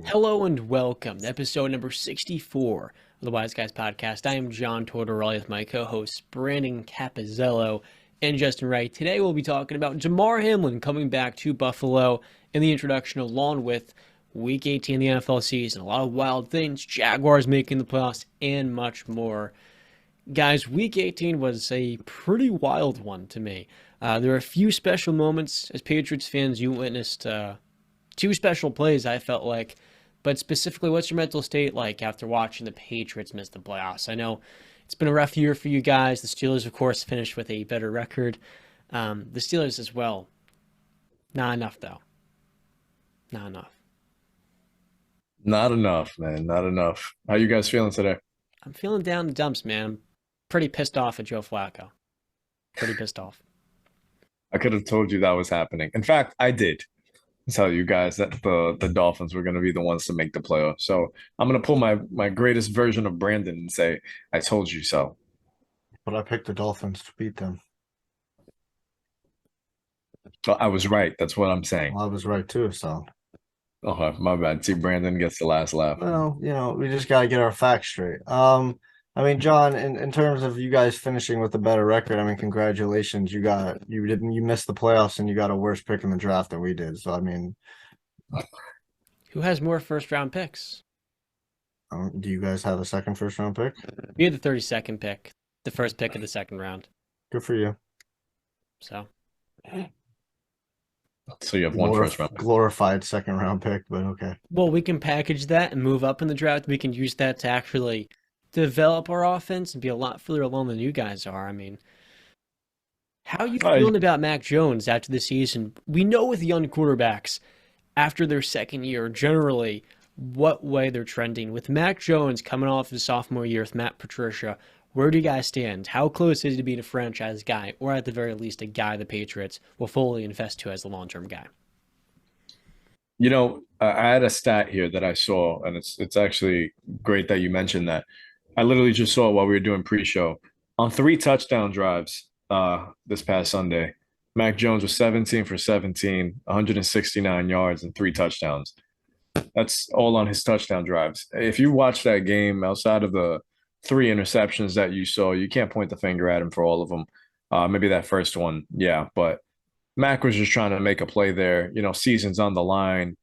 Hello and welcome to episode number 64 of the Wise Guys podcast. I am John Tortorelli with my co-hosts Brandon Capozziello and Justin Wright. Today we'll be talking about Damar Hamlin coming back to Buffalo in the introduction along with Week 18 of the NFL season. A lot of wild things, Jaguars making the playoffs, and much more. Guys, Week 18 was a pretty wild one to me. There were a few special moments. As Patriots fans, you witnessed two special plays, I felt like. But specifically, what's your mental state like after watching the Patriots miss the playoffs? I know it's been a rough year for you guys. The Steelers, of course, finished with a better record. The Steelers as well. Not enough, though. Not enough. Not enough, man. Not enough. How you guys feeling today? I'm feeling down the dumps, man. I'm pretty pissed off at Joe Flacco. Pretty pissed off. I could have told you that was happening. In fact, I did tell you guys that the Dolphins were going to be the ones to make the playoffs. So I'm going to pull my greatest version of Brandon and say, I told you so. But I picked the Dolphins to beat them. But I was right. That's what I'm saying. Well, I was right too, so. Oh, my bad. See, Brandon gets the last laugh. Well, we just got to get our facts straight. John, in terms of you guys finishing with a better record, congratulations. You missed the playoffs and you got a worse pick in the draft than we did. So, Who has more first-round picks? Do you guys have a second first-round pick? We had the 32nd pick, the first pick of the second round. Good for you. So you have one first round pick. Glorified second-round pick, but okay. Well, we can package that and move up in the draft. We can use that to actually develop our offense and be a lot further along than you guys are. How are you feeling about Mac Jones after the season? We know with young quarterbacks, after their second year, generally, what way they're trending. With Mac Jones coming off his sophomore year with Matt Patricia, where do you guys stand? How close is he to being a franchise guy, or at the very least, a guy the Patriots will fully invest to as the long-term guy? I had a stat here that I saw, and it's actually great that you mentioned that. I literally just saw it while we were doing pre-show. On 3 touchdown drives this past Sunday, Mac Jones was 17 for 17, 169 yards, and 3 touchdowns. That's all on his touchdown drives. If you watch that game, outside of the 3 interceptions that you saw, you can't point the finger at him for all of them. Maybe that first one, yeah. But Mac was just trying to make a play there. Season's on the line.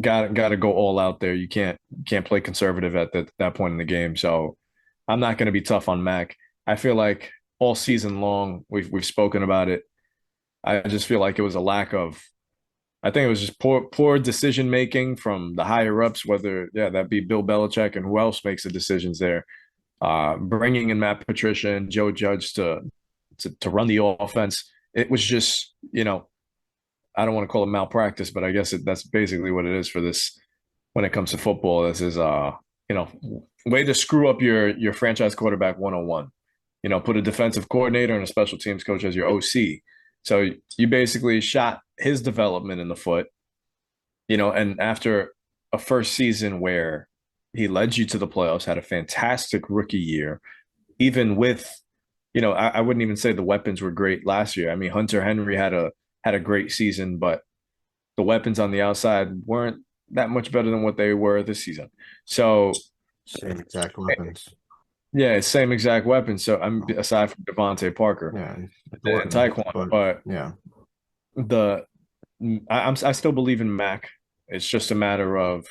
Got to go all out there. You can't play conservative at that point in the game. So I'm not going to be tough on Mac. I feel like all season long we've spoken about it. I just feel like it was a lack of. I think it was just poor decision making from the higher ups, whether that be Bill Belichick and who else makes the decisions there. Bringing in Matt Patricia and Joe Judge to run the offense. It was just I don't want to call it malpractice, but I guess that's basically what it is for this when it comes to football. This is way to screw up your franchise quarterback 101. Put a defensive coordinator and a special teams coach as your OC. So you basically shot his development in the foot, and after a first season where he led you to the playoffs, had a fantastic rookie year, even with, I wouldn't even say the weapons were great last year. Hunter Henry had a great season, but the weapons on the outside weren't that much better than what they were this season. So same exact weapons. Yeah, same exact weapons. So I'm aside from Devontae Parker, and Tyquan, but yeah, I still believe in Mac. It's just a matter of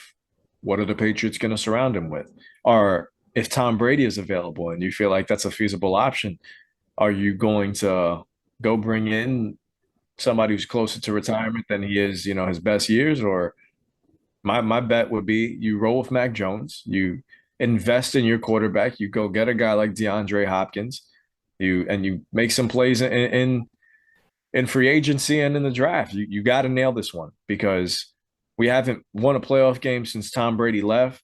what are the Patriots going to surround him with, or if Tom Brady is available and you feel like that's a feasible option, are you going to go bring in somebody who's closer to retirement than he is, his best years? Or my bet would be you roll with Mac Jones, you invest in your quarterback, you go get a guy like DeAndre Hopkins, you make some plays in free agency and in the draft. You got to nail this one because we haven't won a playoff game since Tom Brady left.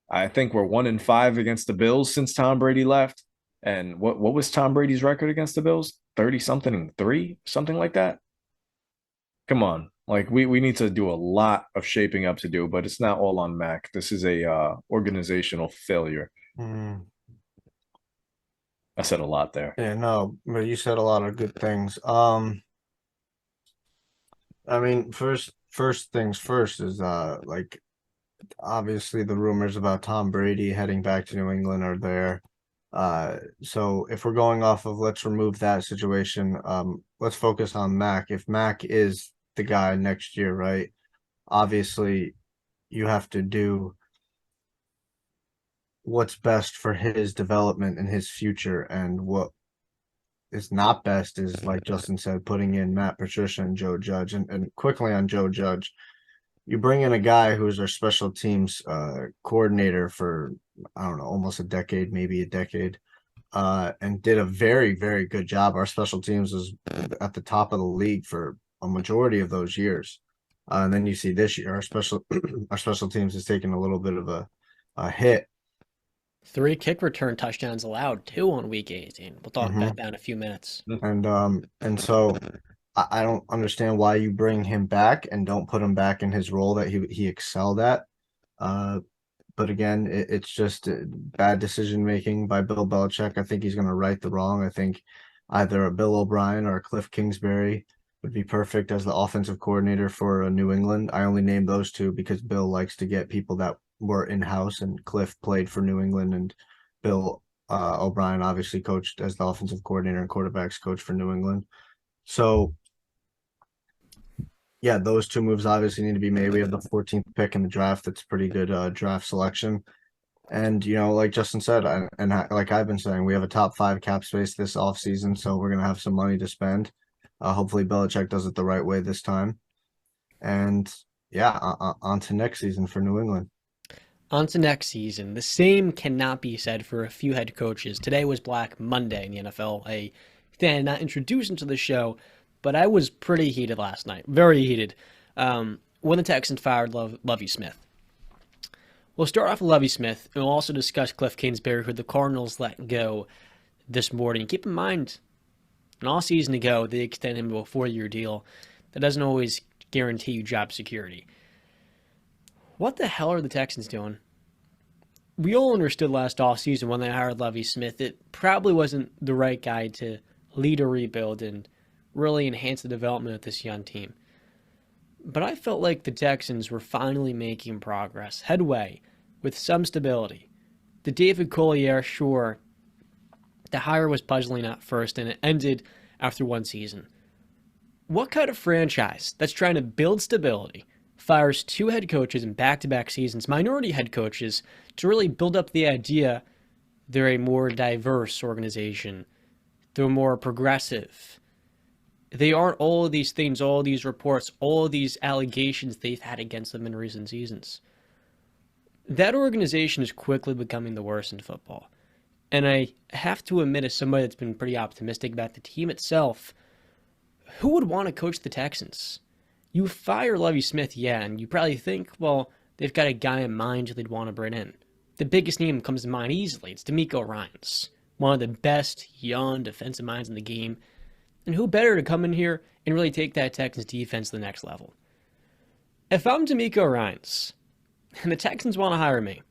I think we're 1-5 against the Bills since Tom Brady left. And what was Tom Brady's record against the Bills? 30-something, 3, something like that. Come on. Like we need to do a lot of shaping up to do, but it's not all on Mac. This is a organizational failure. I said a lot there. Yeah, no, but you said a lot of good things. First things first is obviously the rumors about Tom Brady heading back to New England are there. So if we're going off of let's remove that situation, let's focus on Mac. If Mac is the guy next year, right? Obviously, you have to do what's best for his development and his future, and what is not best is, like Justin said, putting in Matt Patricia and Joe Judge. And quickly on Joe Judge, you bring in a guy who's our special teams coordinator for, I don't know, almost a decade, maybe a decade, and did a very, very good job. Our special teams was at the top of the league for a majority of those years. And then you see this year, our special our special teams is taking a little bit of a hit. 3 kick return touchdowns allowed, 2 on week 18. We'll talk Mhm. about that in a few minutes. And so I don't understand why you bring him back and don't put him back in his role that he excelled at. But again, it's just bad decision making by Bill Belichick. I think he's going to right the wrong. I think either a Bill O'Brien or a Cliff Kingsbury would be perfect as the offensive coordinator for New England. I only named those two because Bill likes to get people that were in house, and Cliff played for New England, and Bill O'Brien obviously coached as the offensive coordinator and quarterbacks coach for New England. So yeah, those two moves obviously need to be made. We have the 14th pick in the draft. That's pretty good draft selection. And like Justin said, like I've been saying, we have a top 5 cap space this offseason, so we're gonna have some money to spend. Hopefully Belichick does it the right way this time. And yeah, on to next season for New England. On to next season. The same cannot be said for a few head coaches. Today was Black Monday in the NFL. A fan not introduced into the show, but I was pretty heated last night. Very heated. When the Texans fired Lovie Smith. We'll start off with Lovie Smith, and we'll also discuss Kliff Kingsbury, who the Cardinals let go this morning. Keep in mind, an all season ago, they extended him to a 4-year deal. That doesn't always guarantee you job security. What the hell are the Texans doing? We all understood last offseason when they hired Lovie Smith, it probably wasn't the right guy to lead a rebuild and really enhance the development of this young team. But I felt like the Texans were finally making progress, headway, with some stability. The David Collier, sure, the hire was puzzling at first, and it ended after 1 season. What kind of franchise that's trying to build stability fires 2 head coaches in back-to-back seasons, minority head coaches, to really build up the idea they're a more diverse organization, they're more progressive? They aren't all of these things, all of these reports, all of these allegations they've had against them in recent seasons. That organization is quickly becoming the worst in football. And I have to admit, as somebody that's been pretty optimistic about the team itself, who would want to coach the Texans? You fire Lovie Smith, yeah, and you probably think, well, they've got a guy in mind who they'd want to bring in. The biggest name that comes to mind easily, it's DeMeco Ryans, one of the best young defensive minds in the game. And who better to come in here and really take that Texans defense to the next level? If I'm DeMeco Ryans and the Texans want to hire me,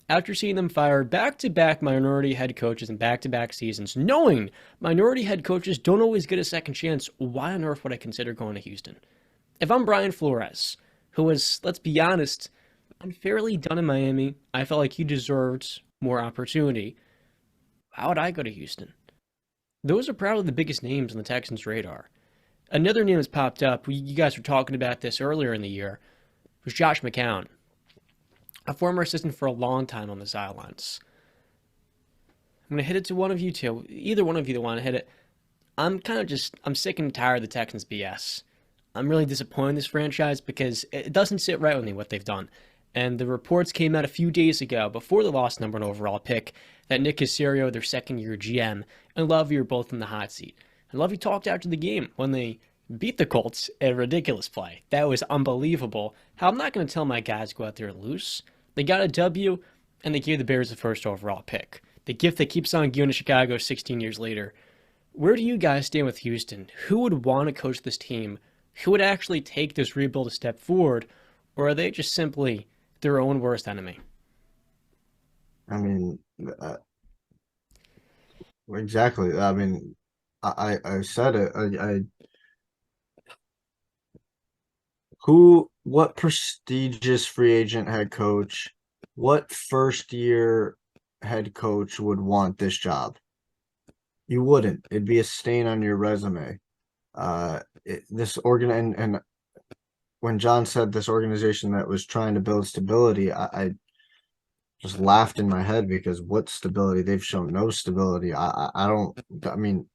after seeing them fire back-to-back minority head coaches in back-to-back seasons, knowing minority head coaches don't always get a second chance, why on earth would I consider going to Houston? If I'm Brian Flores, who was, let's be honest, unfairly done in Miami, I felt like he deserved more opportunity, how would I go to Houston? Those are probably the biggest names on the Texans' radar. Another name that's popped up, you guys were talking about this earlier in the year, was Josh McCown, a former assistant for a long time on the sidelines. I'm going to hit it to one of you two, either one of you that want to hit it. I'm sick and tired of the Texans BS. I'm really disappointed in this franchise because it doesn't sit right with me what they've done. And the reports came out a few days ago, before the lost number 1 overall pick, that Nick Caserio, their second-year GM, and Lovie are both in the hot seat. And Lovie talked after the game when they beat the Colts, a ridiculous play. That was unbelievable. How I'm not going to tell my guys to go out there and lose. They got a W, and they gave the Bears the first overall pick. The gift that keeps on giving to Chicago 16 years later. Where do you guys stand with Houston? Who would want to coach this team? Who would actually take this rebuild a step forward? Or are they just simply their own worst enemy? I mean, exactly. I mean, I said it. What prestigious free agent head coach, what first year head coach would want this job? You wouldn't. It'd be a stain on your resume. And when John said this organization that was trying to build stability, I just laughed in my head because what stability? They've shown no stability. I don't. I mean,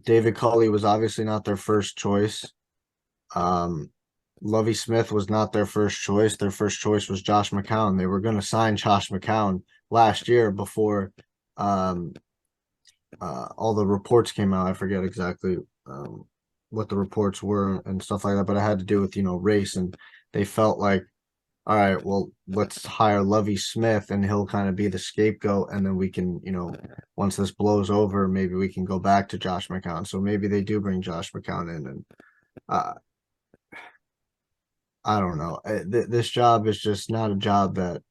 David Culley was obviously not their first choice. Lovie Smith was not their first choice. Their first choice was Josh McCown. They were going to sign Josh McCown last year before all the reports came out. I forget exactly what the reports were and stuff like that, but it had to do with, race. And they felt like, all right, well, let's hire Lovie Smith and he'll kind of be the scapegoat. And then we can, once this blows over, maybe we can go back to Josh McCown. So maybe they do bring Josh McCown in. And I don't know. This job is just not a job that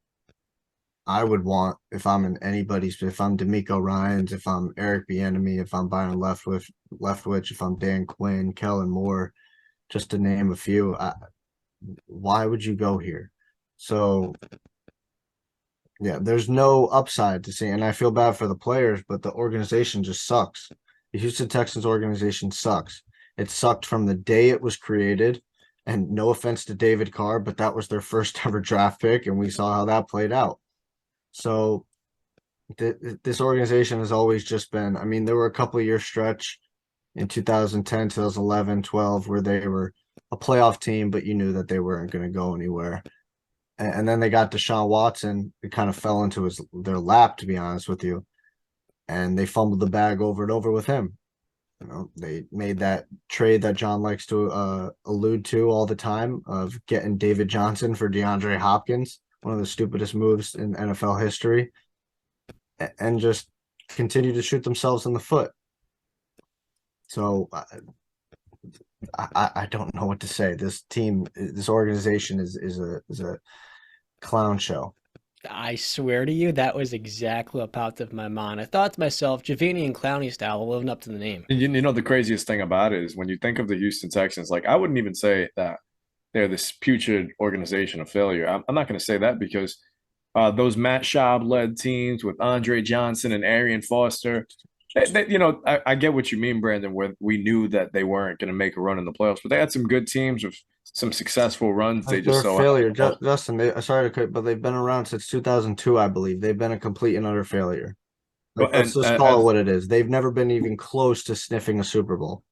I would want if I'm if I'm D'Amico Ryans, if I'm Eric Bieniemy, if I'm Byron Leftwich, if I'm Dan Quinn, Kellen Moore, just to name a few. Why would you go here? So, yeah, there's no upside to see, and I feel bad for the players, but the organization just sucks. The Houston Texans organization sucks. It sucked from the day it was created, and no offense to David Carr, but that was their first ever draft pick, and we saw how that played out. So this organization has always just been, I mean, there were a couple of year stretch in 2010, 2011, 12, where they were a playoff team, but you knew that they weren't going to go anywhere. And then they got Deshaun Watson. It kind of fell into their lap, to be honest with you. And they fumbled the bag over and over with him. They made that trade that John likes to allude to all the time of getting David Johnson for DeAndre Hopkins, one of the stupidest moves in NFL history, and just continue to shoot themselves in the foot. So I don't know what to say. This organization is a clown show. I swear to you, that was exactly what popped up in my mind. I thought to myself, Javini and Clowney style, living up to the name. The craziest thing about it is when you think of the Houston Texans, like I wouldn't even say that they're this putrid organization of failure. I'm not going to say that because those Matt Schaub-led teams with Andre Johnson and Arian Foster, I get what you mean, Brandon, where we knew that they weren't going to make a run in the playoffs, but they had some good teams with some successful runs. They're a failure, Justin. Sorry to cut, but they've been around since 2002, I believe. They've been a complete and utter failure. Let's just call it what it is. They've never been even close to sniffing a Super Bowl.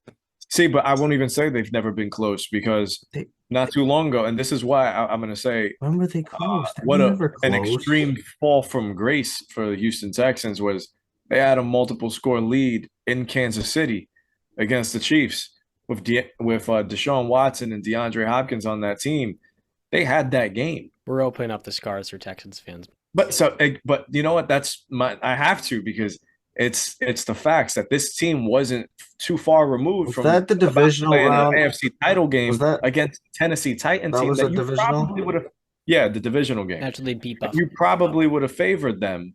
See, but I won't even say they've never been close because not too long ago, and this is why I'm going to say, when were they close? An extreme fall from grace for the Houston Texans was they had a multiple score lead in Kansas City against the Chiefs with Deshaun Watson and DeAndre Hopkins on that team. They had that game. We're opening up the scars for Texans fans. But you know what? I have to because it's the facts that this team wasn't too far removed from the divisional round AFC title game against the Tennessee Titans team that you probably would have. Yeah, the divisional game. That's what they beat Buffalo. You probably would have favored them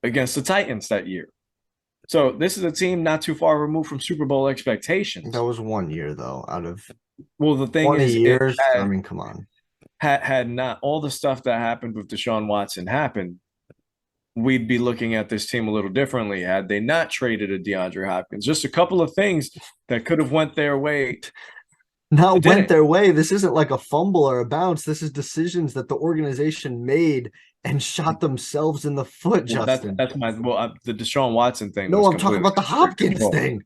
against the Titans that year. So this is a team not too far removed from Super Bowl expectations. That was 1 year though, out of the thing 20 is, years. I mean, come on. Had not all the stuff that happened with Deshaun Watson happened, we'd be looking at this team a little differently. Had they not traded a DeAndre Hopkins, just a couple of things that could have went their way. Went their way. This isn't like a fumble or a bounce. This is decisions that the organization made and shot themselves in the foot, Justin. That's the Deshaun Watson thing. No, I'm talking about the Hopkins thing.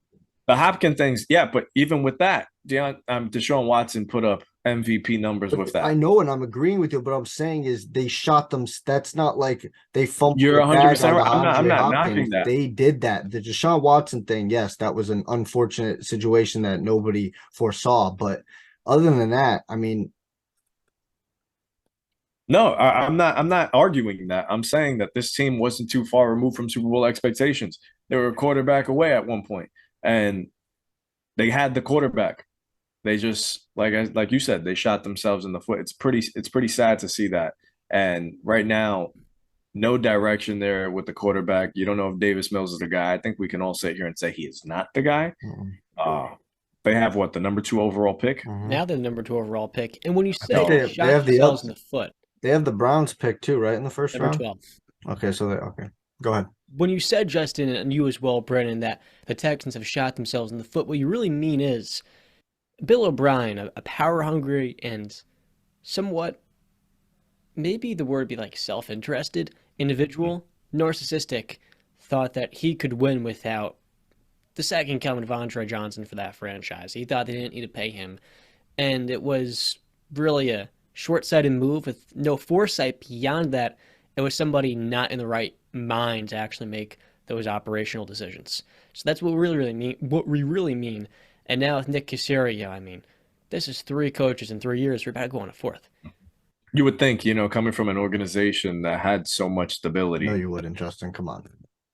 The Hopkins things, yeah, but even with that, Deshaun Watson put up MVP numbers with that. I know, and I'm agreeing with you, but I'm saying is they shot them. That's not like they fumbled. You're 100% right. I'm not knocking that. They did that. The Deshaun Watson thing, yes, that was an unfortunate situation that nobody foresaw. But other than that, I mean, no, I'm not arguing that. I'm saying that this team wasn't too far removed from Super Bowl expectations. They were a quarterback away at one point, and they had the quarterback. They just like you said, they shot themselves in the foot. It's pretty sad to see that. And right now, no direction there with the quarterback. You don't know if Davis Mills is the guy. I think we can all sit here and say he is not the guy. They have what, the number 2 overall pick? Mhm. Now they're the number 2 overall pick. And when you I think say they shot have the themselves in ups. the foot, They have the Browns pick too, right, in the first number round? 12. Okay, so okay. Go ahead. When you said, Justin, and you as well, Brennan, that the Texans have shot themselves in the foot, what you really mean is Bill O'Brien, a power-hungry and somewhat, maybe the word would be like self-interested individual, narcissistic, thought that he could win without the second coming of Andre Johnson for that franchise. He thought they didn't need to pay him. And it was really a short-sighted move with no foresight beyond that. It was somebody not in the right mind to actually make those operational decisions. So that's what we really mean. What we really mean. And now with Nick Caserio, I mean, this is 3 coaches in 3 years. We're about to go on a 4th. You would think, coming from an organization that had so much stability. No, you wouldn't, Justin. Come on.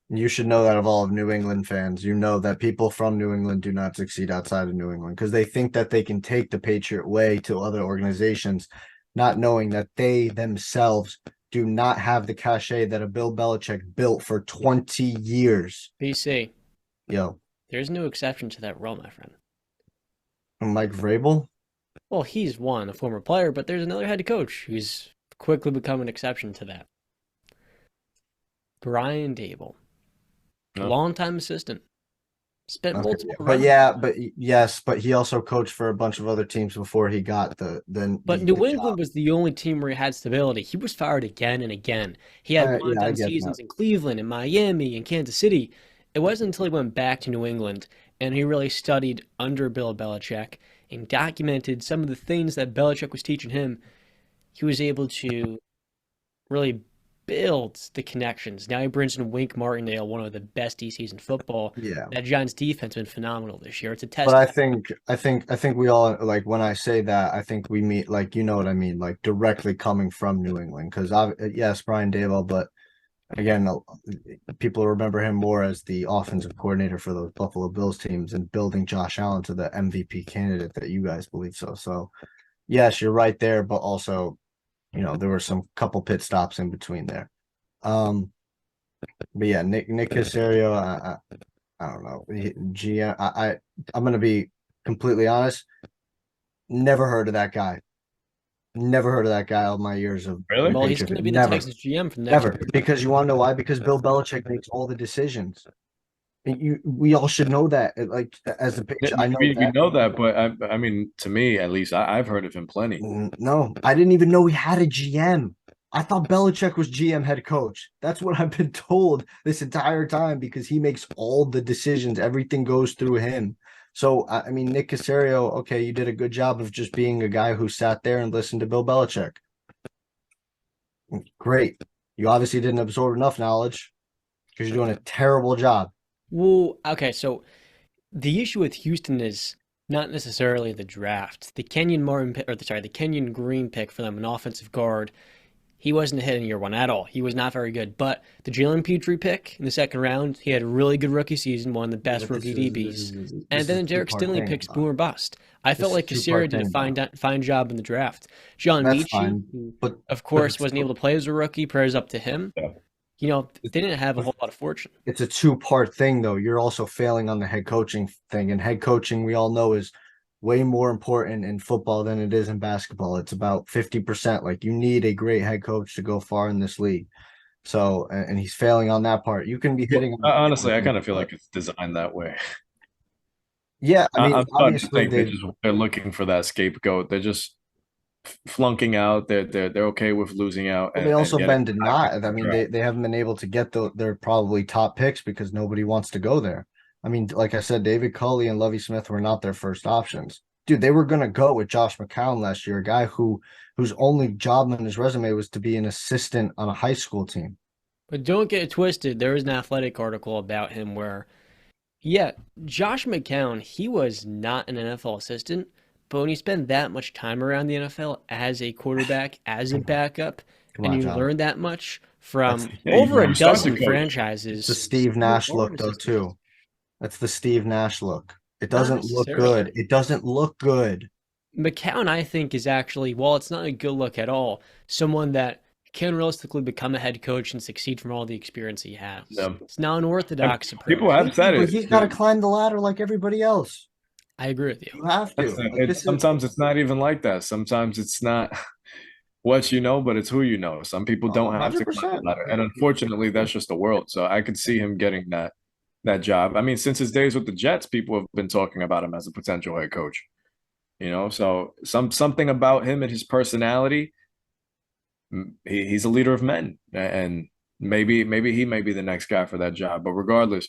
You should know that of all of New England fans. You know that people from New England do not succeed outside of New England because they think that they can take the Patriot way to other organizations, not knowing that they themselves do not have the cachet that a Bill Belichick built for 20 years. BC, Yo, there's no exception to that rule, my friend. Mike Vrabel? Well, he's one, a former player, but there's another head coach who's quickly become an exception to that. Brian Dable. No. Longtime assistant. Spent Okay, multiple but he also coached for a bunch of other teams before he got the New England was the only team where he had stability. He was fired again and again. He had one-and-done seasons in Cleveland and Miami and Kansas City. It wasn't until he went back to New England and he really studied under Bill Belichick and documented some of the things that Belichick was teaching him. He was able to really build the connections. Now he brings in Wink Martindale, one of the best DCs in football. Yeah. That Giants defense has been phenomenal this year. It's a test. But I think we all, like, when I say that, I think we mean, like, you know what I mean, like directly coming from New England. Because yes, Brian Daboll, but again, people remember him more as the offensive coordinator for those Buffalo Bills teams and building Josh Allen to the MVP candidate that you guys believe so. So yes, you're right there, but also, there were some couple pit stops in between there. But yeah, Nick Caserio, I don't know. GM, I'm gonna be completely honest. Never heard of that guy. Never heard of that guy all my years of. Really? Well, he's going to be the Texans GM for the next year. Because you want to know why? Because Bill Belichick makes all the decisions. We all should know that. Like, as a pitcher, I know we know that, but I mean, to me at least, I've heard of him plenty. No, I didn't even know he had a GM. I thought Belichick was GM head coach. That's what I've been told this entire time because he makes all the decisions. Everything goes through him. So, I mean, Nick Caserio, okay, you did a good job of just being a guy who sat there and listened to Bill Belichick. Great. You obviously didn't absorb enough knowledge because you're doing a terrible job. Well, okay, so the issue with Houston is not necessarily the draft. The Kenyon Green pick for them, an offensive guard, he wasn't a hit in year 1 at all. He was not very good. But the Jalen Petrie pick in the second round, he had a really good rookie season, one of the best rookie DBs. And then Derek Stingley picks boom or bust. I felt like Caserio did a fine job in the draft. John Michie, who, of course, wasn't able to play as a rookie, prayers up to him. Yeah. They didn't have a whole lot of fortune. It's a 2-part thing, though. You're also failing on the head coaching thing. And head coaching, we all know, is way more important in football than it is in basketball. It's about 50%. Like, you need a great head coach to go far in this league. So, and he's failing on that part. You can be hitting. Honestly, I kind of feel like it's designed that way. Yeah, I mean, obviously they're looking for that scapegoat. They're just flunking out. They're okay with losing out. They also been denied. I mean, they haven't been able to get their probably top picks because nobody wants to go there. I mean, like I said, David Culley and Lovie Smith were not their first options. Dude, they were going to go with Josh McCown last year, a guy whose only job on his resume was to be an assistant on a high school team. But don't get it twisted. There was an Athletic article about him where, Josh McCown, he was not an NFL assistant, but when you spend that much time around the NFL as a quarterback, as a backup, and you learn that much from over a dozen franchises. It's the Steve Nash look, though, too. That's the Steve Nash look. It doesn't look good. It doesn't look good. McCown, I think, is actually, while it's not a good look at all, someone that can realistically become a head coach and succeed from all the experience he has. It's now an orthodox approach. People have said it. But he's got to climb the ladder like everybody else. I agree with you. You have to. Like, this is Sometimes it's not even like that. Sometimes it's not what you know, but it's who you know. Some people don't have to climb the 100%. ladder, and unfortunately, that's just the world. So I could see him getting that job. I mean, since his days with the Jets, people have been talking about him as a potential head coach. So something about him and his personality, he's a leader of men, and maybe he may be the next guy for that job. But regardless,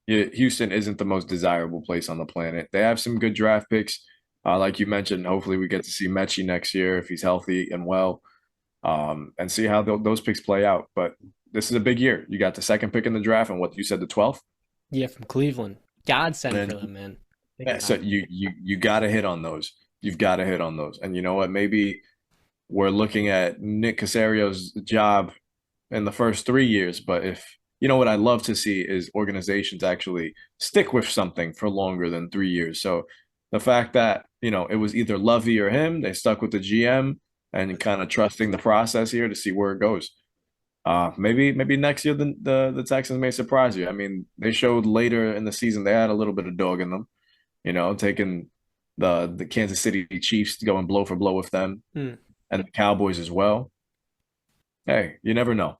yeah, Houston isn't the most desirable place on the planet. They have some good draft picks, like you mentioned. Hopefully, we get to see Mechie next year if he's healthy and well, and see how those picks play out. But this is a big year. You got the second pick in the draft, and what you said, the 12th. Yeah, from Cleveland. God sent for And them, man. yeah, so you got to hit on those. You've got to hit on those. And you know what? Maybe we're looking at Nick Casario's job in the first 3 years, but if you know what I'd love to see is organizations actually stick with something for longer than 3 years. So the fact that it was either Lovey or him, they stuck with the GM and kind of trusting the process here to see where it goes. Maybe next year the Texans may surprise you. I mean, they showed later in the season they had a little bit of dog in them, taking the Kansas City Chiefs going blow for blow with them and the Cowboys as well. Hey, you never know.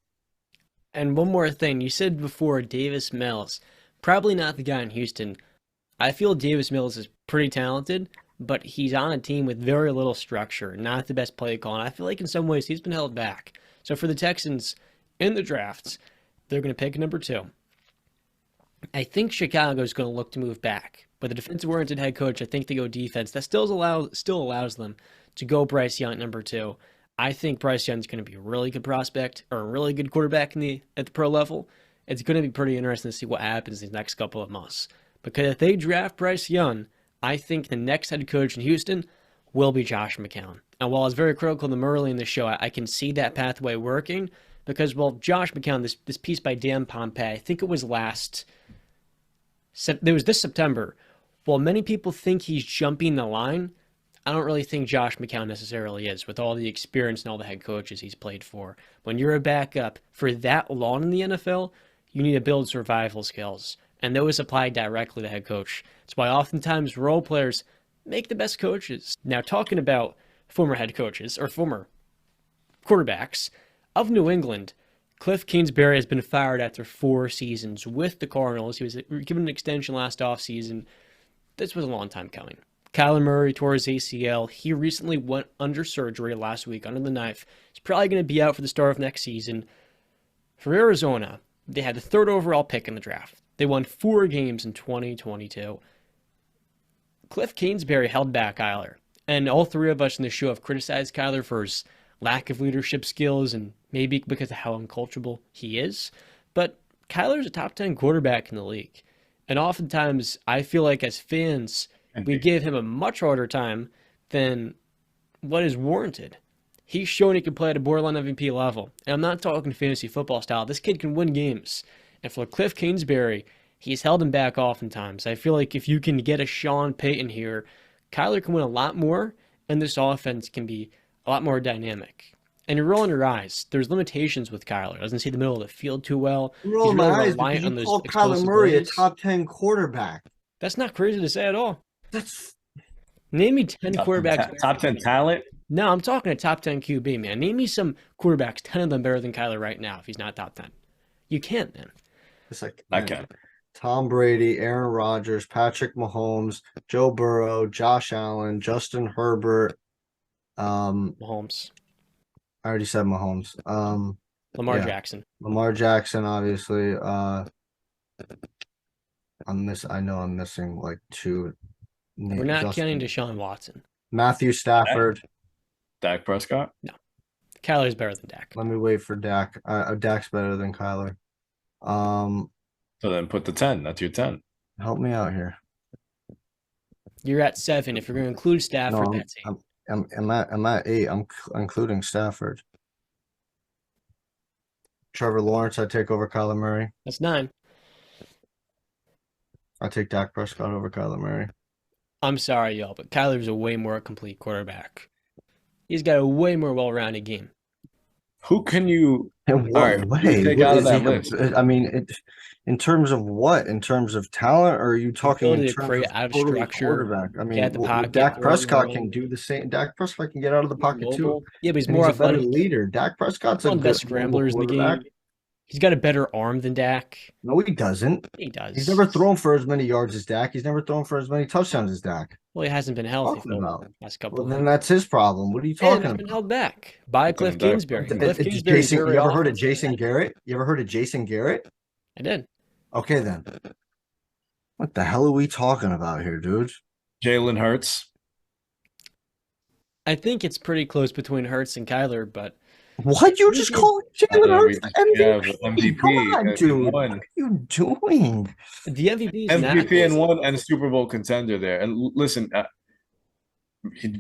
And one more thing, you said before Davis Mills, probably not the guy in Houston. I feel Davis Mills is pretty talented, but he's on a team with very little structure, not the best play call. And I feel like in some ways he's been held back. So for the Texans in the drafts, they're going to pick number 2. I think Chicago is going to look to move back. But the defensive-oriented head coach, I think they go defense. That still allows them to go Bryce Young at number 2. I think Bryce Young's going to be a really good prospect or a really good quarterback at the pro level. It's going to be pretty interesting to see what happens these next couple of months. Because if they draft Bryce Young, I think the next head coach in Houston will be Josh McCown. And while I was very critical of them early in the show, I can see that pathway working because, well, Josh McCown, this piece by Dan Pompei, I think it was this September. While many people think he's jumping the line, I don't really think Josh McCown necessarily is with all the experience and all the head coaches he's played for. When you're a backup for that long in the NFL, you need to build survival skills, and those apply directly to head coach. That's why oftentimes role players make the best coaches. Now, talking about former head coaches or former quarterbacks of New England, Kliff Kingsbury has been fired after 4 seasons with the Cardinals. He was given an extension last offseason. This was a long time coming. Kyler Murray tore his ACL. He recently went under surgery last week under the knife. He's probably going to be out for the start of next season. For Arizona, they had the 3rd overall pick in the draft. They won 4 games in 2022. Kliff Kingsbury held back Kyler. And all 3 of us in the show have criticized Kyler for his lack of leadership skills and maybe because of how uncoachable he is. But Kyler's a top 10 quarterback in the league. And oftentimes, I feel like as fans, we give him a much harder time than what is warranted. He's shown he can play at a borderline MVP level. And I'm not talking fantasy football style. This kid can win games. And for Kliff Kingsbury, he's held him back oftentimes. I feel like if you can get a Sean Payton here, Kyler can win a lot more, and this offense can be a lot more dynamic. And you're rolling your eyes. There's limitations with Kyler. Doesn't see the middle of the field too well. I'm rolling my eyes because you call Kyler Murray a top 10 quarterback. That's not crazy to say at all. That's Name me 10 quarterbacks. Top 10 talent? No, I'm talking a top 10 QB, man. Name me some quarterbacks, 10 of them better than Kyler right now if he's not top 10. You can't, man. It's like I can. Tom Brady, Aaron Rodgers, Patrick Mahomes, Joe Burrow, Josh Allen, Justin Herbert. Mahomes. I already said Mahomes. Lamar Jackson. Lamar Jackson, obviously. I know I'm missing like 2. We're not counting Deshaun Watson. Matthew Stafford. Dak Prescott? No. Kyler's better than Dak. Let me wait for Dak. Dak's better than Kyler. So then put the 10. That's your 10. Help me out here. You're at 7. If you're going to include Stafford, that's 8. I'm at 8. I'm including Stafford. Trevor Lawrence, I take over Kyler Murray. That's 9. I take Dak Prescott over Kyler Murray. I'm sorry, y'all, but Kyler's a way more complete quarterback. He's got a way more well-rounded game. Who can you? In All what right, who do you way? take What out of is he? that list? I mean, in terms of what? In terms of talent, or are you The talking in ability to terms create of out of totally structure, quarterback? I get mean, at the pocket, Dak throw on the Prescott can run, do the same. Dak Prescott can get out of the more pocket too, mobile. Yeah, but he's and more he's a better athletic. leader. Dak Prescott's a One of the good best mobile scramblers in the quarterback. game. He's got a better arm than Dak. No, he doesn't. He He's does. never thrown for as many yards as Dak. He's never thrown for as many touchdowns as Dak. Well, he hasn't been healthy Talking for the about. last couple Well, of then years. that's his problem. What are you And talking it's been about? held back by It's on Kliff Dak Kingsbury. Prescott. Kliff Kingsbury's Jason, very you ever heard of offensive. Jason Garrett? You ever heard of Jason Garrett? I did. Okay, then. What the hell are we talking about here, dude? Jalen Hurts. I think it's pretty close between Hurts and Kyler, but What you just call Jalen Hurts the We have MVP? Come MVP on, and dude. What one are you doing? the MVP is not MVP and close. one and a Super Bowl contender there. And listen,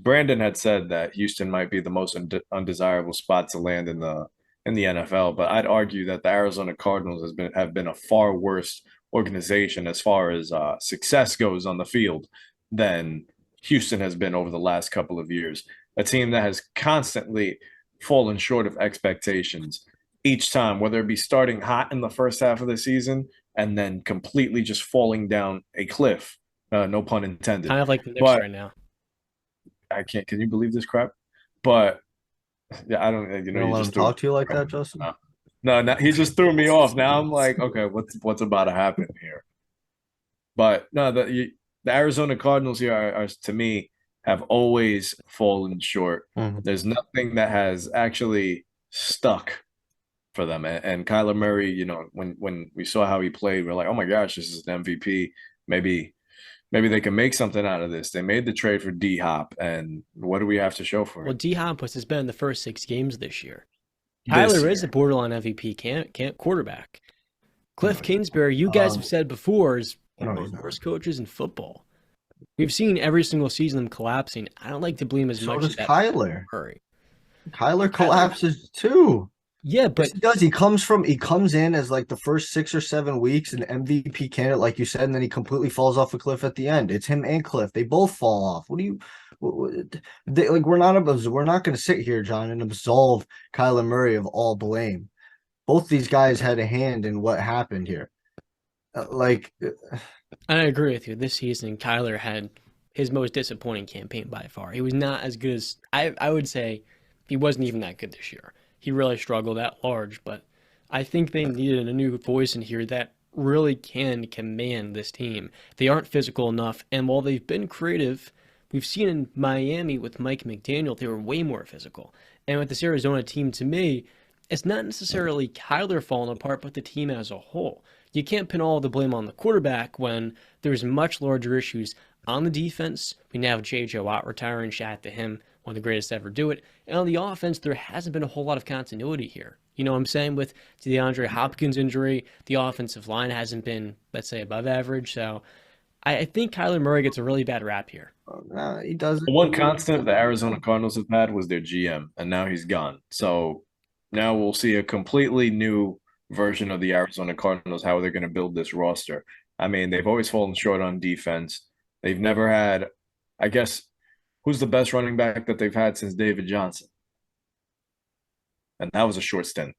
Brandon had said that Houston might be the most undesirable spot to land in the NFL, but I'd argue that the Arizona Cardinals have been a far worse organization as far as success goes on the field than Houston has been over the last couple of years. A team that has constantly fallen short of expectations each time, whether it be starting hot in the first half of the season and then completely just falling down a cliff. No pun intended. Kind of like the Knicks But right now. I can't. Can you believe this crap? But yeah, I don't. You don't let him talk to you like that, Justin? No, he just threw me off. Now I'm like, okay, what's about to happen here? But no, the Arizona Cardinals here are to me have always fallen short. Mhm. There's nothing that has actually stuck for them. And Kyler Murray, you know, when we saw how he played, we're like, oh my gosh, this is an MVP. Maybe they can make something out of this. They made the trade for D Hop, and what do we have to show for Well, it? D Hop has been in the first 6 games this year. This Kyler is year. a borderline MVP can't quarterback. Kliff Kingsbury, you guys have said before, is one of the worst coaches in football. We've seen every single season them collapsing. I don't like to blame as So much does as that Kyler. Murray. Kyler collapses too. Yeah, but Yes, he does. He comes in as like the first 6 or 7 weeks an MVP candidate, like you said, and then he completely falls off a cliff at the end. It's him and Kliff. They both fall off. We're not going to sit here, John, and absolve Kyler Murray of all blame. Both these guys had a hand in what happened here. I agree with you. This season, Kyler had his most disappointing campaign by far. He was not as good as I would say. He wasn't even that good this year. He really struggled at large, but I think they needed a new voice in here that really can command this team. They aren't physical enough, and while they've been creative, we've seen in Miami with Mike McDaniel, they were way more physical. And with this Arizona team, to me, it's not necessarily Kyler falling apart, but the team as a whole. You can't pin all the blame on the quarterback when there's much larger issues on the defense. We now have J.J. Watt retiring, shout out to him, one of the greatest to ever do it. And on the offense, there hasn't been a whole lot of continuity here. You know what I'm saying? With the DeAndre Hopkins injury, the offensive line hasn't been, let's say, above average. So I think Kyler Murray gets a really bad rap here. He doesn't. The one constant the Arizona Cardinals have had was their GM, and now he's gone. So now we'll see a completely new version of the Arizona Cardinals, how they're going to build this roster. I mean, they've always fallen short on defense. They've never had, I guess, who's the best running back that they've had since David Johnson? And that was a short stint.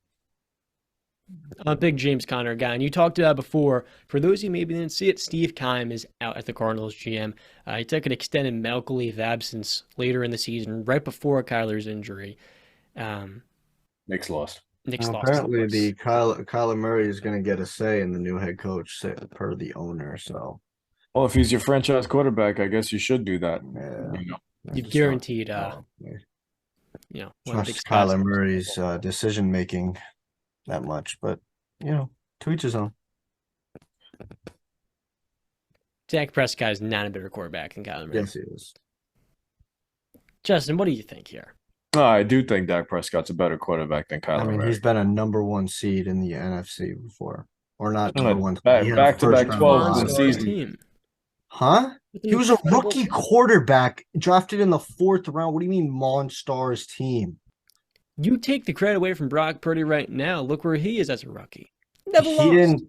I'm a big James Conner guy, and you talked about before. For those who maybe didn't see it, Steve Keim is out at the Cardinals GM. He took an extended medical leave absence later in the season, right before Kyler's injury. Knicks lost. Apparently, the Kyler Murray is going to get a say in the new head coach, per the owner. So, well, if he's your franchise quarterback, I guess you should do that. Yeah, you know, you've guaranteed, trust Kyler Murray's decision making that much, but to each his own. Dak Prescott is not a better quarterback than Kyler Murray. Yes, he is. Justin, what do you think here? I do think Dak Prescott's a better quarterback than Kyler Murray. He's been a number 1 seed in the NFC before, or not number 1. Back-to-back 12 in the season. Team. Huh? He was a rookie quarterback drafted in the 4th round. What do you mean, Monstars team? You take the credit away from Brock Purdy right now. Look where he is as a rookie. Never He lost. didn't.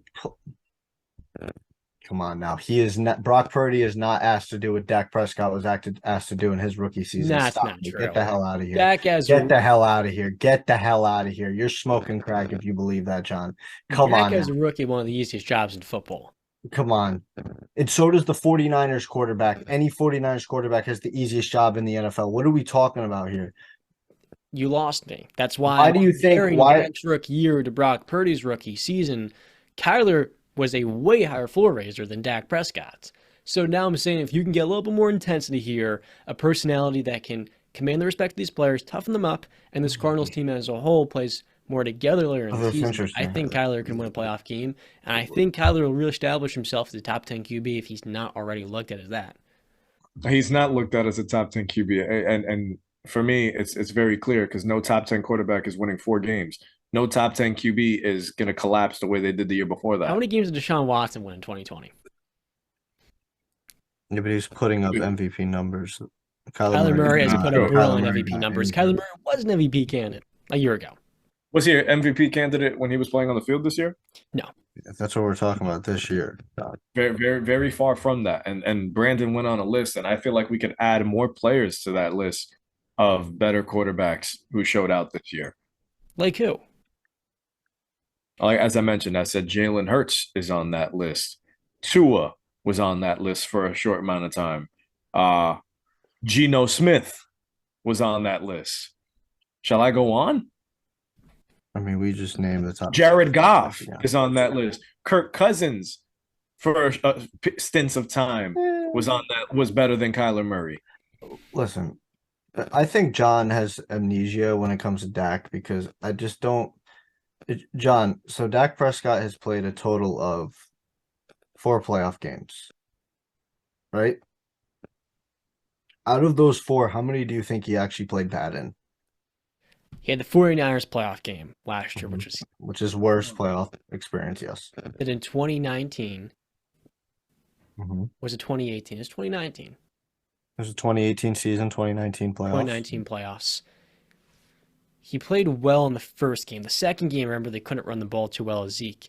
Come on now. He is not. Brock Purdy is not asked to do what Dak Prescott was asked to do in his rookie season. That's Stop not it. true. Get the hell out of here. Dak has Get the hell out of here. Get the hell out of here. You're smoking crack if you believe that, John. Come Dak on as now. a rookie, one of the easiest jobs in football. Come on. And so does the 49ers quarterback. Any 49ers quarterback has the easiest job in the NFL. What are we talking about here? You lost me. That's why Why do you think comparing Dak's rookie year to Brock Purdy's rookie season, Kyler was a way higher floor raiser than Dak Prescott's. So now I'm saying if you can get a little bit more intensity here, a personality that can command the respect of these players, toughen them up, and this Cardinals team as a whole plays more together later in the season, I think Kyler can win a playoff game, and I think Kyler will really establish himself as a top 10 QB if he's not already looked at as that. He's not looked at as a top 10 QB, and for me, it's very clear because no top 10 quarterback is winning 4 games. No top 10 QB is going to collapse the way they did the year before that. How many games did Deshaun Watson win in 2020? Yeah, but he's putting up MVP numbers. Kyler Murray has put up brilliant MVP not numbers. Kyler Murray was an MVP candidate a year ago. Was he an MVP candidate when he was playing on the field this year? No. If that's what we're talking about this year. Very, very, very far from that. And Brandon went on a list, and I feel like we could add more players to that list of better quarterbacks who showed out this year. Like who? Like, as I mentioned, I said Jalen Hurts is on that list. Tua was on that list for a short amount of time. Geno Smith was on that list. Shall I go on? I mean, we just named the top. Jared Goff is on that list. Kirk Cousins, for stints of time, was better than Kyler Murray. Listen, I think John has amnesia when it comes to Dak because I just don't. John, so Dak Prescott has played a total of 4 playoff games, right? Out of those 4, how many do you think he actually played bad in? He had the 49ers playoff game last year, which is worst playoff experience, yes. But in 2019, was it 2018? It's 2019. It was a 2018 season, 2019 playoffs. 2019 playoffs. He played well in the first game. The second game, remember, they couldn't run the ball too well as Zeke,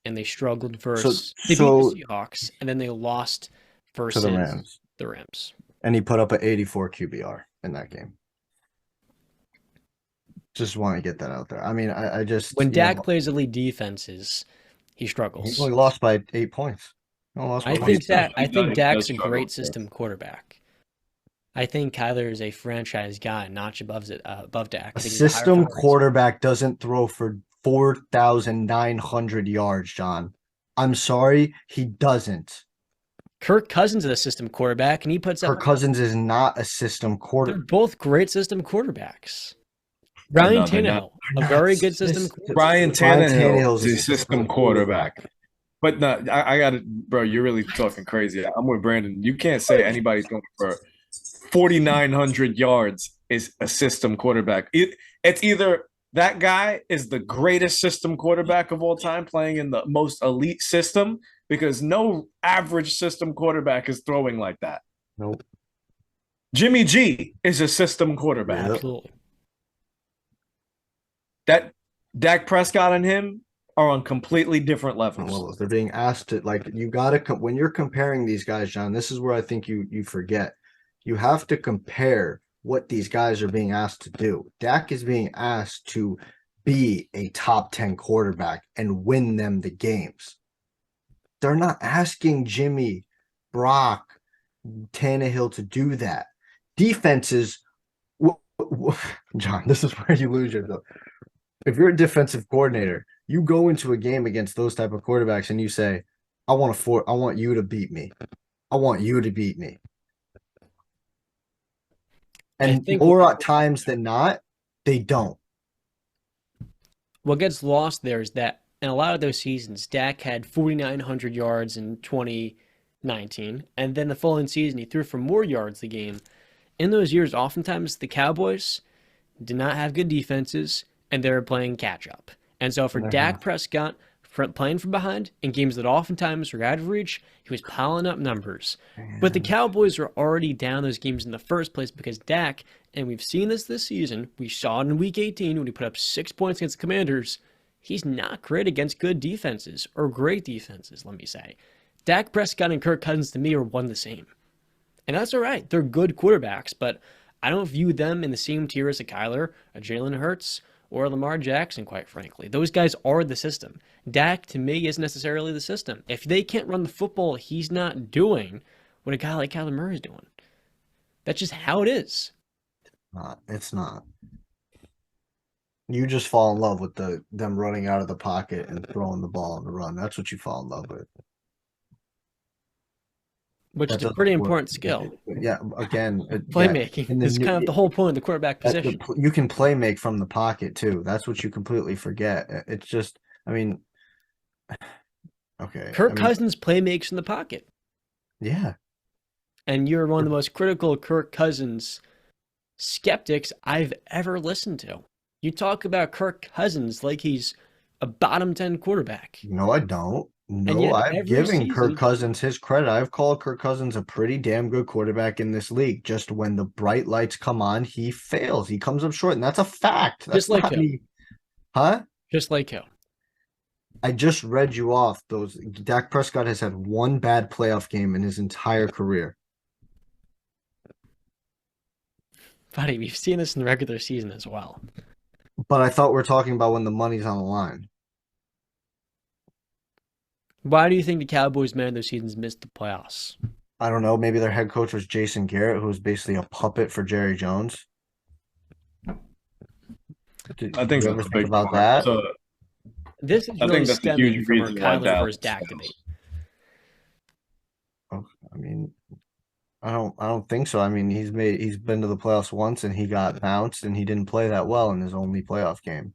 and they struggled versus they beat the Seahawks, and then they lost versus the Rams. And he put up an 84 QBR in that game. Just want to get that out there. I mean, I just when Dak plays elite defenses, he struggles. He only lost by 8 points. I think Dak's a great system quarterback. I think Kyler is a franchise guy, notch above Dak. A system quarterback doesn't throw for 4,900 yards, John. I'm sorry, he doesn't. Kirk Cousins is a system quarterback, and he puts up. Kirk Cousins is not a system quarterback. They're both great system quarterbacks. Ryan Tannehill, a very good system. Ryan Tannehill is a system quarterback. But no, I got it, bro. You're really talking crazy. I'm with Brandon. You can't say anybody's going for 4,900 yards is a system quarterback. It's either that guy is the greatest system quarterback of all time playing in the most elite system because no average system quarterback is throwing like that. Nope. Jimmy G is a system quarterback. Yeah, absolutely. That Dak Prescott and him are on completely different levels. They're being asked to you got to when you're comparing these guys, John. This is where I think you forget. You have to compare what these guys are being asked to do. Dak is being asked to be a top 10 quarterback and win them the games. They're not asking Jimmy, Brock, Tannehill to do that. Defenses, John, this is where you lose yourself. If you're a defensive coordinator, you go into a game against those type of quarterbacks and you say, I want you to beat me. I want you to beat me. And more times than not, they don't. What gets lost there is that in a lot of those seasons, Dak had 4,900 yards in 2019, and then the following season, he threw for more yards the game. In those years, oftentimes the Cowboys did not have good defenses, and they were playing catch-up. And so for Dak Prescott, playing from behind in games that oftentimes were out of reach, he was piling up numbers. But the Cowboys were already down those games in the first place because Dak, and we've seen this season, we saw it in Week 18 when he put up 6 points against the Commanders, he's not great against good defenses, or great defenses, let me say. Dak Prescott and Kirk Cousins to me are one the same. And that's all right. They're good quarterbacks, but I don't view them in the same tier as a Kyler, a Jalen Hurts, or a Lamar Jackson, quite frankly. Those guys are the system. Dak, to me, isn't necessarily the system. If they can't run the football, he's not doing what a guy like Kyler Murray is doing. That's just how it is. It's not. You just fall in love with them running out of the pocket and throwing the ball on the run. That's what you fall in love with. Which is a pretty important skill. Yeah, again, playmaking is kind of the whole point of the quarterback position. You can play make from the pocket too. That's what you completely forget. It's just, I mean, okay. Kirk Cousins play makes from the pocket. Yeah. And you're one of the most critical Kirk Cousins skeptics I've ever listened to. You talk about Kirk Cousins like he's a bottom 10 quarterback. No, I don't. No, I'm giving Kirk Cousins his credit. I've called Kirk Cousins a pretty damn good quarterback in this league. Just when the bright lights come on, he fails. He comes up short, and that's a fact. That's just like him. Huh? Just like him. I just read you off those. Dak Prescott has had one bad playoff game in his entire career. Buddy, we've seen this in the regular season as well. But I thought we were talking about when the money's on the line. Why do you think the Cowboys, man, those seasons missed the playoffs? I don't know. Maybe their head coach was Jason Garrett, who was basically a puppet for Jerry Jones. I think you ever think about that. So, this is really stemming from our Kyler versus Dak debate. Oh, I mean, I don't think so. I mean, he's been to the playoffs once and he got bounced and he didn't play that well in his only playoff game.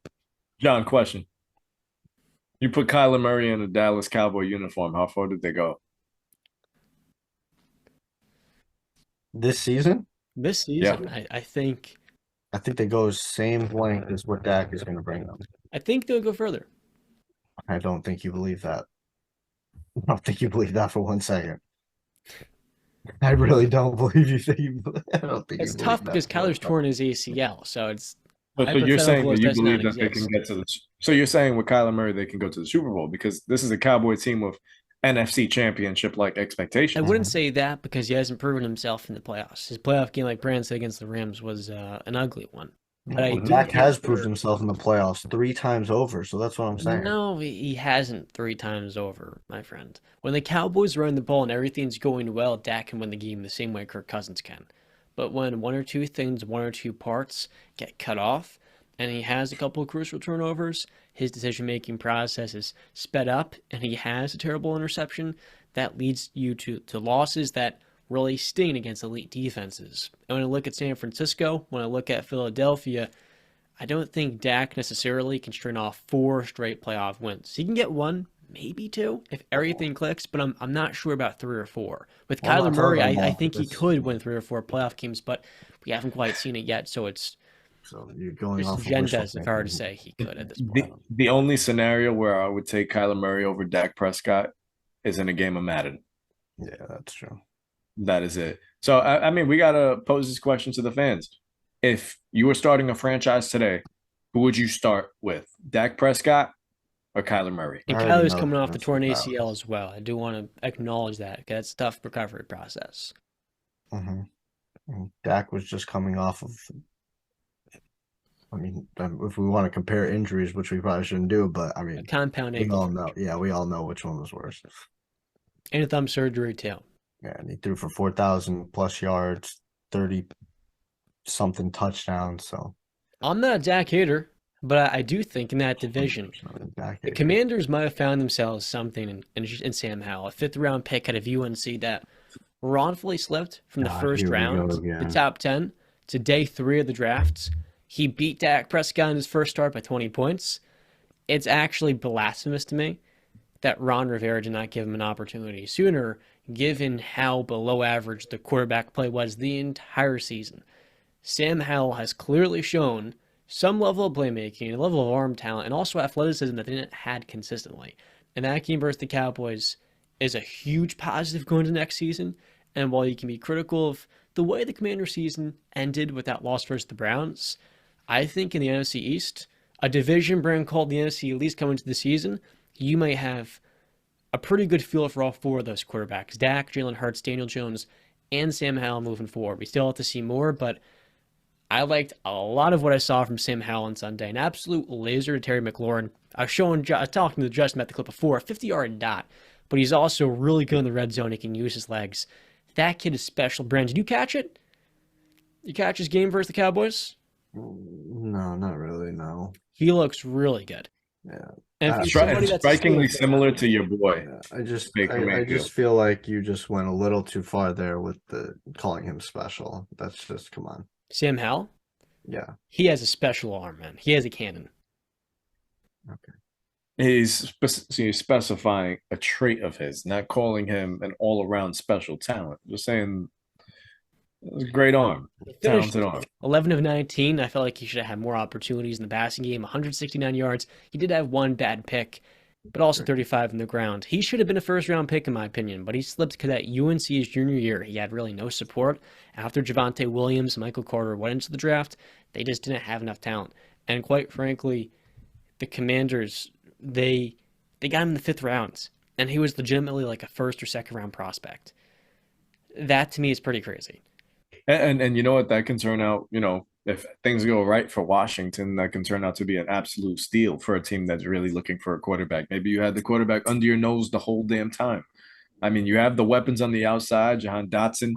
John, question. You put Kyler Murray in a Dallas Cowboy uniform. How far did they go? This season? This season, yeah. I think they go same length as what Dak is going to bring them. I think they'll go further. I don't think you believe that. I don't think you believe that for 1 second. I really don't believe you think you believe. I don't think it's tough because Kyler's torn his ACL, so it's. So you're saying that you believe that they can get to the. So you're saying with Kyler Murray they can go to the Super Bowl because this is a Cowboy team with NFC Championship like expectations. I wouldn't say that because he hasn't proven himself in the playoffs. His playoff game, like Brandon said against the Rams, was an ugly one. But Dak has proved himself in the playoffs 3 times over, so that's what I'm saying. No, he hasn't 3 times over, my friend. When the Cowboys run the ball and everything's going well, Dak can win the game the same way Kirk Cousins can. But when one or two things, one or two parts get cut off, and he has a couple of crucial turnovers, his decision-making process is sped up, and he has a terrible interception, that leads you to losses that really sting against elite defenses. And when I look at San Francisco, when I look at Philadelphia, I don't think Dak necessarily can string off 4 straight playoff wins. He can get 1, maybe 2, if everything clicks, but I'm not sure about 3 or 4. With Kyler Murray, I think he could win 3 or 4 playoff games, but we haven't quite seen it yet, so it's you're going off agendas, if I were to say he could at this point. The only scenario where I would take Kyler Murray over Dak Prescott is in a game of Madden. Yeah, that's true. That is it. So, I mean, we got to pose this question to the fans. If you were starting a franchise today, who would you start with? Dak Prescott or Kyler Murray? And Kyler's coming off the torn ACL as well. I do want to acknowledge that because it's a tough recovery process. Mm-hmm. Dak was just coming off of, I mean, if we want to compare injuries, which we probably shouldn't do, but I mean, a compound we all know. Yeah, we all know which one was worse. And a thumb surgery too. Yeah, and he threw for 4,000 plus yards, 30-something touchdowns. So I'm not a Dak hater, but I do think in that division, the Commanders might have found themselves something in Sam Howell, a 5th-round pick out of UNC that wrongfully slipped from the first round, the top 10, to day 3 of the drafts. He beat Dak Prescott in his first start by 20 points. It's actually blasphemous to me that Ron Rivera did not give him an opportunity sooner, given how below average the quarterback play was the entire season. Sam Howell has clearly shown some level of playmaking, a level of arm talent, and also athleticism that they didn't had consistently. And that game versus the Cowboys is a huge positive going to next season. And while you can be critical of the way the Commander season ended with that loss versus the Browns, I think in the NFC East, a division brand called the NFC East coming into the season, you might have a pretty good feel for all four of those quarterbacks. Dak, Jalen Hurts, Daniel Jones, and Sam Howell moving forward. We still have to see more, but I liked a lot of what I saw from Sam Howell on Sunday. An absolute laser to Terry McLaurin. I was talking to Justin about the clip before, a 50-yard dot, but he's also really good in the red zone. He can use his legs. That kid is special. Brent, did you catch it? You catch his game versus the Cowboys? No, not really. No. He looks really good. Yeah. And if you're somebody that's Strikingly similar to your boy. Yeah, I just Mayfield. feel like you just went a little too far there with the calling him special. That's just, come on. Sam Howell, Yeah. he has a special arm, man. He has a cannon. Okay. He's specifying a trait of his, not calling him an all-around special talent. Just saying, it was a great arm, talented arm. 11 of 19. I felt like he should have had more opportunities in the passing game. 169 yards. He did have one bad pick, but also 35 in the ground. He should have been a first-round pick, in my opinion, but he slipped because at UNC's junior year, he had really no support. After Javonte Williams, Michael Carter went into the draft, they just didn't have enough talent. And quite frankly, the Commanders, they got him in the 5th round, and he was legitimately like a first or second round prospect. That to me is pretty crazy. And you know what? That can turn out, if things go right for Washington, that can turn out to be an absolute steal for a team that's really looking for a quarterback. Maybe you had the quarterback under your nose the whole damn time. I mean, you have the weapons on the outside. Jahan Dotson,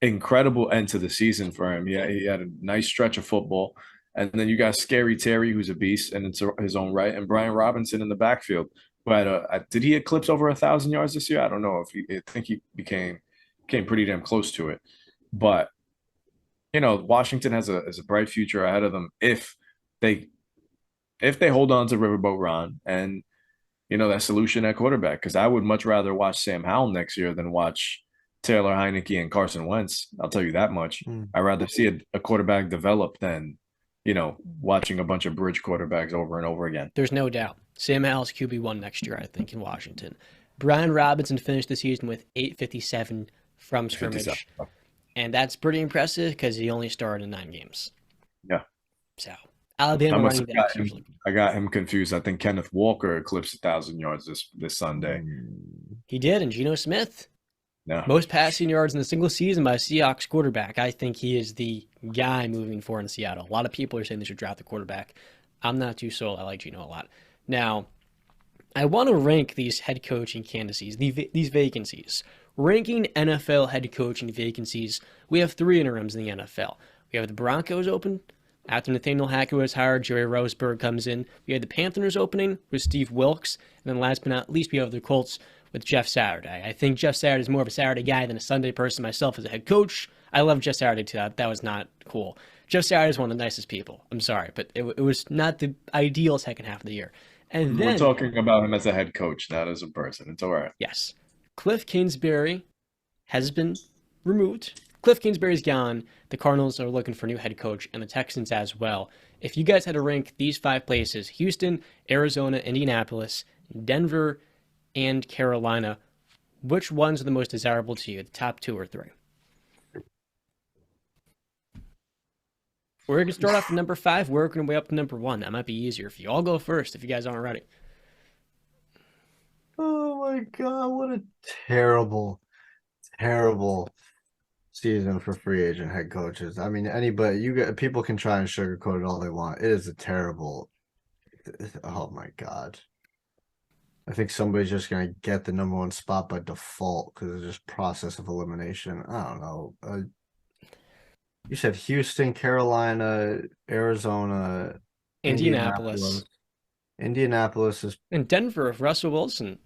incredible end to the season for him. Yeah, he had a nice stretch of football. And then you got Scary Terry, who's a beast in his own right, and Brian Robinson in the backfield. But did he eclipse over 1,000 yards this year? I don't know. I think he came pretty damn close to it. But Washington has a bright future ahead of them if they hold on to Riverboat Ron and that solution at quarterback. Because I would much rather watch Sam Howell next year than watch Taylor Heineke and Carson Wentz. I'll tell you that much. I'd rather see a quarterback develop than watching a bunch of bridge quarterbacks over and over again. There's no doubt. Sam Howell's QB1 next year, I think, in Washington. Brian Robinson finished the season with 857 from scrimmage. 57. And that's pretty impressive because he only started in 9 games. Yeah. So, Alabama running backs usually. I got him confused. I think Kenneth Walker eclipsed 1,000 yards this Sunday. He did, and Geno Smith. Yeah. Most passing yards in a single season by a Seahawks quarterback. I think he is the guy moving forward in Seattle. A lot of people are saying they should draft the quarterback. I'm not too sold. I like Geno a lot. Now, I want to rank these head coaching candidacies, these vacancies. Ranking NFL head coaching vacancies, we have 3 interims in the NFL. We have the Broncos open. After Nathaniel Hackett was hired, Jerry Roseburg comes in. We have the Panthers opening with Steve Wilkes. And then last but not least, we have the Colts with Jeff Saturday. I think Jeff Saturday is more of a Saturday guy than a Sunday person myself as a head coach. I love Jeff Saturday too. That was not cool. Jeff Saturday is one of the nicest people. I'm sorry, but it was not the ideal second half of the year. And then, we're talking about him as a head coach, not as a person. It's all right. Yes. Kliff Kingsbury has been removed. Kliff Kingsbury's gone. The Cardinals are looking for a new head coach, and the Texans as well. If you guys had to rank these 5 places, Houston, Arizona, Indianapolis, Denver, and Carolina, which ones are the most desirable to you, the top 2 or 3? We're going to start off at number 5. We're working our way up to number 1. That might be easier if you all go first, if you guys aren't ready. Oh my God, what a terrible season for free agent head coaches. I mean, people can try and sugarcoat it all they want. It is a terrible. Oh my God. I think somebody's just going to get the number 1 spot by default because it's just process of elimination. I don't know. You said Houston, Carolina, Arizona, Indianapolis. Indianapolis is. And Denver of Russell Wilson.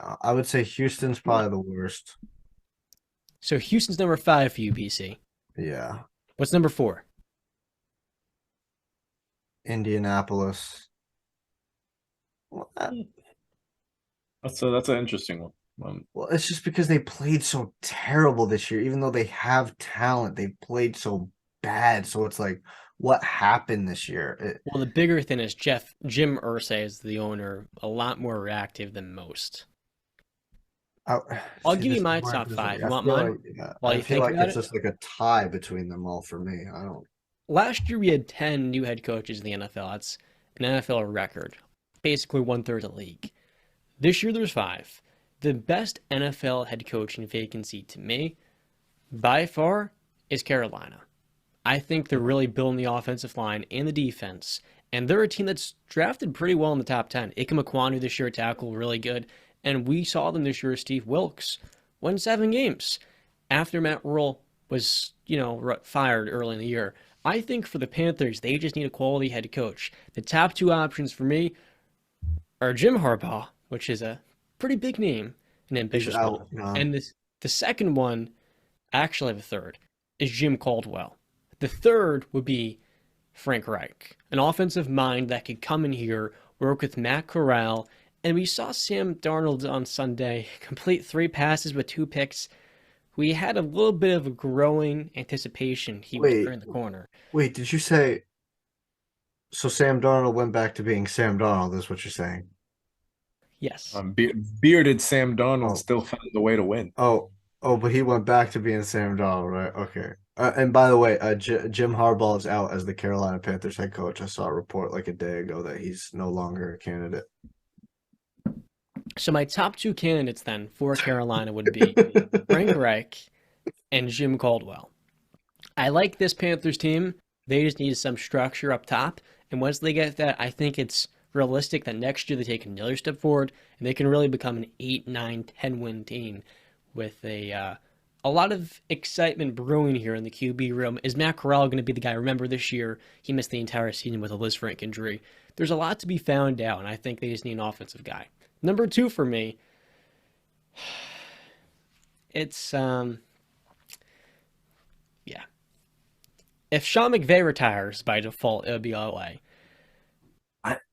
I would say Houston's probably the worst. So Houston's number 5 for you, BC. Yeah. What's number 4? Indianapolis. That's an interesting one. Well, it's just because they played so terrible this year. Even though they have talent, they played so bad. So it's like, what happened this year? Well, the bigger thing is Jim Irsay is the owner, a lot more reactive than most. I'll give you my top 5. You want mine? I feel like it's just like a tie between them all for me. Last year we had 10 new head coaches in the NFL. That's an NFL record, basically 1/3 of the league. This year there's 5. The best NFL head coaching vacancy to me, by far, is Carolina. I think they're really building the offensive line and the defense, and they're a team that's drafted pretty well in the top 10. Ikem Ekwonu this year, tackle, really good, and we saw them this year. Steve Wilkes won 7 games after Matt Rule was, fired early in the year. I think for the Panthers, they just need a quality head coach. The top 2 options for me are Jim Harbaugh, which is a pretty big name, an ambitious one, and the second one, I actually have a third, is Jim Caldwell. The third would be Frank Reich, an offensive mind that could come in here, work with Matt Corral, and we saw Sam Darnold on Sunday complete 3 passes with 2 picks. We had a little bit of a growing anticipation he would turn the corner. Wait, did you say so Sam Darnold went back to being Sam Darnold, is what you're saying? Yes. Bearded Sam Darnold still found the way to win. Oh, but he went back to being Sam Darnold, right? Okay. And by the way, Jim Harbaugh is out as the Carolina Panthers head coach. I saw a report like a day ago that he's no longer a candidate. So my top 2 candidates then for Carolina would be Frank Reich and Jim Caldwell. I like this Panthers team. They just need some structure up top. And once they get that, I think it's realistic that next year they take another step forward and they can really become an 8, 9, 10 win team with a lot of excitement brewing here in the QB room. Is Matt Corral going to be the guy? Remember this year, he missed the entire season with a Lisfranc injury. There's a lot to be found out, and I think they just need an offensive guy. Number 2 for me, it's, if Sean McVay retires by default, it would be LA.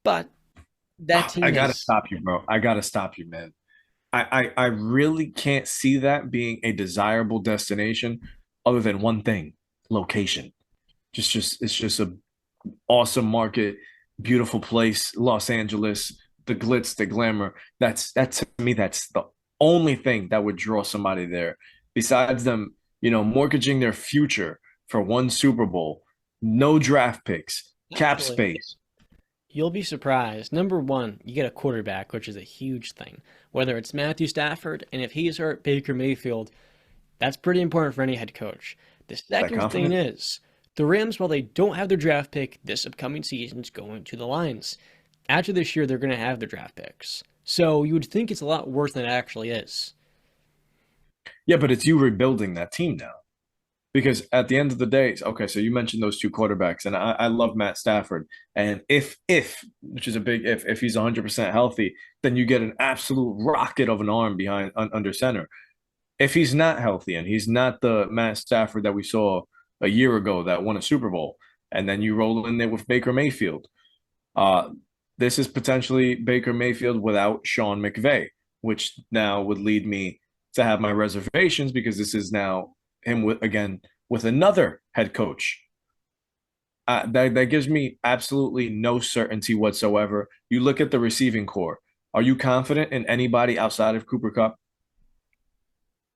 But that team I gotta stop you, bro. I gotta stop you, man. I really can't see that being a desirable destination other than one thing: location. It's just a awesome market, beautiful place, Los Angeles, the glitz, the glamour. That's to me, that's the only thing that would draw somebody there. Besides them, mortgaging their future for one Super Bowl, no draft picks, cap space. You'll be surprised. Number 1, you get a quarterback, which is a huge thing. Whether it's Matthew Stafford, and if he's hurt, Baker Mayfield, that's pretty important for any head coach. The second thing is, the Rams, while they don't have their draft pick this upcoming season, is going to the Lions. After this year, they're going to have their draft picks. So you would think it's a lot worse than it actually is. Yeah, but it's you rebuilding that team now. Because at the end of the day, okay, so you mentioned those 2 quarterbacks, and I love Matt Stafford. And if, which is a big if he's 100% healthy, then you get an absolute rocket of an arm behind under center. If he's not healthy and he's not the Matt Stafford that we saw a year ago that won a Super Bowl, and then you roll in there with Baker Mayfield, this is potentially Baker Mayfield without Sean McVay, which now would lead me to have my reservations because this is now him with another head coach. That gives me absolutely no certainty whatsoever. You look at the receiving core. Are you confident in anybody outside of Cooper Kupp?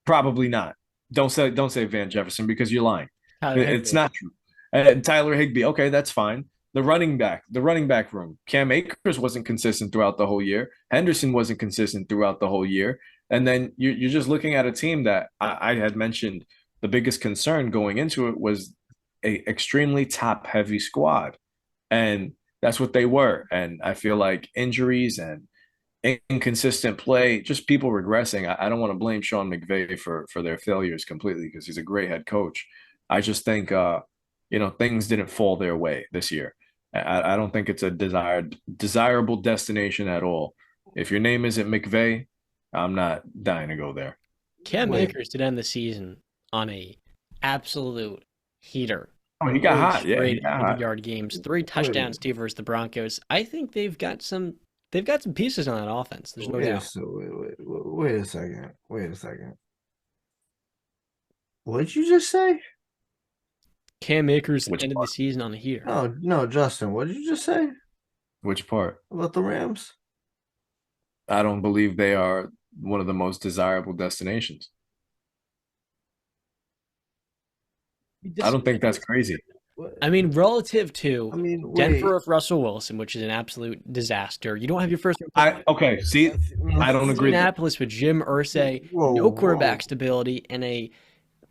Probably not. Don't say Van Jefferson because you're lying. It's not true. Tyler Higbee, okay, that's fine. The running back room. Cam Akers wasn't consistent throughout the whole year. Henderson wasn't consistent throughout the whole year. And then you're just looking at a team that I had mentioned. The biggest concern going into it was a extremely top-heavy squad, and that's what they were. And I feel like injuries and inconsistent play, just people regressing. I don't want to blame Sean McVay for their failures completely because he's a great head coach. I just think things didn't fall their way this year. I don't think it's a desirable destination at all. If your name isn't McVay, I'm not dying to go there. Cam Akers did end the season on a absolute heater. Oh, he got hot. Yeah, he got 100-yard games, 3 touchdowns too versus the Broncos. I think they've got some pieces on that offense. There's no doubt. Wait a second. What did you just say? Cam Akers ended the season on a heater. No, Justin, what did you just say? Which part? About the Rams? I don't believe they are one of the most desirable destinations. I don't think that's crazy. I mean, relative to I mean, wait. Denver with Russell Wilson, which is an absolute disaster. You don't have your first. Okay, see, I don't agree. Indianapolis with Jim Irsay, Whoa, no whoa. quarterback stability, and a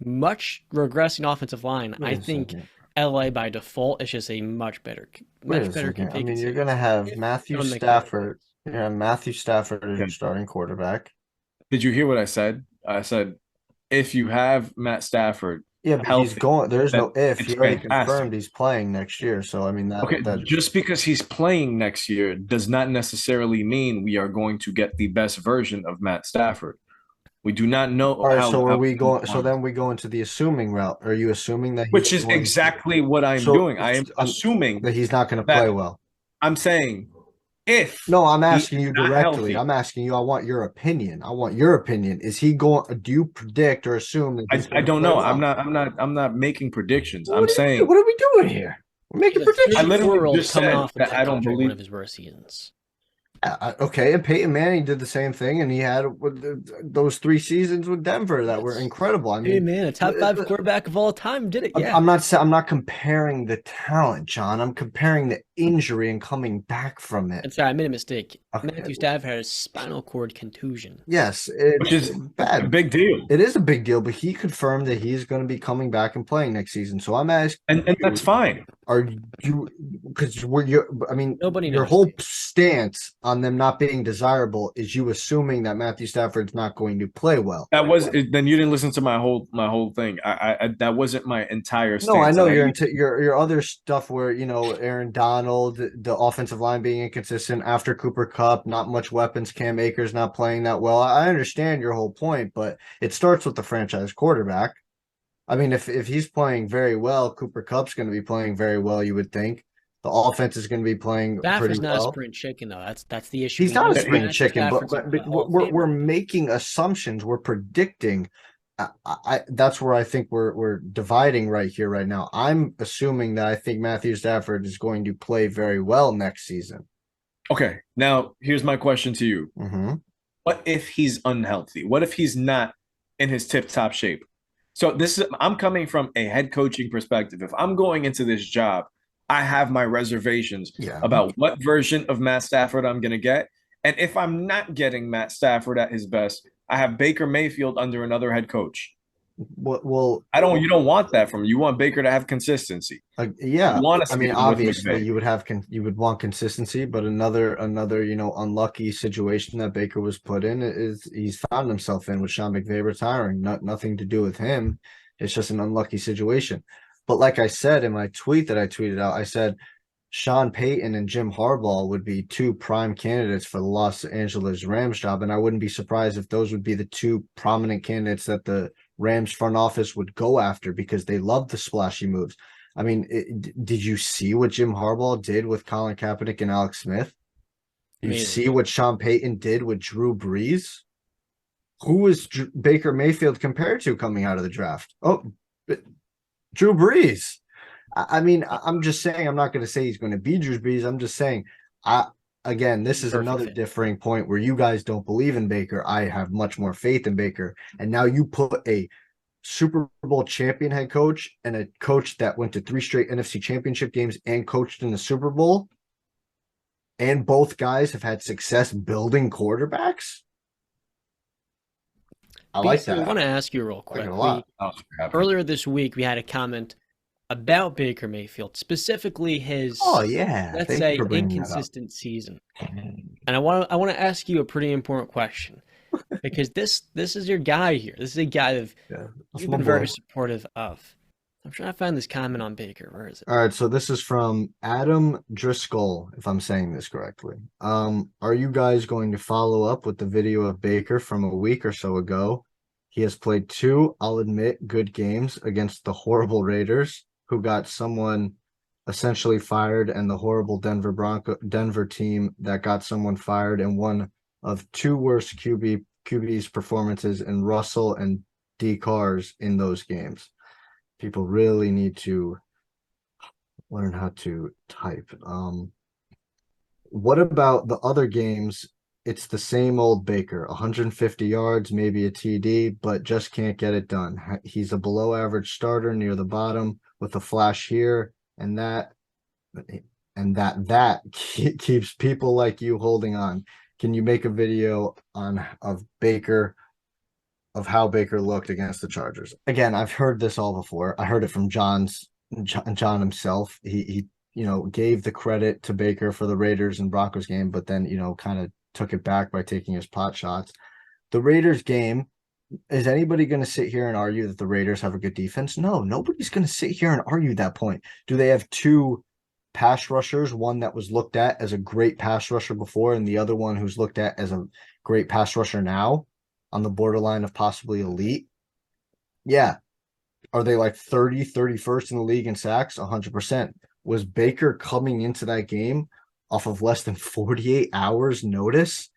much regressing offensive line. Wait I a think second. LA by default is just a much better Wait a configuration. second. I mean, you're gonna have Matthew Don't make Stafford. Yeah, Matthew Stafford as your Okay. starting quarterback. Did you hear what I said? I said if you have Matt Stafford Yeah, but he's healthy, going. There's then no if. it's He already fantastic. confirmed he's playing next year. So I mean Okay, that just because he's playing next year does not necessarily mean we are going to get the best version of Matt Stafford. We do not know All right. So are how we he going? So performs, then we go into the assuming route. Are you assuming that he's which is going? exactly what I'm So doing. I am I'm- assuming that he's not going to that play well. I'm saying if No, I'm he asking is you not directly. healthy, I'm asking you. I want your opinion. I want your opinion. Is he going? Do you predict or assume that he's I going to don't play know. well? I'm not making predictions. What I'm are you saying What are we doing here? We're making He's a predictions. I literally 34-year-old just coming said off a that bad I don't contract, one believe. of his worst seasons. Okay, and Peyton Manning did the same thing, and he had those 3 seasons with Denver that were incredible. I Hey mean, man, a top 5 quarterback of all time did it. Yeah. I'm not comparing the talent, John. I'm comparing the injury and coming back from it. I'm sorry, I made a mistake. Okay. Matthew Stafford had a spinal cord contusion. Yes, Which it's is a bad. big deal. It is a big deal, but he confirmed that he's going to be coming back and playing next season. So I'm asking, And that's fine. are you because I mean, Nobody your knows. whole stance on them not being desirable is you assuming that Matthew Stafford's not going to play well. That was then you didn't listen to my whole thing. I that wasn't my entire No, I stance. know And your your other stuff where Aaron Donald, the offensive line being inconsistent after Cooper Kupp, not much weapons, Cam Akers not playing that well. I understand your whole point, but it starts with the franchise quarterback. I mean, if he's playing very well, Cooper Kupp's going to be playing very well. You would think the offense is going to be playing Stafford's pretty not a well. sprint chicken though. That's the issue. He's We not know a spring Matthew chicken, but, Stafford's but a Hall of we're Famer. making assumptions. We're predicting. That's where I think we're dividing right here, right now. I'm assuming that I think Matthew Stafford is going to play very well next season. okay, now here's my question to you. Mm-hmm. What if he's unhealthy? What if he's not in his tip-top shape? So this is I'm coming from a head coaching perspective. If I'm going into this job, I have my reservations Yeah. about what version of Matt Stafford I'm going to get. And if I'm not getting Matt Stafford at his best, I have Baker Mayfield under another head coach. Well, You don't want that from you. Want Baker to have consistency. yeah. You want to I see mean, him with obviously, McVay. you would want consistency, but another unlucky situation that Baker was put in is he's found himself in with Sean McVay retiring. Nothing to do with him. It's just an unlucky situation. But like I said in my tweet that I tweeted out, I said Sean Payton and Jim Harbaugh would be 2 prime candidates for the Los Angeles Rams job, and I wouldn't be surprised if those would be the 2 prominent candidates that the Rams front office would go after because they love the splashy moves. I mean, did you see what Jim Harbaugh did with Colin Kaepernick and Alex Smith? You see what Sean Payton did with Drew Brees? Who was Baker Mayfield compared to coming out of the draft? Oh, Drew Brees. I mean, I'm just saying, I'm not going to say he's going to be Drew Brees. I'm just saying, again, this is another differing point where you guys don't believe in Baker. I have much more faith in Baker. And now you put a Super Bowl champion head coach and a coach that went to 3 straight NFC championship games and coached in the Super Bowl. And both guys have had success building quarterbacks. I like that. I want to ask you real quick. Earlier this week, we had a comment about Baker Mayfield, specifically his, let's say, inconsistent season. And I want to ask you a pretty important question because this is your guy here. This is a guy that you've been very supportive of. I'm trying to find this comment on Baker. Where is it? All right, so this is from Adam Driscoll, if I'm saying this correctly. Are you guys going to follow up with the video of Baker from a week or so ago? He has played 2, I'll admit, good games against the horrible Raiders, who got someone essentially fired, and the horrible Denver team that got someone fired, and one of 2 worst QB's performances in Russell and D. Cars in those games. People really need to learn how to type. What about the other games? It's the same old Baker, 150 yards, maybe a TD, but just can't get it done. He's a below average starter near the bottom with a flash here and that keeps people like you holding on. Can you make a video of Baker, of how Baker looked against the Chargers? Again, I've heard this all before. I heard it from John himself. He gave the credit to Baker for the Raiders and Broncos game, but then kind of took it back by taking his pot shots. The Raiders game, is anybody going to sit here and argue that the Raiders have a good defense? No, nobody's going to sit here and argue that point. Do they have two pass rushers, one that was looked at as a great pass rusher before and the other one who's looked at as a great pass rusher now, on the borderline of possibly elite? Yeah. Are they like 31st in the league in sacks? 100%. Was Baker coming into that game off of less than 48 hours notice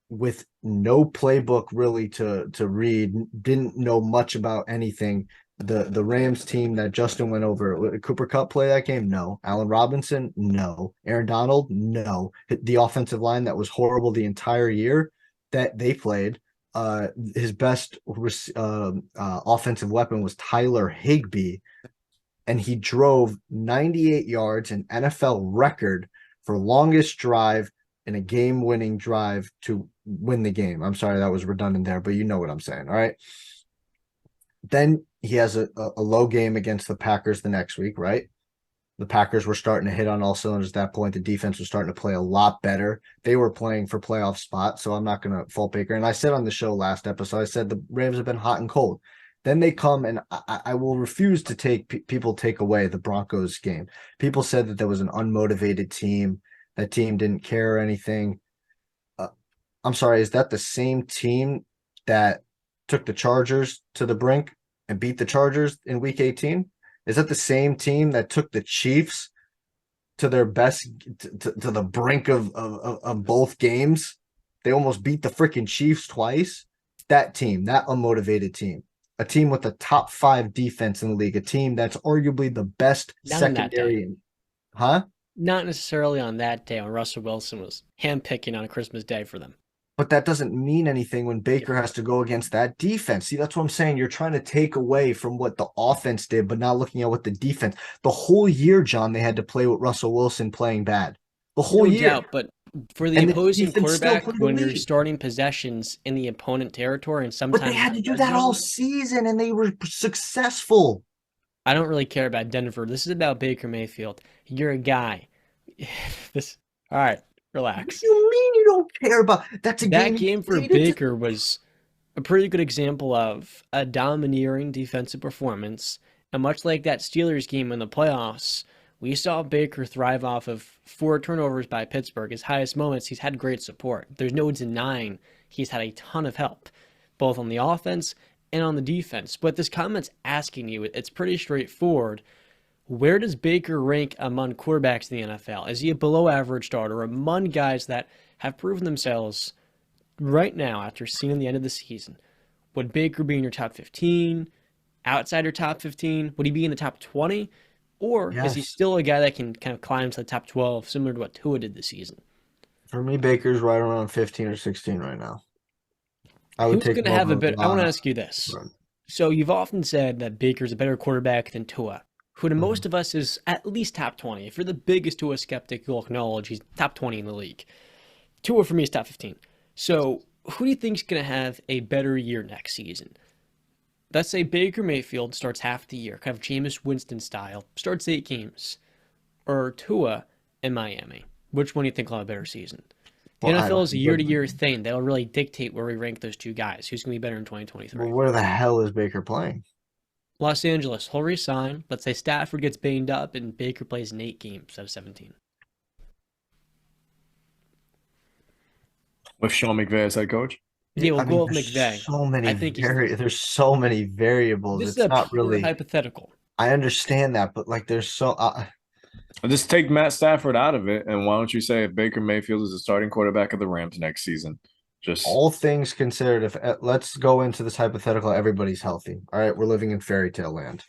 with no playbook really to read, didn't know much about anything? The Rams team that Justin went over, did Cooper Kupp play that game? No. Allen Robinson? No. Aaron Donald? No. The offensive line that was horrible the entire year that they played, his best offensive weapon was Tyler Higbee, and he drove 98 yards, an NFL record for longest drive in a game-winning drive to win the game. I'm sorry, that was redundant there, but you know what I'm saying, all right? Then he has a low game against the Packers the next week, right? The Packers were starting to hit on all cylinders at that point. The defense was starting to play a lot better. They were playing for playoff spots, so I'm not going to fault Baker. And I said on the show last episode, I said the Rams have been hot and cold. Then they come, and I will refuse to people take away the Broncos game. People said that there was an unmotivated team. That team didn't care or anything. I'm sorry, is that the same team that took the Chargers to the brink and beat the Chargers in Week 18? Is that the same team that took the Chiefs to their best, to the brink of both games? They almost beat the freaking Chiefs twice. That team, that unmotivated team, a team with a top 5 defense in the league, a team that's arguably the best secondary. Huh? Not necessarily on that day when Russell Wilson was handpicking on Christmas Day for them. But that doesn't mean anything when Baker has to go against that defense. See, that's what I'm saying. You're trying to take away from what the offense did, but not looking at what the defense. The whole year, John, they had to play with Russell Wilson playing bad. The whole year. Doubt, but for the opposing quarterback, when you're starting possessions in the opponent territory, and sometimes but they had to do that all season, and they were successful. I don't really care about Denver. This is about Baker Mayfield. You're a guy. All right, relax. What do you mean you don't care about that game for Baker was a pretty good example of a domineering defensive performance. And much like that Steelers game in the playoffs, we saw Baker thrive off of 4 turnovers by Pittsburgh. His highest moments, he's had great support. There's no denying he's had a ton of help, both on the offense and on the defense. But this comment's asking you, it's pretty straightforward. Where does Baker rank among quarterbacks in the NFL? Is he a below-average starter among guys that have proven themselves right now after seeing the end of the season? Would Baker be in your top 15, outside your top 15? Would he be in the top 20? Or is he still a guy that can kind of climb to the top 12, similar to what Tua did this season? For me, Baker's right around 15 or 16 right now. I would take. I want to ask you this. So you've often said that Baker's a better quarterback than Tua, who to most of us is at least top 20. If you're the biggest Tua skeptic, you'll acknowledge he's top 20 in the league. Tua for me is top 15. So who do you think is going to have a better year next season? Let's say Baker Mayfield starts half the year, kind of Jameis Winston style, starts 8 games, or Tua in Miami. Which one do you think will have a better season? The NFL is a year-to-year thing. That'll really dictate where we rank those two guys. Who's going to be better in 2023? Well, where the hell is Baker playing? Los Angeles. He'll resign. Let's say Stafford gets banged up and Baker plays in 8 games out of 17. With Sean McVay as head coach? Yeah, we'll go with McVay. There's so many variables. This is not really hypothetical. I understand that, but like there's so just take Matt Stafford out of it, and why don't you say Baker Mayfield is the starting quarterback of the Rams next season? Just all things considered, if let's go into this hypothetical, everybody's healthy. All right, we're living in fairy tale land.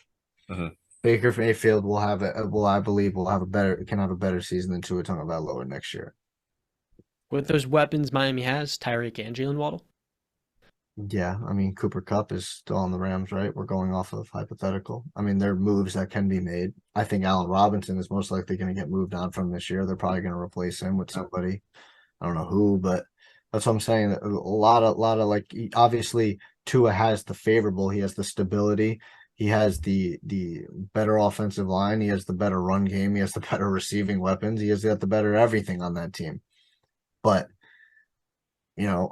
Mm-hmm. Baker Mayfield I believe will have a better season than Tua Tagovailoa next year. With those weapons Miami has, Tyreek and Jalen Waddle. Yeah, I mean, Cooper Kupp is still on the Rams, right? We're going off of hypothetical. I mean, there are moves that can be made. I think Allen Robinson is most likely going to get moved on from this year. They're probably going to replace him with somebody. I don't know who, but that's what I'm saying. A lot of like obviously Tua has the favorable. He has the stability. He has the better offensive line. He has the better run game. He has the better receiving weapons. He has got the better everything on that team. But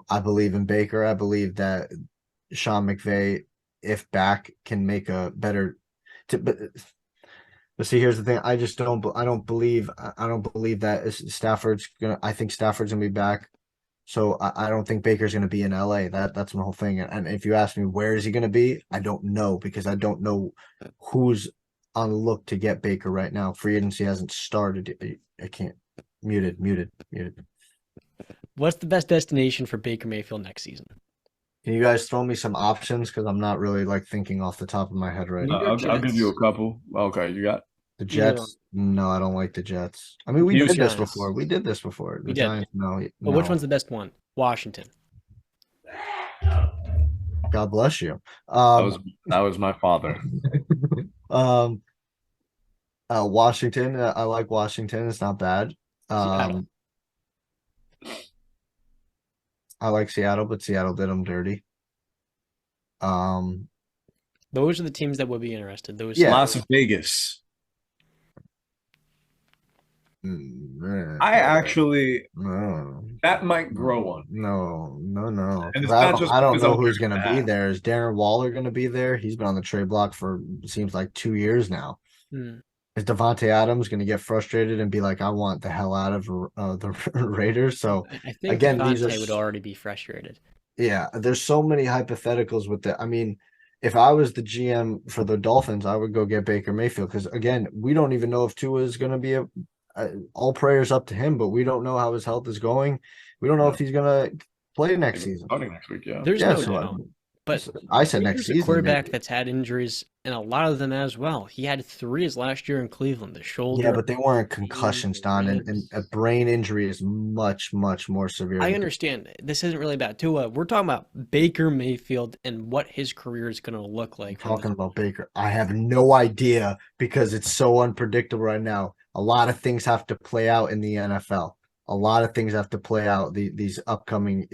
I believe in Baker. I believe that Sean McVay, if back, can make a better. But see, here's the thing. I just don't. I don't believe. I don't believe that Stafford's gonna. I think Stafford's gonna be back. So I don't think Baker's gonna be in LA. That's my whole thing. And if you ask me where is he gonna be, I don't know because I don't know who's on the look to get Baker right now. Free agency hasn't started. I can't. Muted. What's the best destination for Baker Mayfield next season? Can you guys throw me some options? Because I'm not really like thinking off the top of my head right now. I'll give you a couple. Okay, you got The Jets? No, I don't like the Jets. I mean, we did this before. We did this before. The Giants, no. But which one's the best one? Washington. God bless you. that was my father. Washington. I like Washington. It's not bad. Seattle. I like Seattle, but Seattle did them dirty. Those are the teams that would be interested. Las Vegas. I actually that might grow on. No. And I don't know who's going to be there. Is Darren Waller going to be there? He's been on the trade block for seems like 2 years now. Is Devontae Adams going to get frustrated and be like, "I want the hell out of the Raiders"? So I think again, Devontae would already be frustrated. Yeah, there's so many hypotheticals with that. I mean, if I was the GM for the Dolphins, I would go get Baker Mayfield because again, we don't even know if Tua is going to be all prayers up to him, but we don't know how his health is going. We don't know if he's going to play next season. Starting next week, yeah. There's no doubt. But I said next season. A quarterback that's had injuries, and a lot of them as well. He had 3 last year in Cleveland. The shoulder. Yeah, but they weren't concussions, Don, and a brain injury is much, much more severe. I understand. This isn't really about Tua. We're talking about Baker Mayfield and what his career is going to look like. Talking about Baker, I have no idea because it's so unpredictable right now. A lot of things have to play out in the NFL. A lot of things have to play out these upcoming,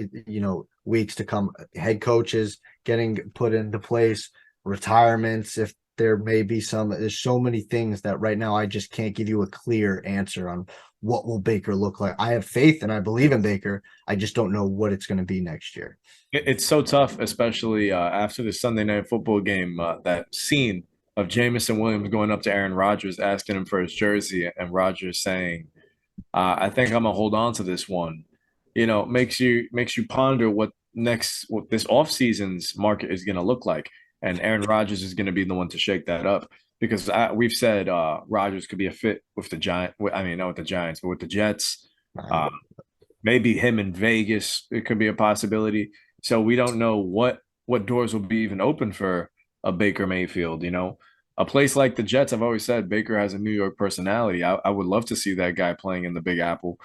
weeks to come. Head coaches getting put into place, retirements, if there may be some. There's so many things that right now I just can't give you a clear answer on what will Baker look like. I have faith and I believe in Baker. I just don't know what it's going to be next year. It's so tough, especially after the Sunday Night Football game, that scene of Jameson Williams going up to Aaron Rodgers, asking him for his jersey, and Rodgers saying, I think I'm gonna hold on to this one. Makes you ponder what this offseason's market is gonna look like, and Aaron Rodgers is gonna be the one to shake that up because we've said Rodgers could be a fit with the Giants. I mean, not with the Giants, but with the Jets. Maybe him in Vegas, it could be a possibility. So we don't know what doors will be even open for a Baker Mayfield. A place like the Jets, I've always said Baker has a New York personality. I would love to see that guy playing in the Big Apple.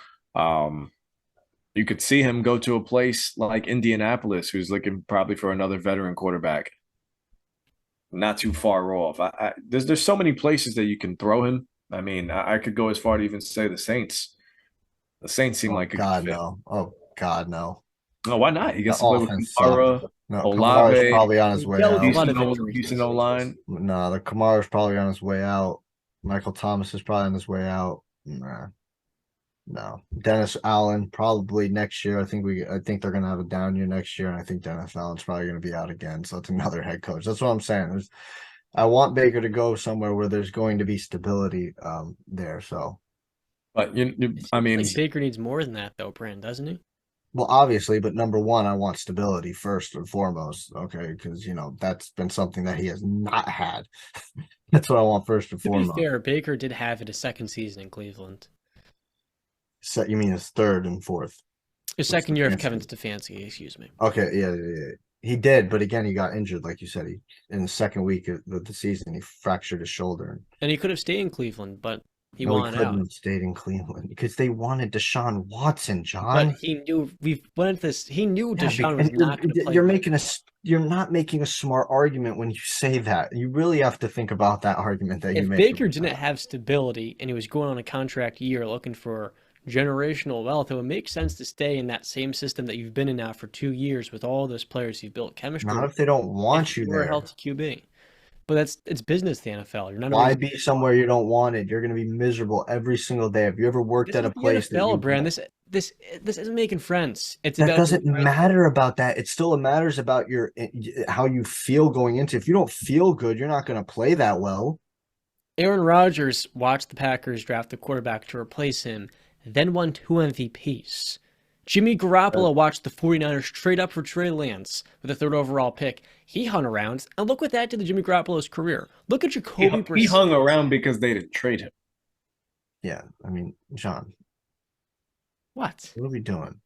You could see him go to a place like Indianapolis, who's looking probably for another veteran quarterback. Not too far off. There's so many places that you can throw him. I mean, I could go as far to even say the Saints. The Saints seem like a God, good fit. no. Oh, God, no. No, why not? He gets to play with Kamara. No, Olave, Kamara's probably on his way out. Decent O-line. No, the Kamara's probably on his way out. Michael Thomas is probably on his way out. Nah. No. Dennis Allen probably next year. I think they're gonna have a down year next year, and I think Dennis Allen's probably gonna be out again. So it's another head coach. That's what I'm saying. I want Baker to go somewhere where there's going to be stability there. So, but I mean, Baker needs more than that, though, Brand, doesn't he? Well, obviously, but number one, I want stability first and foremost. Okay, because that's been something that he has not had. That's what I want first and foremost. To be fair, Baker did have it his second season in Cleveland. So you mean his third and fourth? His second year of Kevin Stefanski, excuse me. Okay, yeah. He did, but again, he got injured, like you said. In the second week of the season, he fractured his shoulder. And he could have stayed in Cleveland, but He No, he wanted couldn't out. have stayed in Cleveland because they wanted Deshaun Watson, But John. he knew we went this. He knew Yeah, Deshaun was and not going to play you're well. making you're not making a smart argument when you say that. You really have to think about that argument that you If make. Baker didn't have stability and he was going on a contract year looking for generational wealth, it would make sense to stay in that same system that you've been in now for 2 years with all those players you've built chemistry Not with. if they don't If want you you were a there. healthy QB. But it's business, the NFL. You're not Why always be somewhere you don't want it? You're going to be miserable every single day. Have you ever worked This at is a the place that NFL, you Brand. This isn't making friends. It's that about doesn't matter about that? It still matters about your how you feel going into. If you don't feel good, you're not going to play that well. Aaron Rodgers watched the Packers draft a quarterback to replace him, then won 2 MVPs. Jimmy Garoppolo watched the 49ers trade up for Trey Lance with a third overall pick. He hung around, and look what that did to Jimmy Garoppolo's career. Look at Jacoby Brissett. He hung around because they didn't trade him. Yeah, I mean, John, What are we doing?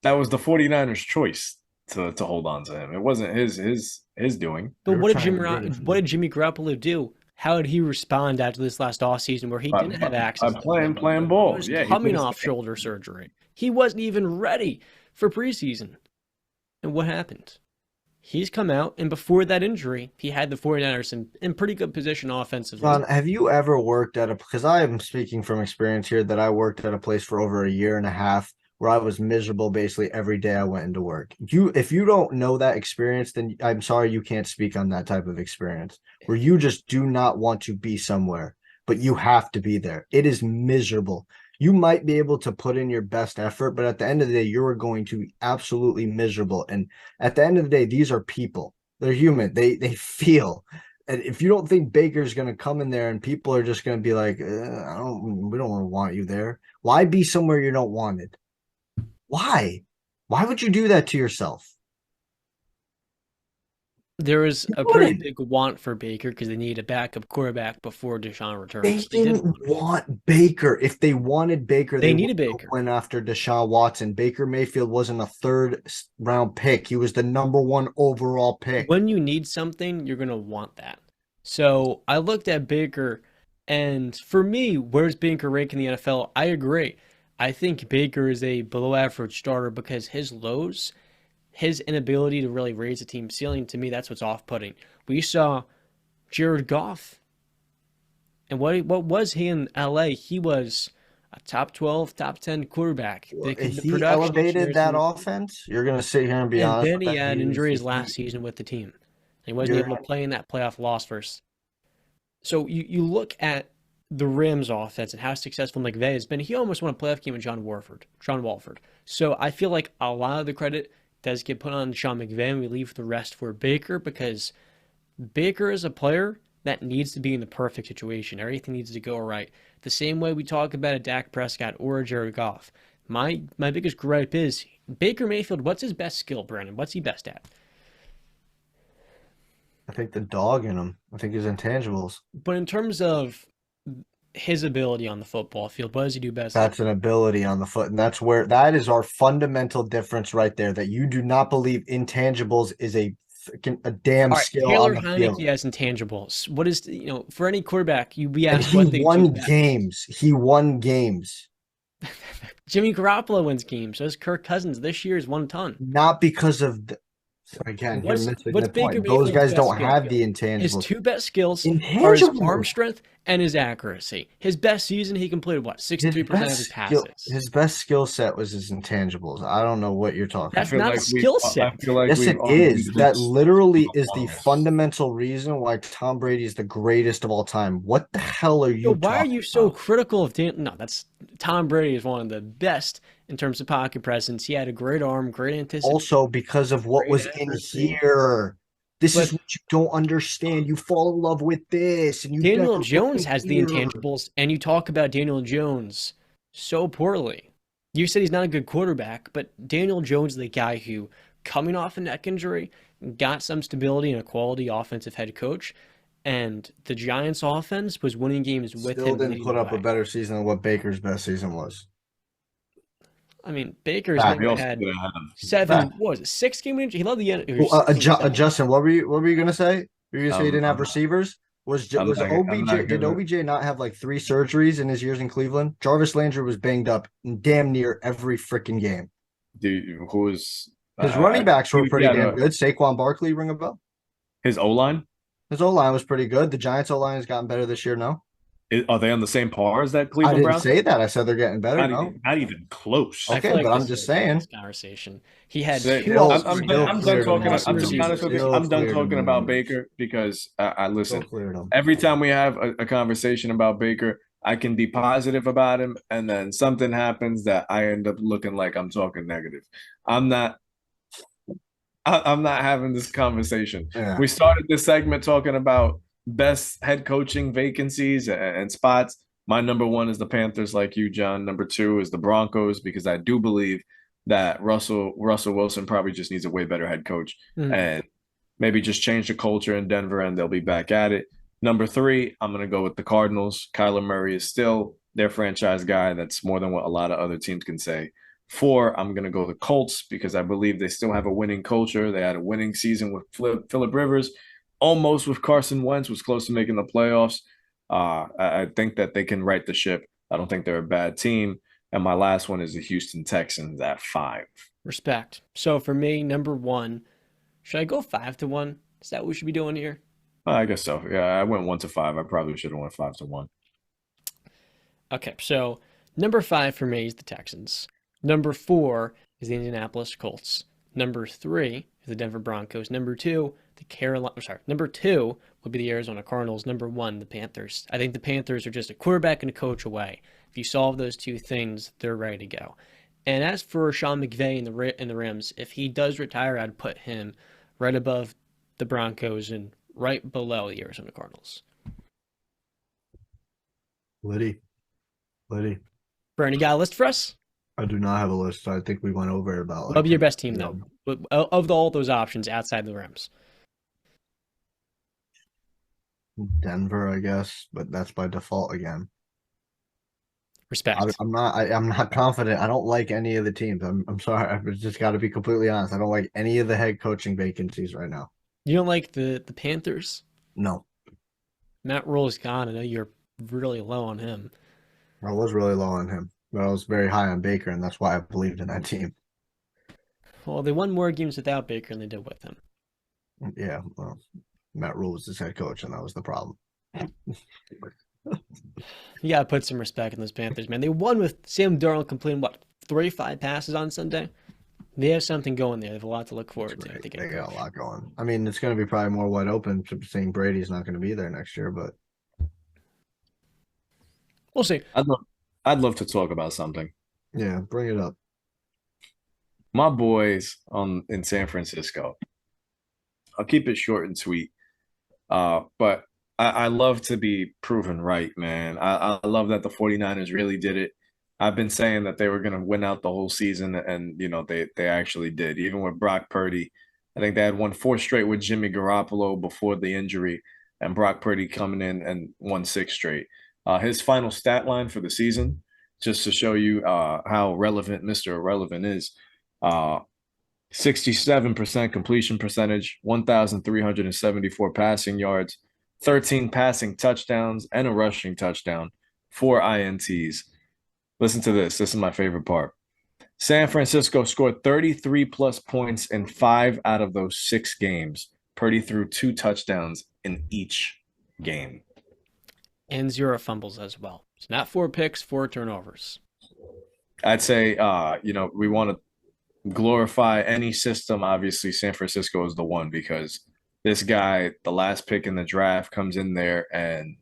That was the 49ers' choice to hold on to him. It wasn't his doing. But what did Jimmy Garoppolo do? How did he respond after this last offseason where he didn't have access to playing He ball? was Yeah, coming off shoulder surgery. He wasn't even ready for preseason. And what happened? He's come out, and before that injury, he had the 49ers in pretty good position offensively. John, have you ever worked at because I am speaking from experience here that I worked at a place for over a year and a half where I was miserable basically every day I went into work. If you don't know that experience, then I'm sorry you can't speak on that type of experience where you just do not want to be somewhere, but you have to be there. It is miserable. You might be able to put in your best effort, but at the end of the day, you're going to be absolutely miserable. And at the end of the day, these are people. They're human. They feel. And if you don't think Baker's going to come in there and people are just going to be like, we don't want you there. Why be somewhere you don't want it? Why? Why would you do that to yourself? There was a pretty big want for Baker because they need a backup quarterback before Deshaun returns. They didn't want Baker. If they wanted Baker, they needed Baker. Went after Deshaun Watson. Baker Mayfield wasn't a third-round pick. He was the #1 overall pick. When you need something, you're going to want that. So I looked at Baker, and for me, where's Baker rank in the NFL? I agree. I think Baker is a below-average starter because his lows, his inability to really raise the team ceiling, to me, that's what's off-putting. We saw Jared Goff, and what was he in LA? He was a top 12, top 10 quarterback. He elevated that offense? You're going to sit here and be honest. And then he had injuries last season with the team. He wasn't able to play in that playoff loss first. So you look at the Rams offense and how successful McVay has been. He almost won a playoff game with John Walford. So I feel like a lot of the credit does get put on Sean McVay, and we leave the rest for Baker because Baker is a player that needs to be in the perfect situation. Everything needs to go right. The same way we talk about a Dak Prescott or a Jared Goff. My biggest gripe is Baker Mayfield, what's his best skill, Brandon? What's he best at? I think the dog in him. I think his intangibles. But in terms of his ability on the football field, what does he do best? That's an ability on the foot, and that is our fundamental difference right there. That you do not believe intangibles is a damn skill. Taylor on the Heineke field. has intangibles. What is for any quarterback? Be asked he won games. He won games. Jimmy Garoppolo wins games. So does Kirk Cousins. This year has won a ton. Not because of again, you're missing the point. Those guys don't have the intangibles. His two best skills are his arm strength and his accuracy. His best season, he completed 63% of his passes. His best skill set was his intangibles. I don't know what you're talking about. That's not a skill set. Yes, it is. That literally is the fundamental reason why Tom Brady is the greatest of all time. What the hell are you? Why are you so critical of No, that's Tom Brady is one of the best in terms of pocket presence. He had a great arm, great anticipation. Also, because of what was in here. This is what you don't understand. You fall in love with this. And Daniel Jones has the intangibles, and you talk about Daniel Jones so poorly. You said he's not a good quarterback, but Daniel Jones is the guy who, coming off a neck injury, got some stability and a quality offensive head coach, and the Giants' offense was winning games with him. Still didn't put up a better season than what Baker's best season was. I mean, Baker's never had 6 game injury. He loved the Justin, what were you gonna say? Were you gonna say he didn't have receivers? Was I'm OBJ, not did gonna. OBJ not have like 3 surgeries in his years in Cleveland? Jarvis Landry was banged up in damn near every freaking game. Who is His running backs were he pretty had damn good. Saquon Barkley, ring a bell. his O line. His O-line was pretty good. The Giants O-line has gotten better this year, no? Are they on the same par as that I Cleveland didn't Browns? say that. I said they're getting better, no? Not even close. I Okay, feel like but I'm this just is a pointless saying. conversation. He had Say- two Still, awesome I'm games. done cleared him talking. Awesome To be receivers. honest with you, Still I'm done cleared him talking in about games. Baker because I Still listen. cleared him. Every time we have a conversation about Baker, I can be positive about him, and then something happens that I end up looking like I'm talking negative. I'm not. I'm not having this conversation. Yeah. We started this segment talking about best head coaching vacancies and spots. My number one is the Panthers, like you, John. Number two is the Broncos because I do believe that Russell Wilson probably just needs a way better head coach and maybe just change the culture in Denver and they'll be back at it. Number three, I'm going to go with the Cardinals. Kyler Murray is still their franchise guy. That's more than what a lot of other teams can say. Four, I'm going to go the Colts because I believe they still have a winning culture. They had a winning season with Phillip Rivers, almost with Carson Wentz, was close to making the playoffs. I think that they can right the ship. I don't think they're a bad team. And my last one is the Houston Texans at 5. Respect. So for me, number one, should I go 5-1? Is that what we should be doing here? I guess so. Yeah, I went 1-5. I probably should have went 5-1. Okay, so number 5 for me is the Texans. Number 4 is the Indianapolis Colts. Number 3 is the Denver Broncos. Number 2, Number 2 would be the Arizona Cardinals. Number 1, the Panthers. I think the Panthers are just a quarterback and a coach away. If you solve those two things, they're ready to go. And as for Sean McVay and the Rams, if he does retire, I'd put him right above the Broncos and right below the Arizona Cardinals. Liddy. Bernie, got a list for us? I do not have a list. I think we went over it about What'd be your best team, though? Of all those options outside the Rams. Denver, I guess, but that's by default again. Respect. I'm not confident. I don't like any of the teams. I'm sorry. I've just got to be completely honest. I don't like any of the head coaching vacancies right now. You don't like the Panthers? No. Matt Rule is gone. I know you're really low on him. I was really low on him, but I was very high on Baker, and that's why I believed in that team. Well, they won more games without Baker than they did with him. Yeah, well, Matt Rule was his head coach, and that was the problem. You got to put some respect in those Panthers, man. They won with Sam Darnold completing, 35 passes on Sunday? They have something going there. They have a lot to look forward to. They got a lot going. I mean, it's going to be probably more wide open, saying Brady's not going to be there next year, but we'll see. I'd love to talk about something. Yeah, bring it up. My boys in San Francisco. I'll keep it short and sweet. But I love to be proven right, man. I love that the 49ers really did it. I've been saying that they were going to win out the whole season, and they actually did. Even with Brock Purdy, I think they had won 4 straight with Jimmy Garoppolo before the injury, and Brock Purdy coming in and won 6 straight. His final stat line for the season, just to show you how relevant Mr. Irrelevant is, 67% completion percentage, 1,374 passing yards, 13 passing touchdowns, and a rushing touchdown, 4 INTs. Listen to this. This is my favorite part. San Francisco scored 33-plus points in 5 out of those 6 games. Purdy threw 2 touchdowns in each game. And 0 fumbles as well. It's not 4 picks, 4 turnovers. I'd say, we want to glorify any system. Obviously, San Francisco is the one because this guy, the last pick in the draft, comes in there and,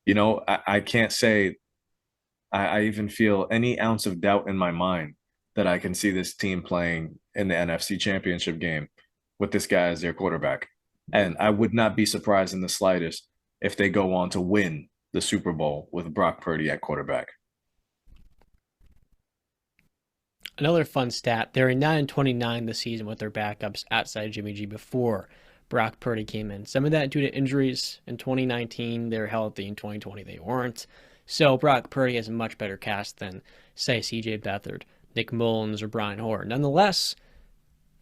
I can't say I even feel any ounce of doubt in my mind that I can see this team playing in the NFC Championship game with this guy as their quarterback. And I would not be surprised in the slightest if they go on to win the Super Bowl with Brock Purdy at quarterback. Another fun stat, they're 9-29 this season with their backups outside Jimmy G before Brock Purdy came in. Some of that due to injuries. In 2019, they were healthy. In 2020, they weren't. So Brock Purdy has a much better cast than, say, C.J. Beathard, Nick Mullins, or Brian Hoyer. Nonetheless,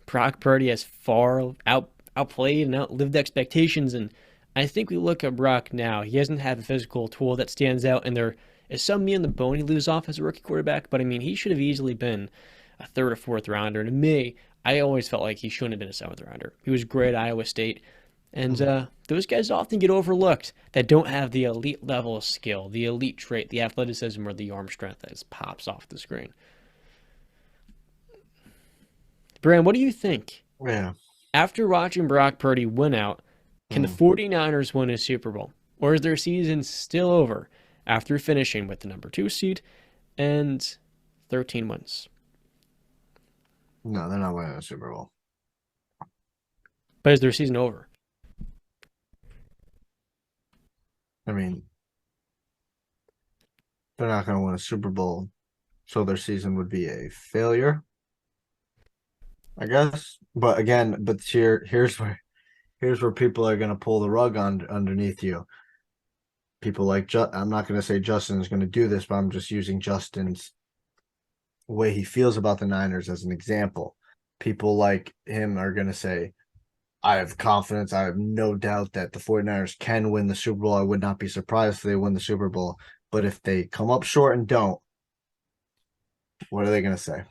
Brock Purdy has far outplayed and outlived expectations, and I think we look at Brock now. He doesn't have a physical tool that stands out, and there is some meat on the bone he leaves off as a rookie quarterback. But I mean, he should have easily been a third or fourth rounder. And to me, I always felt like he shouldn't have been a seventh rounder. He was great at Iowa State. And those guys often get overlooked that don't have the elite level of skill, the elite trait, the athleticism, or the arm strength that just pops off the screen. Bram, what do you think? Yeah. After watching Brock Purdy win out, can the 49ers win a Super Bowl? Or is their season still over after finishing with the number 2 seed and 13 wins? No, they're not winning a Super Bowl. But is their season over? I mean, they're not going to win a Super Bowl, so their season would be a failure, I guess. But again, here's where people are going to pull the rug underneath you. People like I'm not going to say Justin is going to do this, but I'm just using Justin's way he feels about the Niners as an example. People like him are going to say, I have confidence. I have no doubt that the 49ers can win the Super Bowl. I would not be surprised if they win the Super Bowl. But if they come up short and don't, what are they going to say?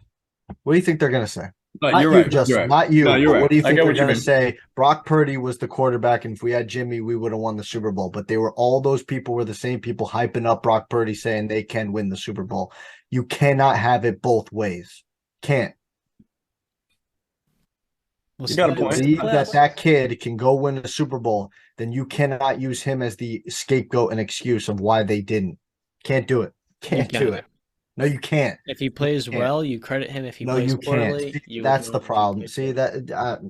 What do you think they're going to say? No, Not you're you, right. Justin. You're right. Not you. No, you're right. What do you I think get they're what you going to mean. say? Brock Purdy was the quarterback, and if we had Jimmy, we would have won the Super Bowl. But they were all those people were the same people hyping up Brock Purdy, saying they can win the Super Bowl. You cannot have it both ways. Can't. Well, You got a If you point. believe that kid can go win a Super Bowl, then you cannot use him as the scapegoat and excuse of why they didn't. Can't do it. Can't do it. No, you can't. If he plays well, you credit him. If he No, plays you poorly, can't. you That's ignore the him. problem. See that?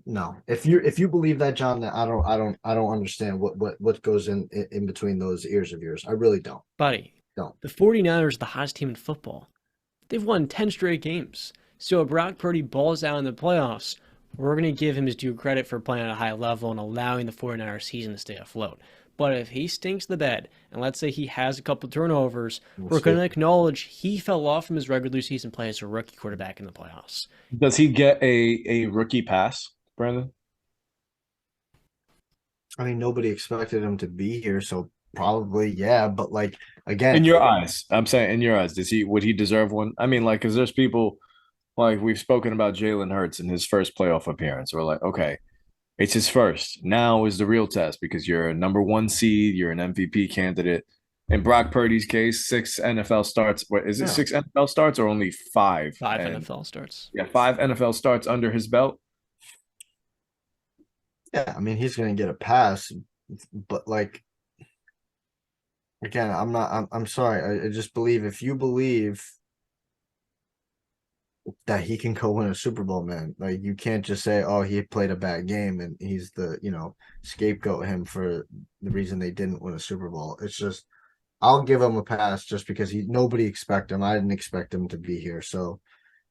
No. If you believe that, John, then I don't understand what goes in between those ears of yours. I really don't. Buddy, Don't. the 49ers are the hottest team in football. They've won 10 straight games. So if Brock Purdy balls out in the playoffs, we're going to give him his due credit for playing at a high level and allowing the 49ers season to stay afloat. But if he stinks the bed, and let's say he has a couple turnovers, we're going to acknowledge he fell off from his regular season play as a rookie quarterback in the playoffs. Does he get a rookie pass, Brandon? I mean, nobody expected him to be here, so probably, yeah. But like again, In your eyes, I'm saying in your eyes, would he deserve one? I mean, like, because there's people like we've spoken about Jalen Hurts in his first playoff appearance. We're like, okay, it's his first. Now is the real test because you're a number 1 seed, you're an MVP candidate. In Brock Purdy's case, 6 NFL starts. What is it? 6 NFL starts or only 5? 5 NFL starts. Yeah, 5 NFL starts under his belt. Yeah, I mean he's going to get a pass, but like again, I'm sorry. I just believe if you believe that he can go win a Super Bowl, man, like you can't just say, oh, he played a bad game and he's the, scapegoat him for the reason they didn't win a Super Bowl. It's just, I'll give him a pass just because nobody expect him. I didn't expect him to be here. So,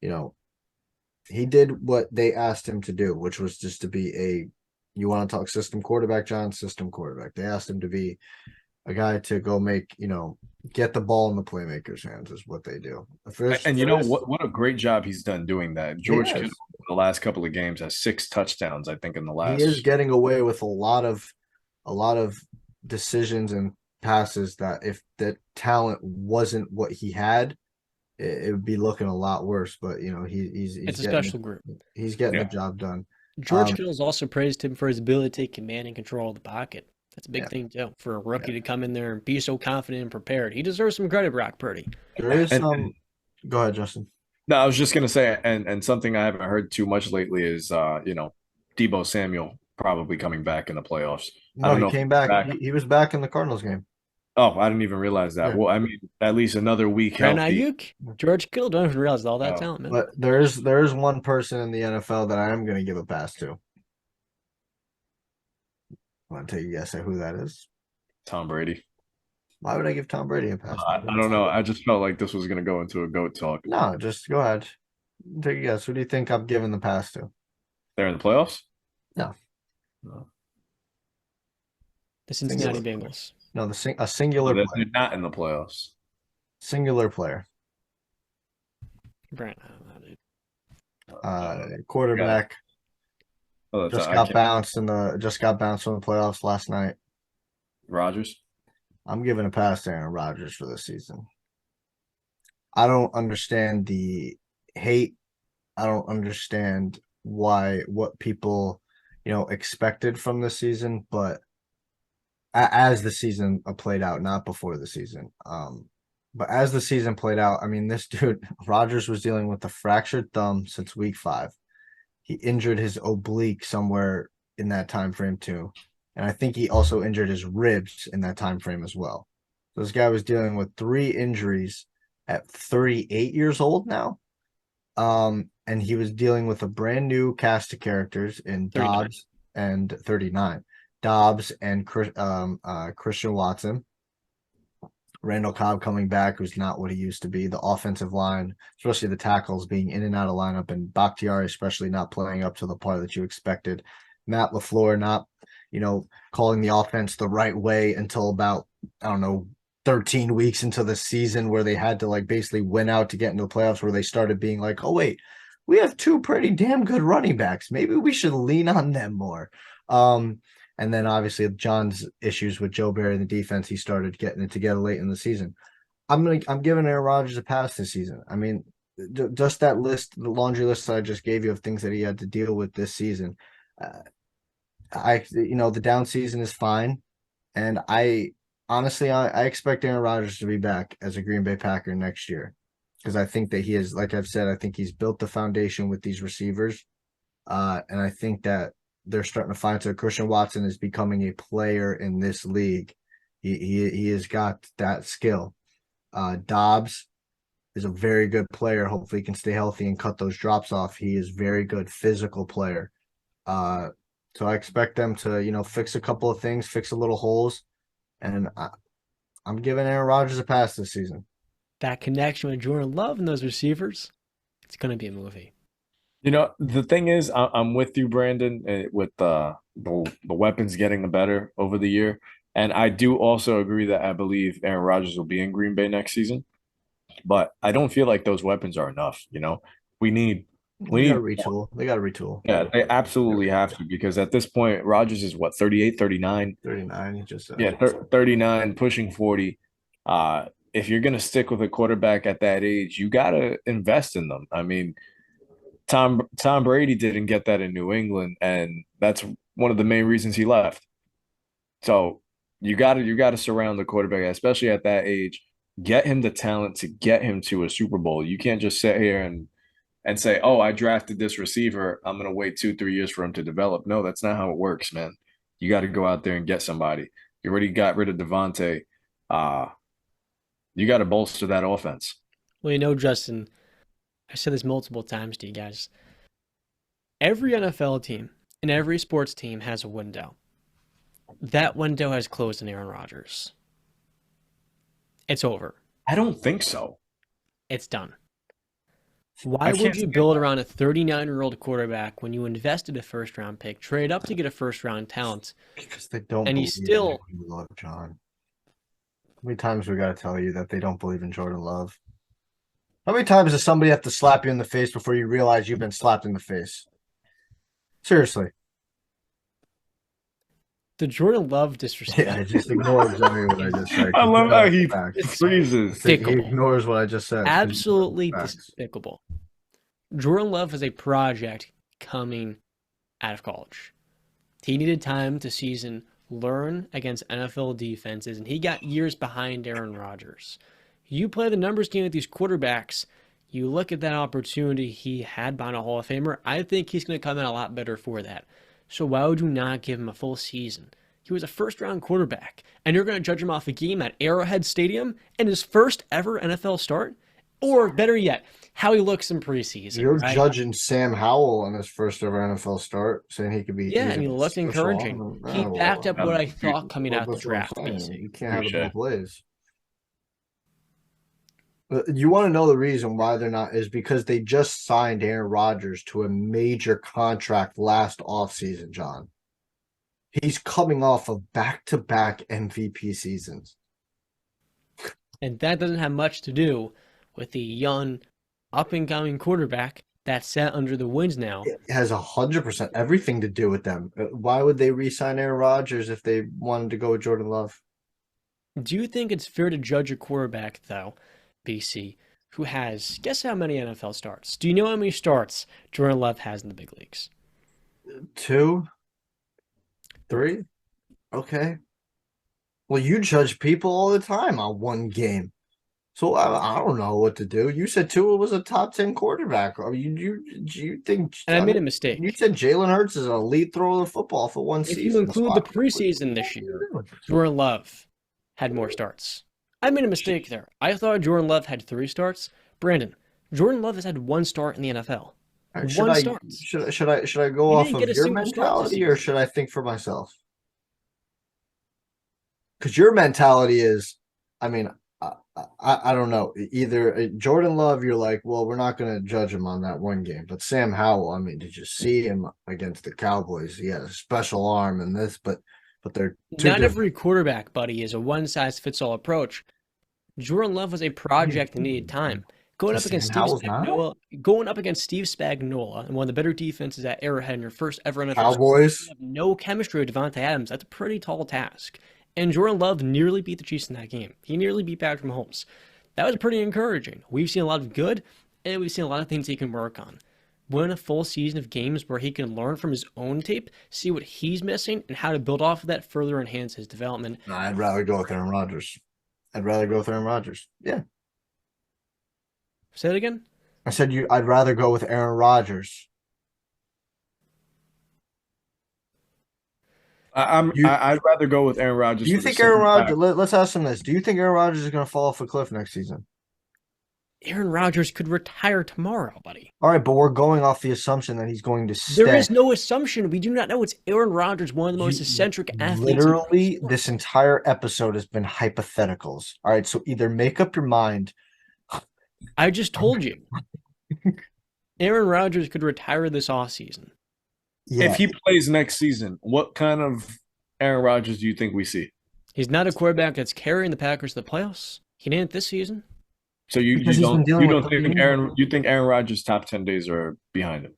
he did what they asked him to do, which was just to be you want to talk system quarterback, John, system quarterback. They asked him to be a guy to go make, get the ball in the playmaker's hands is what they do. And you know what a great job he's done doing that. George Kittle, the last couple of games, has 6 touchdowns, I think, in the last. He is getting away with a lot of decisions and passes that if the talent wasn't what he had, it would be looking a lot worse. But he's it's a special group. He's getting the job done. George Kittle's also praised him for his ability to take command and control of the pocket. That's a big thing, too, for a rookie to come in there and be so confident and prepared. He deserves some credit, Brock Purdy. There is some. Go ahead, Justin. No, I was just going to say, and something I haven't heard too much lately is, Deebo Samuel probably coming back in the playoffs. No, he came back. He was back in the Cardinals game. Oh, I didn't even realize that. Yeah. Well, I mean, at least another week healthy. Ayuk, George Kittle, don't even realize all that talent, man. But there is one person in the NFL that I am going to give a pass to. I want to take a guess at who that is. Tom Brady. Why would I give Tom Brady a pass? I don't know. I just felt like this was going to go into a GOAT talk. No, just go ahead. Take a guess. Who do you think I'm giving the pass to? They're in the playoffs? No. The Cincinnati Bengals. No, a singular player. They're not in the playoffs. Singular player. Grant, quarterback. Oh, that's Just I got can't. bounced just got bounced from the playoffs last night. Rodgers. I'm giving a pass to Aaron Rodgers for this season. I don't understand the hate. I don't understand what people, expected from this season, but as the season played out, not before the season. But as the season played out, I mean, this dude, Rodgers was dealing with a fractured thumb since week 5. He injured his oblique somewhere in that time frame too. And I think he also injured his ribs in that time frame as well. So this guy was dealing with 3 injuries at 38 years old now. And he was dealing with a brand new cast of characters in 39. Dobbs and 39. Dobbs and Christian Watson. Randall Cobb coming back, who's not what he used to be. The offensive line, especially the tackles, being in and out of lineup, and Bakhtiari especially not playing up to the par that you expected. Matt LaFleur not, calling the offense the right way until about, I don't know, 13 weeks into the season, where they had to basically win out to get into the playoffs, where they started being like, oh wait, we have 2 pretty damn good running backs. Maybe we should lean on them more. And then obviously John's issues with Joe Barry and the defense, he started getting it together late in the season. I'm giving Aaron Rodgers a pass this season. I mean, just that list, the laundry list that I just gave you of things that he had to deal with this season. The down season is fine, and I honestly I expect Aaron Rodgers to be back as a Green Bay Packer next year, because I think that he is, like I've said, I think he's built the foundation with these receivers, and I think that they're starting to find. So Christian Watson is becoming a player in this league. He has got that skill. Dobbs is a very good player. Hopefully he can stay healthy and cut those drops off. He is very good physical player. So I expect them to, fix a couple of things, fix a little holes, and I'm giving Aaron Rodgers a pass this season. That connection with Jordan Love and those receivers, it's going to be a movie. The thing is, I'm with you, Brandon, with the weapons getting the better over the year, and I do also agree that I believe Aaron Rodgers will be in Green Bay next season, but I don't feel like those weapons are enough. We need They got to retool. They got to retool. Yeah, they absolutely have to, because at this point, Rodgers is what, 38, 39? 39, he just said. Yeah, 39, pushing 40. If you're going to stick with a quarterback at that age, you got to invest in them. I mean, Tom Brady didn't get that in New England, and that's one of the main reasons he left. So you got to surround the quarterback, especially at that age. Get him the talent to get him to a Super Bowl. You can't just sit here and say, "Oh, I drafted this receiver. I'm going to wait 2-3 years for him to develop." No, that's not how it works, man. You got to go out there and get somebody. You already got rid of Devontae. You got to bolster that offense. Well, Justin, I said this multiple times to you guys. Every NFL team and every sports team has a window. That window has closed on Aaron Rodgers. It's over. I don't think so. It's done. Why would you build around a 39-year-old quarterback when you invested a first-round pick, trade up to get a first-round talent? Because they don't and believe he's still in Jordan Love, John. How many times we got to tell you that they don't believe in Jordan Love? How many times does somebody have to slap you in the face before you realize you've been slapped in the face? Seriously. the Jordan Love disrespect. Yeah, just ignore exactly what I just said. I love how he It's freezes. He despicable. ignores what I just said. Absolutely Facts. despicable. Jordan Love is a project coming out of college. He needed time to season, learn against NFL defenses, and he got years behind Aaron Rodgers. You play the numbers game with these quarterbacks, you look at that opportunity he had behind a Hall of Famer, I think he's going to come in a lot better for that. So why would you not give him a full season? He was a first-round quarterback, and you're going to judge him off a game at Arrowhead Stadium in his first ever NFL start? Or better yet, how he looks in preseason. You're right? judging Sam Howell on his first ever NFL start, saying he could be. Yeah, and he looked encouraging. He backed up what I thought coming out the draft. You can't have it both ways. You want to know the reason why they're not is because they just signed Aaron Rodgers to a major contract last offseason, John. He's coming off of back-to-back MVP seasons. And that doesn't have much to do with the young, up-and-coming quarterback That's set under the wings now. It has 100% everything to do with them. Why would they re-sign Aaron Rodgers if they wanted to go with Jordan Love? Do you think it's fair to judge a quarterback, though, BC, who has, guess how many NFL starts? Do you know how many starts Jordan Love has in the big leagues? 2, 3? Okay. Well, you judge people all the time on one game. So I don't know what to do. You said Tua was a top 10 quarterback. You think? And I made a You mistake. said Jalen Hurts is an elite thrower of football for one If season. you include the preseason this year, Jordan Love had more starts. I made a mistake there. I thought Jordan Love had 3 starts. Brandon, Jordan Love has had 1 start in the NFL. Right, should I go off of your mentality or should I think for myself? Because your mentality is, I mean, I don't know. Either Jordan Love, you're like, well, we're not going to judge him on that one game. But Sam Howell, I mean, did you see him against the Cowboys? He had a special arm and this, but they're not every quarterback, buddy, is a one-size-fits-all approach. Jordan Love was a project that needed time. Going up against Steve Spagnuolo and one of the better defenses at Arrowhead in your first ever NFL Cowboys. You have no chemistry with Devontae Adams. That's a pretty tall task. And Jordan Love nearly beat the Chiefs in that game. He nearly beat Patrick Mahomes. That was pretty encouraging. We've seen a lot of good, and we've seen a lot of things he can work on. Win a full season of games where he can learn from his own tape, see what he's missing, and how to build off of that, further enhance his development. No, I'd rather go with Aaron Rodgers. Yeah. Say it again? I said I'd rather go with Aaron Rodgers. I'd rather go with Aaron Rodgers. Do you think Aaron Rodgers? Let's ask him this. Do you think Aaron Rodgers is going to fall off a cliff next season? Aaron Rodgers could retire tomorrow, buddy. All right, but we're going off the assumption that he's going to stay. There is no assumption. We do not know. It's Aaron Rodgers, one of the most eccentric athletes. Literally, this entire episode has been hypotheticals. All right, so either make up your mind. I just told you. Aaron Rodgers could retire this offseason. Yeah. If he plays next season, what kind of Aaron Rodgers do you think we see? He's not a quarterback that's carrying the Packers to the playoffs. He didn't this season. So you think Aaron Rodgers' top 10 days are behind him?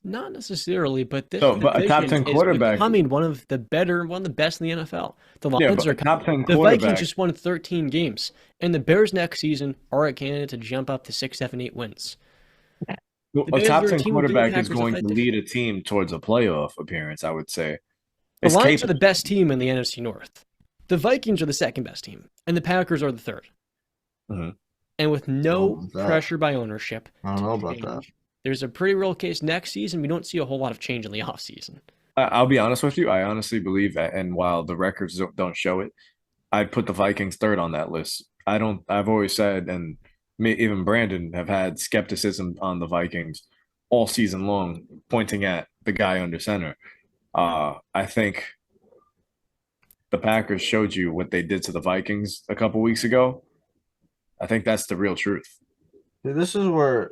Not necessarily, but a top 10 quarterback becoming one of the best in the NFL. The Lions are top 10 the Vikings just won 13 games, and the Bears next season are a candidate to jump up to 6, 7, 8 wins. A top 10 quarterback is going to lead a team towards a playoff appearance, I would say. The Lions are the best team in the NFC North. The Vikings are the second best team, and the Packers are the third. Mm-hmm. And with no pressure by ownership, I don't know about that. There's a pretty real case next season. We don't see a whole lot of change in the offseason. I'll be honest with you. I honestly believe that, and while the records don't show it, I'd put the Vikings third on that list. I've always said, and even Brandon have had skepticism on the Vikings all season long, pointing at the guy under center. I think the Packers showed you what they did to the Vikings a couple weeks ago. I think that's the real truth. This is where,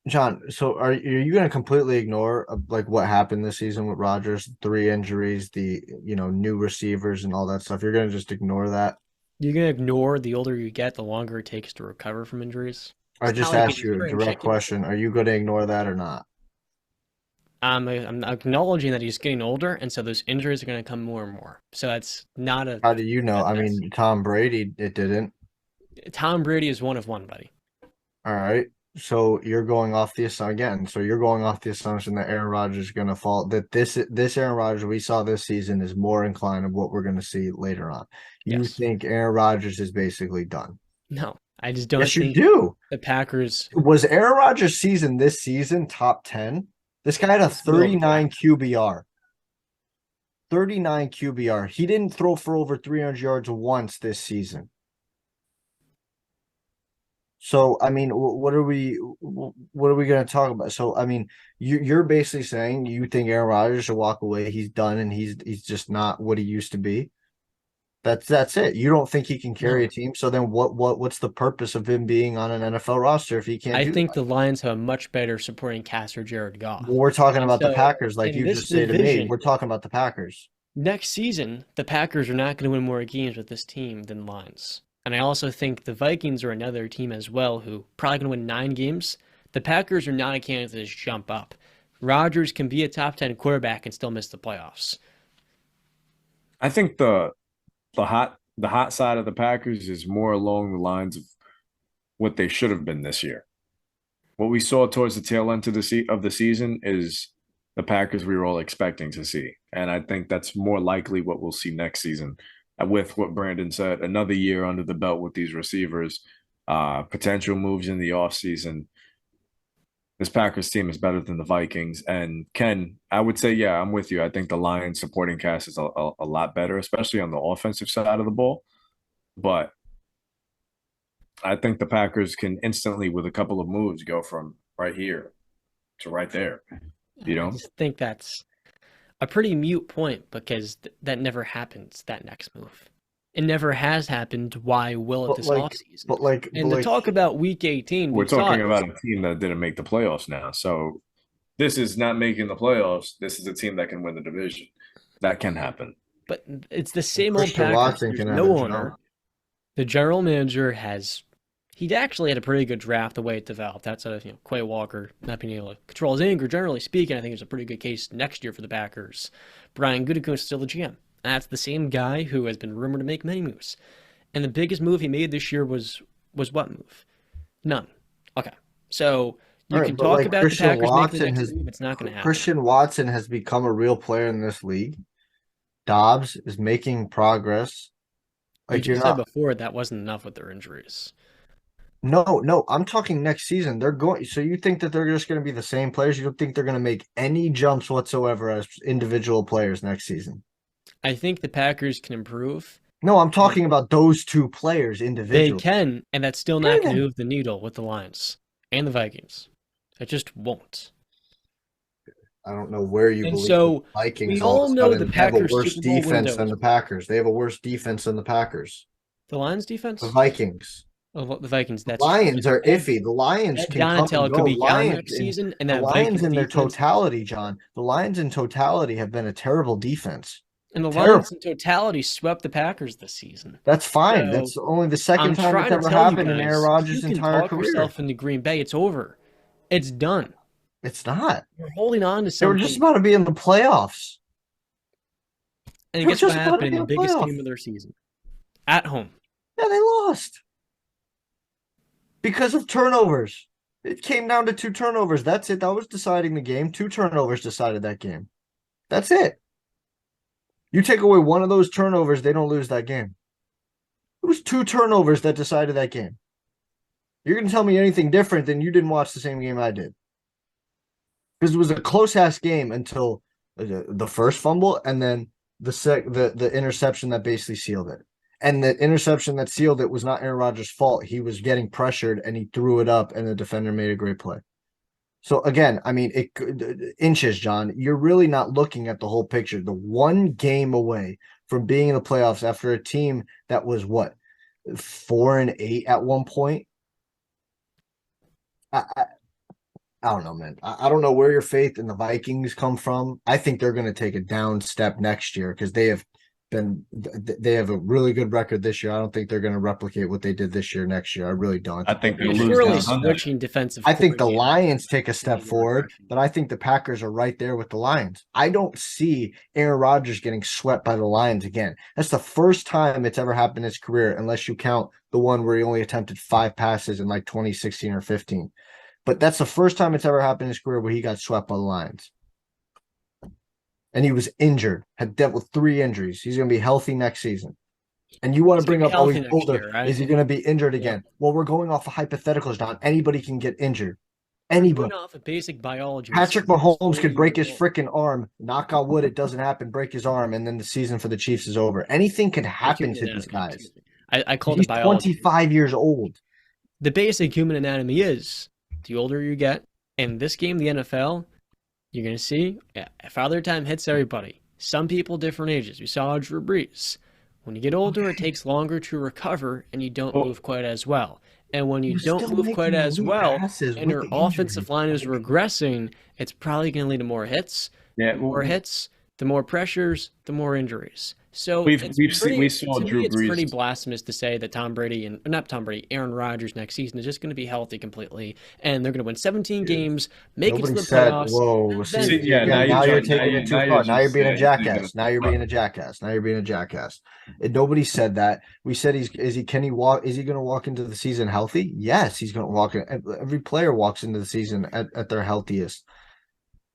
John, so are you going to completely ignore what happened this season with Rodgers, 3 injuries, the new receivers and all that stuff? You're going to just ignore that? You're going to ignore the older you get, the longer it takes to recover from injuries? I just asked you a direct question. Are you going to ignore that or not? I'm acknowledging that he's getting older, and so those injuries are going to come more and more. So that's not a... How do you know? I mean, Tom Brady, it didn't. Tom Brady is one of one, buddy. All right. So you're going off the assumption that Aaron Rodgers is going to fall. That this Aaron Rodgers we saw this season is more inclined of what we're going to see later on. You think Aaron Rodgers is basically done? No, I just don't. Yes, you do. The Packers was Aaron Rodgers' season this season top 10. This guy had a 39 QBR. 39 QBR. He didn't throw for over 300 yards once this season. So, I mean, what are we going to talk about? So, I mean, you're basically saying you think Aaron Rodgers should walk away. He's done, and he's just not what he used to be. That's it. You don't think he can carry a team. So then what's the purpose of him being on an NFL roster if he can't? I think the Lions have a much better supporting cast for Jared Goff. Well, we're talking about the Packers, like you just say to me. We're talking about the Packers. Next season, the Packers are not going to win more games with this team than the Lions. And I also think the Vikings are another team as well who probably going to win 9 games. The Packers are not a candidate to just jump up. Rodgers can be a top 10 quarterback and still miss the playoffs. I think the hot side of the Packers is more along the lines of what they should have been this year. What we saw towards the tail end of the season is the Packers we were all expecting to see. And I think that's more likely what we'll see next season with what Brandon said, another year under the belt with these receivers, potential moves in the offseason. This Packers team is better than the Vikings. And Ken, I would say, yeah, I'm with you. I think the Lions supporting cast is a lot better, especially on the offensive side of the ball. But I think the Packers can instantly, with a couple of moves, go from right here to right there. You know? I just think that's a pretty mute point because that never happens, that next move. It never has happened. Why will it this offseason? And to talk about Week 18, we're talking about a team that didn't make the playoffs now. So this is not making the playoffs. This is a team that can win the division. That can happen. But it's the same old Packers. There's no owner. The general manager he actually had a pretty good draft the way it developed. That's Quay Walker not being able to control his anger. Generally speaking, I think there's a pretty good case next year for the Packers. Brian Gutekunst is still the GM. And that's the same guy who has been rumored to make many moves. And the biggest move he made this year was what move? None. Okay. So you can talk about the Packers making the next move. It's not going to happen. Christian Watson has become a real player in this league. Dobbs is making progress. Like you said before, that wasn't enough with their injuries. No, I'm talking next season. So you think that they're just going to be the same players? You don't think they're going to make any jumps whatsoever as individual players next season? I think the Packers can improve. No, I'm talking about those two players individually. They can, and that's still not going to move the needle with the Lions and the Vikings. It just won't. I don't know where you believe the Vikings we all know the Packers have a worse defense than the Packers. They have a worse defense than the Packers. The Lions' defense? The Vikings. Oh, the Vikings. The Lions are iffy. The Lions can come and go. Could be gone next season, and the Lions in their totality, John. The Lions in totality have been a terrible defense. And the Lions in totality swept the Packers this season. That's fine. So, that's only the second time it's ever happened in Aaron Rodgers' entire career. You can talk yourself into Green Bay. It's over. It's done. It's not. You're holding on to something. They were just about to be in the playoffs. And guess what happened in the biggest game of their season? At home. Yeah, they lost. Because of turnovers. It came down to 2 turnovers. That's it. That was deciding the game. 2 turnovers decided that game. That's it. You take away one of those turnovers, they don't lose that game. It was 2 turnovers that decided that game. You're going to tell me anything different, then you didn't watch the same game I did. Because it was a close-ass game until the first fumble and then the interception that basically sealed it. And the interception that sealed it was not Aaron Rodgers' fault. He was getting pressured, and he threw it up, and the defender made a great play. So, again, I mean, inches, John. You're really not looking at the whole picture. The one game away from being in the playoffs after a team that was, 4-8 at one point? I don't know, man. I don't know where your faith in the Vikings come from. I think they're going to take a down step next year because they have a really good record this year. I don't think they're going to replicate what they did this year next year. I really don't. I think they're really switching defensive. I think the Lions take a step forward, but I think the Packers are right there with the Lions. I don't see Aaron Rodgers getting swept by the Lions again. That's the first time it's ever happened in his career, unless you count the one where he only attempted 5 passes in like 2016 or 15. But that's the first time it's ever happened in his career where he got swept by the Lions. And he was injured, had dealt with 3 injuries. He's going to be healthy next season. And you want to bring up, he's older. Year, right? Is he going to be injured again? Yeah. Well, we're going off of hypotheticals, Don. Anybody can get injured. Anybody. Going off of basic biology. Patrick Mahomes could break his freaking arm. Knock on wood, it doesn't happen. Break his arm, and then the season for the Chiefs is over. Anything can happen to these guys. I call it biology. He's 25 years old. The basic human anatomy is the older you get, in this game, the NFL, you're going to see, Father Time hits everybody. Some people, different ages. We saw Drew Brees. When you get older, it takes longer to recover, and you don't move quite as well. And when you don't move quite as well, and your offensive line is regressing, it's probably going to lead to more hits. Yeah, more hits, the more pressures, the more injuries. So We've it's we've seen pretty, we saw to me, Drew it's pretty Brees. blasphemous to say that Tom Brady and not Tom Brady, Aaron Rodgers next season is just going to be healthy completely, and they're going to win 17 Yeah. games, make it to Nobody the said, playoffs, whoa, and see, See, then yeah, now again, you're now you're trying. taking it too Now you're far. Now you're just being a saying he's gonna jackass. Now you're front. being a jackass. Now you're being a jackass. And nobody said that. We said can he walk? Is he going to walk into the season healthy? Yes, he's going to walk in. Every player walks into the season at their healthiest.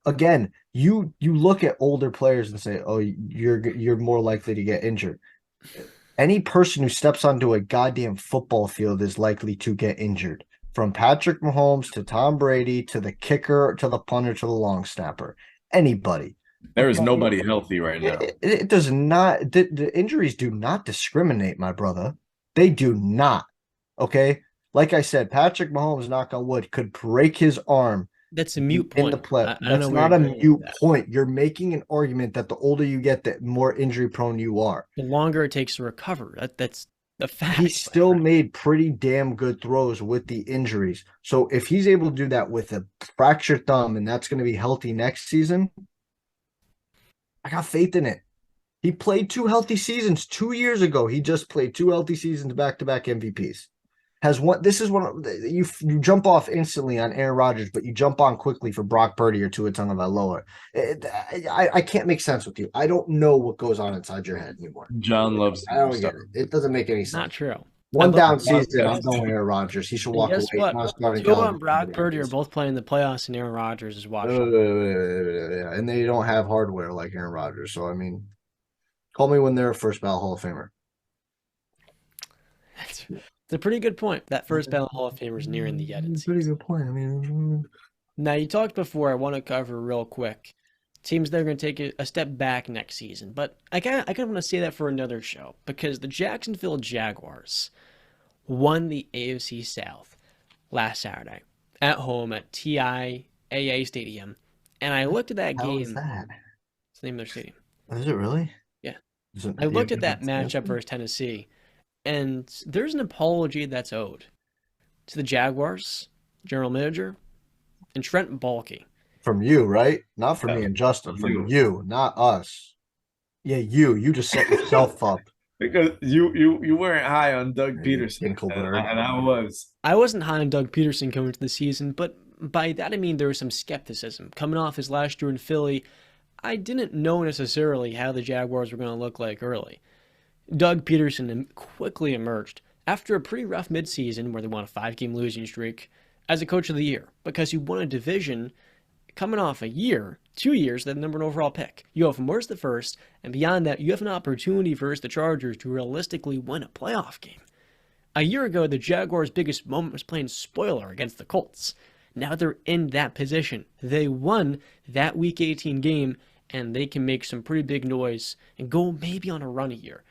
Again, you look at older players and say, oh, you're more likely to get injured. Any person who steps onto a goddamn football field is likely to get injured. From Patrick Mahomes to Tom Brady to the kicker to the punter to the long snapper. Anybody. There is Okay? nobody healthy right now. It does not, the injuries do not discriminate, my brother. They do not. Okay. Like I said, Patrick Mahomes, knock on wood, could break his arm that's a mute in the point. play. I don't know That's where you're not a going with mute that. point. You're making an argument that the older you get, the more injury prone you are. The longer it takes to recover, that's the fact. He still made pretty damn good throws with the injuries. So if he's able to do that with a fractured thumb and that's going to be healthy next season, I got faith in it. He played 2 healthy seasons 2 years ago. He just played 2 healthy seasons back-to-back MVPs. This is one you jump off instantly on Aaron Rodgers, but you jump on quickly for Brock Purdy or Tua Tagovailoa. I can't make sense with you. I don't know what goes on inside your head anymore. John loves I don't get it. It doesn't make any sense. Not true. One down Brock season, I'm Purdy. going Aaron Rodgers. He should And walk away. guess what? Not starting Tua caliber and Brock Purdy are Rodgers. both playing the playoffs, and Aaron Rodgers is watching. And they don't have hardware like Aaron Rodgers. So I mean, call me when they're a first ballot Hall of Famer. It's a pretty good point. That first ballot Hall of Famer is nearing the end. It's a pretty good point. I mean, Now, you talked before, I want to cover real quick. Teams that are going to take a step back next season. But I kind of want to say that for another show. Because the Jacksonville Jaguars won the AFC South last Saturday at home at TIAA Stadium. And I looked at that how game. is that? It's the name of their stadium. Is it really? Yeah. Is I looked at that matchup versus Tennessee. And there's an apology that's owed to the Jaguars, general manager, and Trent Baalke. From you, right? Not from me and Justin. From you, not us. Yeah, you just set yourself up. Because you weren't high on Doug Peterson, Dinkelberg. and I was. I wasn't high on Doug Peterson coming into the season, but by that I mean there was some skepticism. Coming off his last year in Philly, I didn't know necessarily how the Jaguars were going to look like early. Doug Peterson quickly emerged after a pretty rough midseason where they won a 5-game losing streak as a coach of the year because he won a division coming off a year, 2 years, the number 1 overall pick. You go from worst to first, and beyond that, you have an opportunity versus the Chargers to realistically win a playoff game. A year ago, the Jaguars' biggest moment was playing spoiler against the Colts. Now they're in that position. They won that Week 18 game, and they can make some pretty big noise and go maybe on a run here.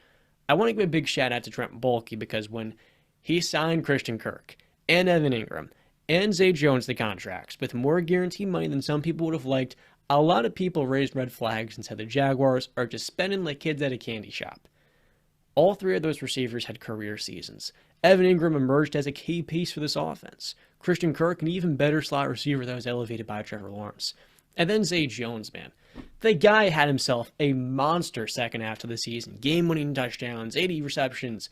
I want to give a big shout out to Trent Baalke because when he signed Christian Kirk and Evan Ingram and Zay Jones the contracts with more guaranteed money than some people would have liked, a lot of people raised red flags and said the Jaguars are just spending like kids at a candy shop. All 3 of those receivers had career seasons. Evan Ingram emerged as a key piece for this offense. Christian Kirk, an even better slot receiver that was elevated by Trevor Lawrence. And then Zay Jones, man. The guy had himself a monster second half of the season. Game-winning touchdowns, 80 receptions.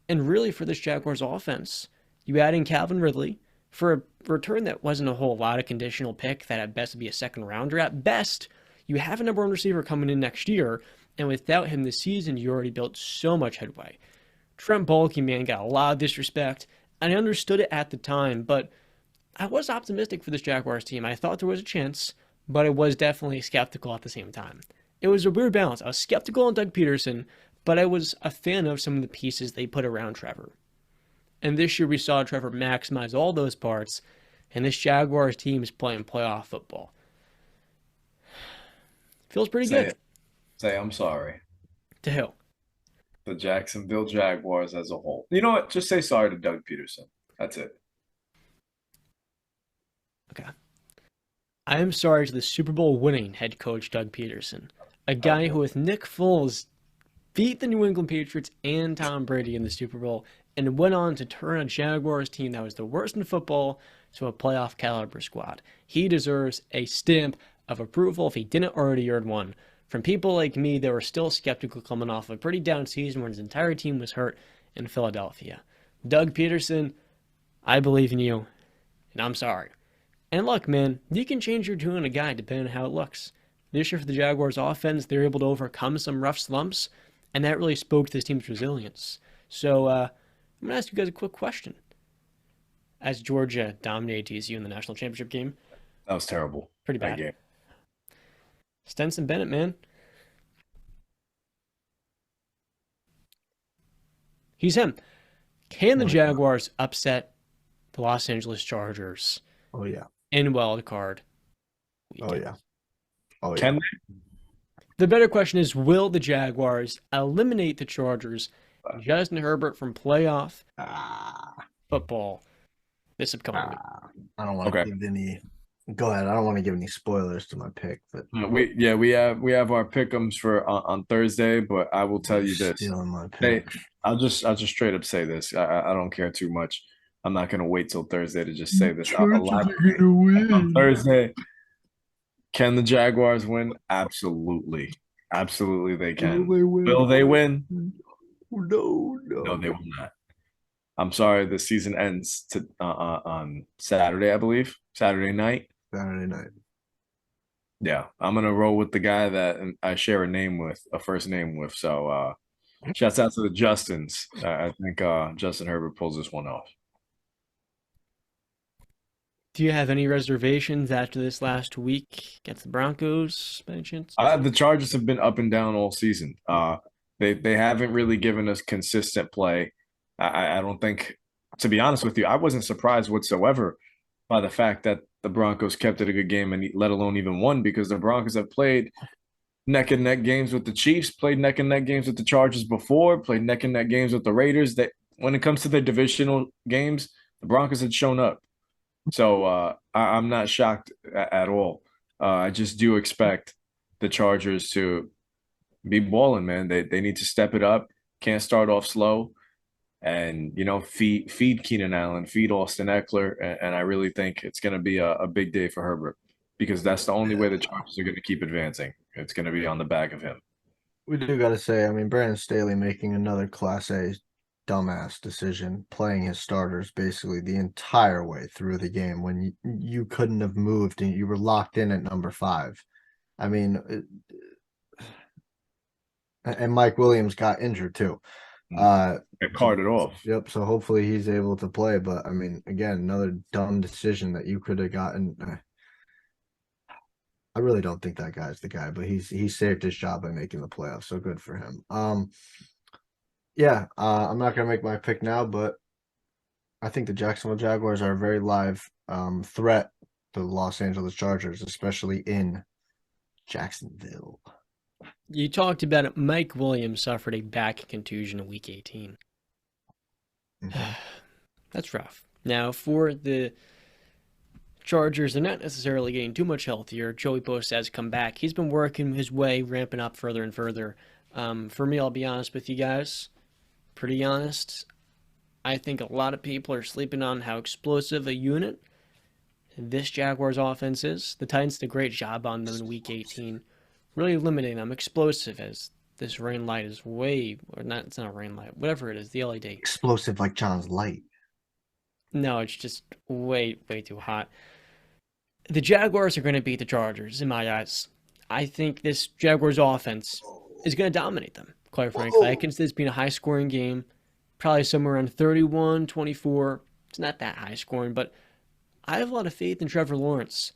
And really for this Jaguars offense, you add in Calvin Ridley for a return that wasn't a whole lot of conditional pick that at best would be a second rounder. At best, you have a number 1 receiver coming in next year, and without him this season, you already built so much headway. Trent Baalke, man, got a lot of disrespect, and I understood it at the time, but I was optimistic for this Jaguars team. I thought there was a chance, but I was definitely skeptical at the same time. It was a weird balance. I was skeptical on Doug Peterson, but I was a fan of some of the pieces they put around Trevor. And this year we saw Trevor maximize all those parts, and this Jaguars team is playing playoff football. Feels pretty good. Say I'm sorry. To who? The Jacksonville Jaguars as a whole. You know what? Just say sorry to Doug Peterson. That's it. Okay. I am sorry to the Super Bowl winning head coach Doug Peterson, a guy who with Nick Foles beat the New England Patriots and Tom Brady in the Super Bowl and went on to turn a Jaguars team that was the worst in football to a playoff caliber squad. He deserves a stamp of approval if he didn't already earn one from people like me that were still skeptical coming off a pretty down season when his entire team was hurt in Philadelphia. Doug Peterson, I believe in you, and I'm sorry. And look, man, you can change your tune on a guy depending on how it looks. This year for the Jaguars offense, they were able to overcome some rough slumps, and that really spoke to this team's resilience. So I'm going to ask you guys a quick question. As Georgia dominated TCU in the national championship game. That was terrible. Pretty bad. That game. Stenson Bennett, man. He's him. Can the Jaguars upset the Los Angeles Chargers? Oh, yeah. In wild card weekend? Oh, yeah. Oh, yeah. Can they? The better question is, will the Jaguars eliminate the Chargers, Justin Herbert, from playoff football this upcoming week? I don't want to give any. Go ahead. I don't want to give any spoilers to my pick, but we have our pick'ems for on Thursday. But I will tell you this: my pick. I'll just straight up say this. I don't care too much. I'm not gonna wait till Thursday to just say this. On Thursday. Can the Jaguars win? Absolutely. Absolutely they can. Will they win? No, they will not. I'm sorry, the season ends on Saturday, I believe. Saturday night. Yeah, I'm going to roll with the guy that I share a first name with. So shouts out to the Justins. I think Justin Herbert pulls this one off. Do you have any reservations after this last week against the Broncos, by any chance? The Chargers have been up and down all season. They haven't really given us consistent play. I don't think, to be honest with you, I wasn't surprised whatsoever by the fact that the Broncos kept it a good game, and let alone even won, because the Broncos have played neck and neck games with the Chiefs, played neck and neck games with the Chargers before, played neck and neck games with the Raiders. That when it comes to their divisional games, the Broncos had shown up. So I'm not shocked at all. I just do expect the Chargers to be balling, man. They need to step it up. Can't start off slow, and feed Keenan Allen, feed Austin Eckler, and I really think it's going to be a big day for Herbert, because that's the only way the Chargers are going to keep advancing. It's going to be on the back of him. We do got to say, I mean, Brandon Staley making another Class A dumbass decision, playing his starters basically the entire way through the game when you couldn't have moved and you were locked in at number 5. I mean, and Mike Williams got injured too. It carted off. Yep. So hopefully he's able to play. But I mean, again, another dumb decision that you could have gotten. I really don't think that guy's the guy, but he saved his job by making the playoffs. So good for him. I'm not gonna make my pick now, but I think the Jacksonville Jaguars are a very live threat to the Los Angeles Chargers, especially in Jacksonville. You talked about it. Mike Williams suffered a back contusion in Week 18. Mm-hmm. That's rough. Now, for the Chargers, they're not necessarily getting too much healthier. Joey Bosa has come back. He's been working his way, ramping up further and further. For me, I'll be honest with you guys. Pretty honest. I think a lot of people are sleeping on how explosive a unit this Jaguars offense is. The Titans did a great job on them in Week 18. Really limiting them. Explosive as this rain light is it's not a rain light. Whatever it is, the LED. Explosive like John's light. No, it's just way too hot. The Jaguars are going to beat the Chargers, in my eyes. I think this Jaguars offense is going to dominate them, quite frankly. I consider this being a high-scoring game, probably somewhere around 31-24. It's not that high-scoring, but I have a lot of faith in Trevor Lawrence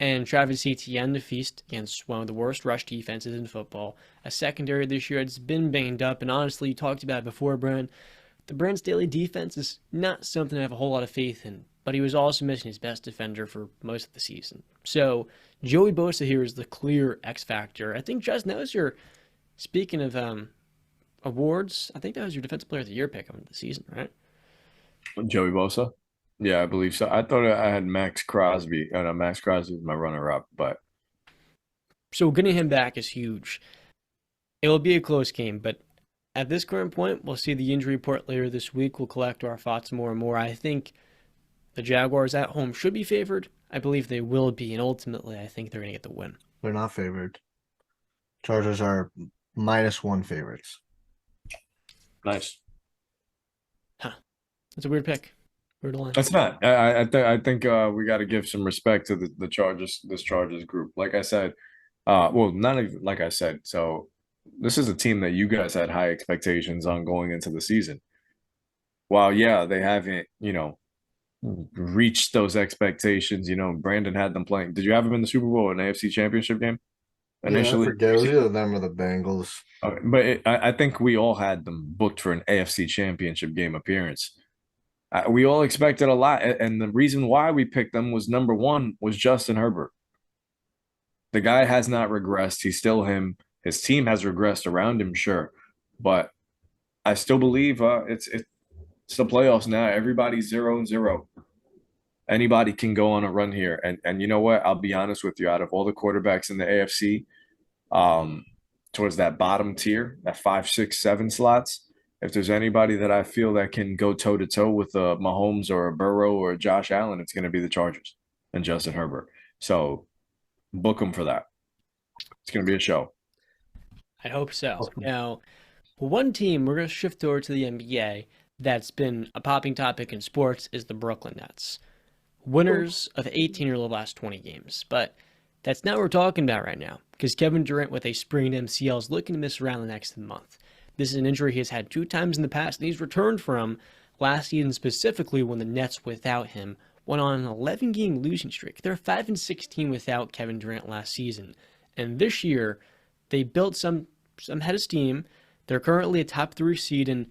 and Travis Etienne to feast against one of the worst rush defenses in football. A secondary this year that's been banged up, and honestly, you talked about it before, Brian. The Brandon Staley defense is not something I have a whole lot of faith in, but he was also missing his best defender for most of the season. So Joey Bosa here is the clear X factor. I think, Justin, that was your, speaking of awards, I think that was your Defensive Player of the Year pick of the season, right? Joey Bosa? Yeah, I believe so. I thought I had Max Crosby. Max Crosby was my runner-up, but so getting him back is huge. It will be a close game, but at this current point, we'll see the injury report later this week. We'll collect our thoughts more and more. I think the Jaguars at home should be favored. I believe they will be, and ultimately, I think they're going to get the win. They're not favored. Chargers are -1 favorites. Nice. That's a weird pick. Weird line. That's not. I think we got to give some respect to the Chargers, this Chargers group. Like I said, well, not even like I said. So this is a team that you guys had high expectations on going into the season. While yeah, they haven't, reached those expectations. Brandon had them playing. Did you have them in the Super Bowl or an AFC Championship game Yeah, I initially? forget. It was either them or the Bengals. But I think we all had them booked for an AFC Championship game appearance. We all expected a lot, and the reason why we picked them was number one was Justin Herbert. The guy has not regressed. He's still him. His team has regressed around him, sure, but I still believe it's the playoffs now. Everybody's 0-0. Anybody can go on a run here, and you know what? I'll be honest with you. Out of all the quarterbacks in the AFC, towards that bottom tier, that 5, 6, 7 slots. If there's anybody that I feel that can go toe to toe with a Mahomes or a Burrow or a Josh Allen, it's going to be the Chargers and Justin Herbert. So book them for that. It's going to be a show. I hope so. Now, one team we're going to shift over to the NBA that's been a popping topic in sports is the Brooklyn Nets. Winners of 18 of the last 20 games. But that's not what we're talking about right now, because Kevin Durant with a sprained MCL is looking to miss around the next month. This is an injury he has had 2 times in the past, and he's returned from last season specifically when the Nets, without him, went on an 11-game losing streak. They're 5-16 without Kevin Durant last season. And this year, they built some head of steam. They're currently a top 3 seed, and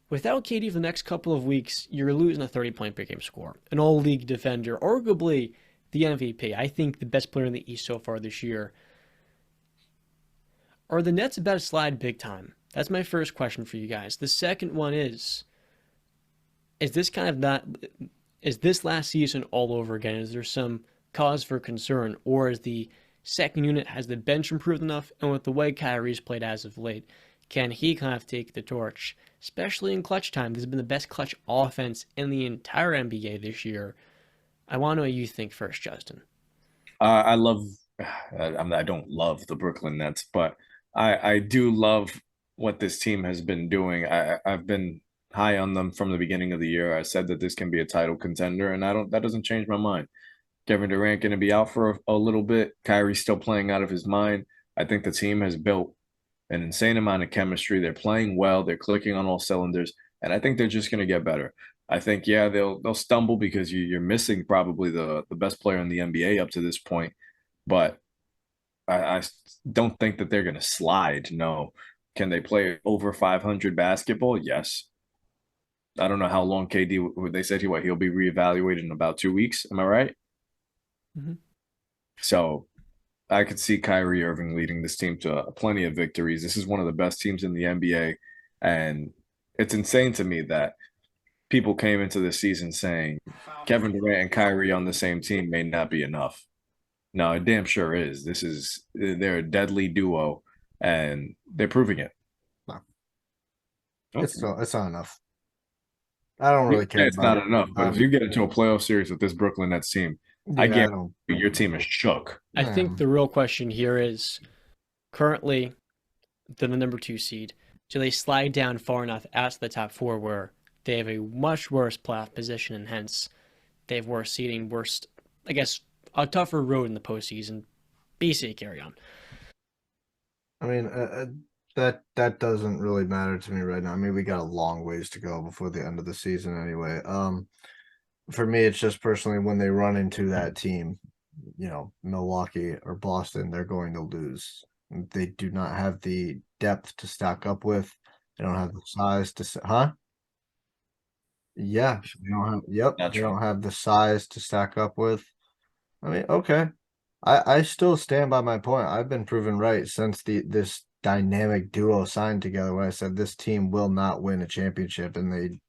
without KD for the next couple of weeks, you're losing a 30-point per game score. An all-league defender, arguably the MVP. I think the best player in the East so far this year. Are the Nets about to slide big time? That's my first question for you guys. The second one is this kind of not, is this last season all over again? Is there some cause for concern? Or is the second unit, has the bench improved enough? And with the way Kyrie's played as of late, can he kind of take the torch? Especially in clutch time. This has been the best clutch offense in the entire NBA this year. I want to know what you think first, Justin. I don't love the Brooklyn Nets, but I do love what this team has been doing. I've been high on them from the beginning of the year. I said that this can be a title contender, and that doesn't change my mind. Kevin Durant going to be out for a little bit. Kyrie's still playing out of his mind. I think the team has built an insane amount of chemistry. They're playing well. They're clicking on all cylinders, and I think they're just going to get better. I think, yeah, they'll stumble because you're missing probably the best player in the NBA up to this point, but I don't think that they're going to slide. No. Can they play over 500 basketball? Yes. I don't know how long KD, they said he'll be reevaluated in about 2 weeks. Am I right? Mm-hmm. So I could see Kyrie Irving leading this team to plenty of victories. This is one of the best teams in the NBA. And it's insane to me that people came into the season saying Kevin Durant and Kyrie on the same team may not be enough. No, it damn sure is. They're a deadly duo, and they're proving it. No. It's not enough. I don't really care. It's not enough, but if you get into a playoff series with this Brooklyn Nets team, I guarantee your team is shook. I think the real question here is currently they're the number 2 seed. Do they slide down far enough out to the top 4 where they have a much worse playoff position and hence they have worse seeding, I guess, a tougher road in the postseason? BC, carry on. I mean, that doesn't really matter to me right now. I mean, we got a long ways to go before the end of the season anyway. For me, it's just personally when they run into that team, Milwaukee or Boston, they're going to lose. They do not have the depth to stack up with. They don't have the size to, Yeah, they don't have. Yep, they don't have the size to stack up with. I mean, okay. I still stand by my point. I've been proven right since this dynamic duo signed together when I said this team will not win a championship, and they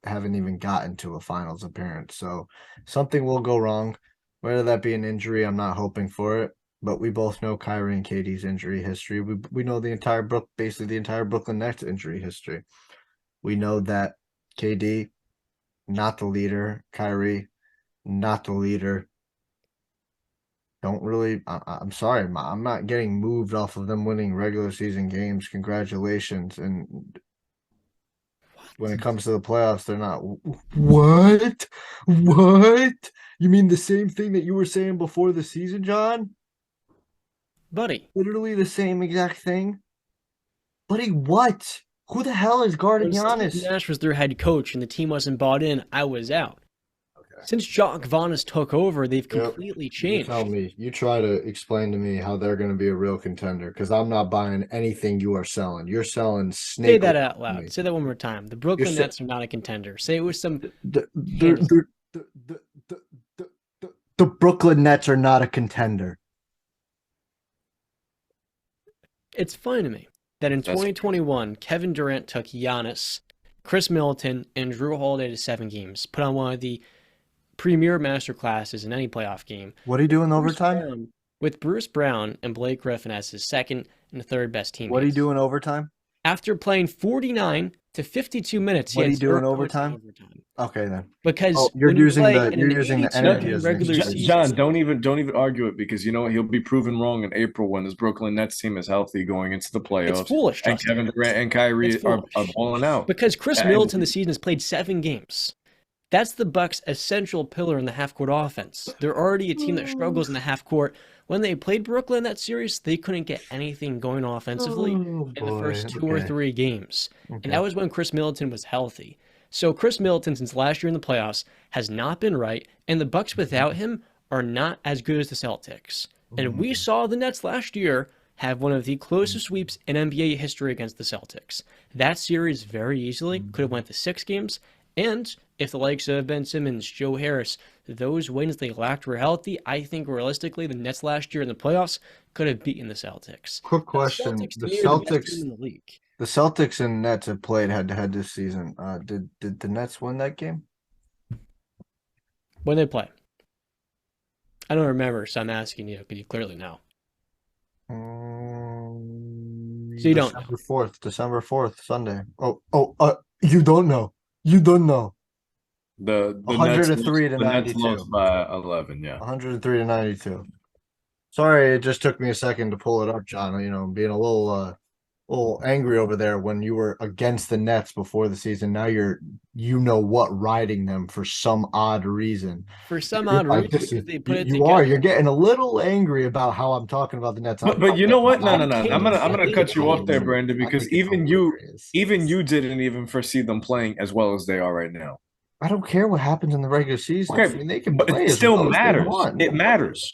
haven't even gotten to a finals appearance. So something will go wrong, whether that be an injury. I'm not hoping for it, but we both know Kyrie and KD's injury history. We know basically the entire Brooklyn Nets injury history. We know that KD, not the leader, Kyrie, not the leader. don't really. I'm sorry, I'm not getting moved off of them winning regular season games. Congratulations. And when it comes to the playoffs, they're not. What? What? You mean the same thing that you were saying before the season, John? Buddy, Literally the same exact thing. Buddy, what? Who the hell is guarding when Steve Giannis? Nash was their head coach and the team wasn't bought in, I was out. Okay. Since Jacques Vanas took over, they've completely You changed. tell me. You try to explain to me how they're going to be a real contender because I'm not buying anything you are selling. You're selling snake. Say that out oil to me. loud. Say that one more time. The Brooklyn sa- Nets are not a contender. Say it with some. The, the, the, the, the, the Brooklyn Nets are not a contender. It's funny to me that in 2021, Kevin Durant took Giannis, Chris Middleton, and Drew Holiday to 7 games, put on one of the premier master classes in any playoff game. What do you do in Bruce overtime? Brown, with Bruce Brown and Blake Griffin as his second and third best teammates. What do you do in overtime? After playing 49 to 52 minutes, What do he you had do 0 in points overtime? Okay, then. Because you're when you using play the in you're an using the 82 energy game as an regular excuse. season. John, don't even argue it because you know what? He'll be proven wrong in April when this Brooklyn Nets team is healthy going into the playoffs. It's foolish, And Justin. Kevin Durant and Kyrie are balling out. Because Chris And- Middleton this season has played 7 games. That's the Bucks' essential pillar in the half-court offense. They're already a team that struggles in the half-court. When they played Brooklyn that series, they couldn't get anything going offensively in the first 2 or 3 games. And that was when Chris Middleton was healthy. So Chris Middleton, since last year in the playoffs, has not been right, and the Bucks without him are not as good as the Celtics. And we saw the Nets last year have one of the closest sweeps in NBA history against the Celtics. That series very easily could have went to 6 games, and if the likes of Ben Simmons, Joe Harris, those wins they lacked were healthy, I think realistically the Nets last year in the playoffs could have beaten the Celtics. Quick question: The Celtics in the league. The Celtics and Nets have played head-to-head this season. Did the Nets win that game? When they play? I don't remember, so I'm asking you because you clearly know. So you don't know. December 4th, Sunday. You don't know. You don't know. The 103 to The Nets 92. lost by 11, yeah. 103 to 92. Sorry, it just took me a second to pull it up, John. You know, being a little angry over there when you were against the Nets before the season. Now you're, riding them for some odd reason. For some odd reason, they put it you together. You're getting a little angry about how I'm talking about the Nets. But you know what? No. I'm gonna cut you off there, Brandon, because even you didn't even foresee them playing as well as they are right now. I don't care what happens in the regular season. Okay, I mean, they can but play it as still well as they matters. want. It matters.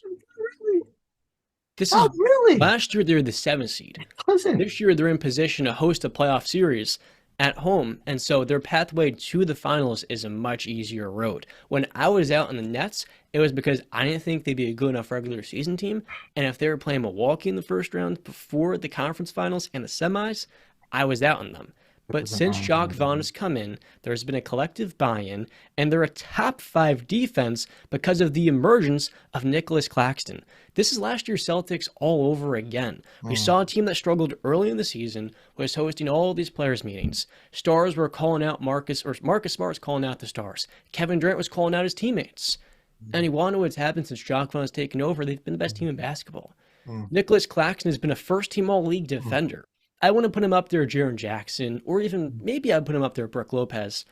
This Not is really. last year they're the 7th seed. Listen, This year they're in position to host a playoff series at home, and so their pathway to the finals is a much easier road. When I was out on the Nets, it was because I didn't think they'd be a good enough regular season team, and if they were playing Milwaukee in the first round before the conference finals and the semis, I was out on them. But since Jacques Vaughn has come in, there's been a collective buy-in, and they're a top 5 defense because of the emergence of Nicholas Claxton. This is last year's Celtics all over again. We saw a team that struggled early in the season, was hosting all these players' meetings. Stars were calling out Marcus Smart was calling out the stars. Kevin Durant was calling out his teammates. And you want to know what's happened since Jacques Vaughn has taken over? They've been the best team in basketball. Nicholas Claxton has been a first-team all-league defender. I wouldn't put him up there, Jaren Jackson, or even maybe I'd put him up there, Brook Lopez.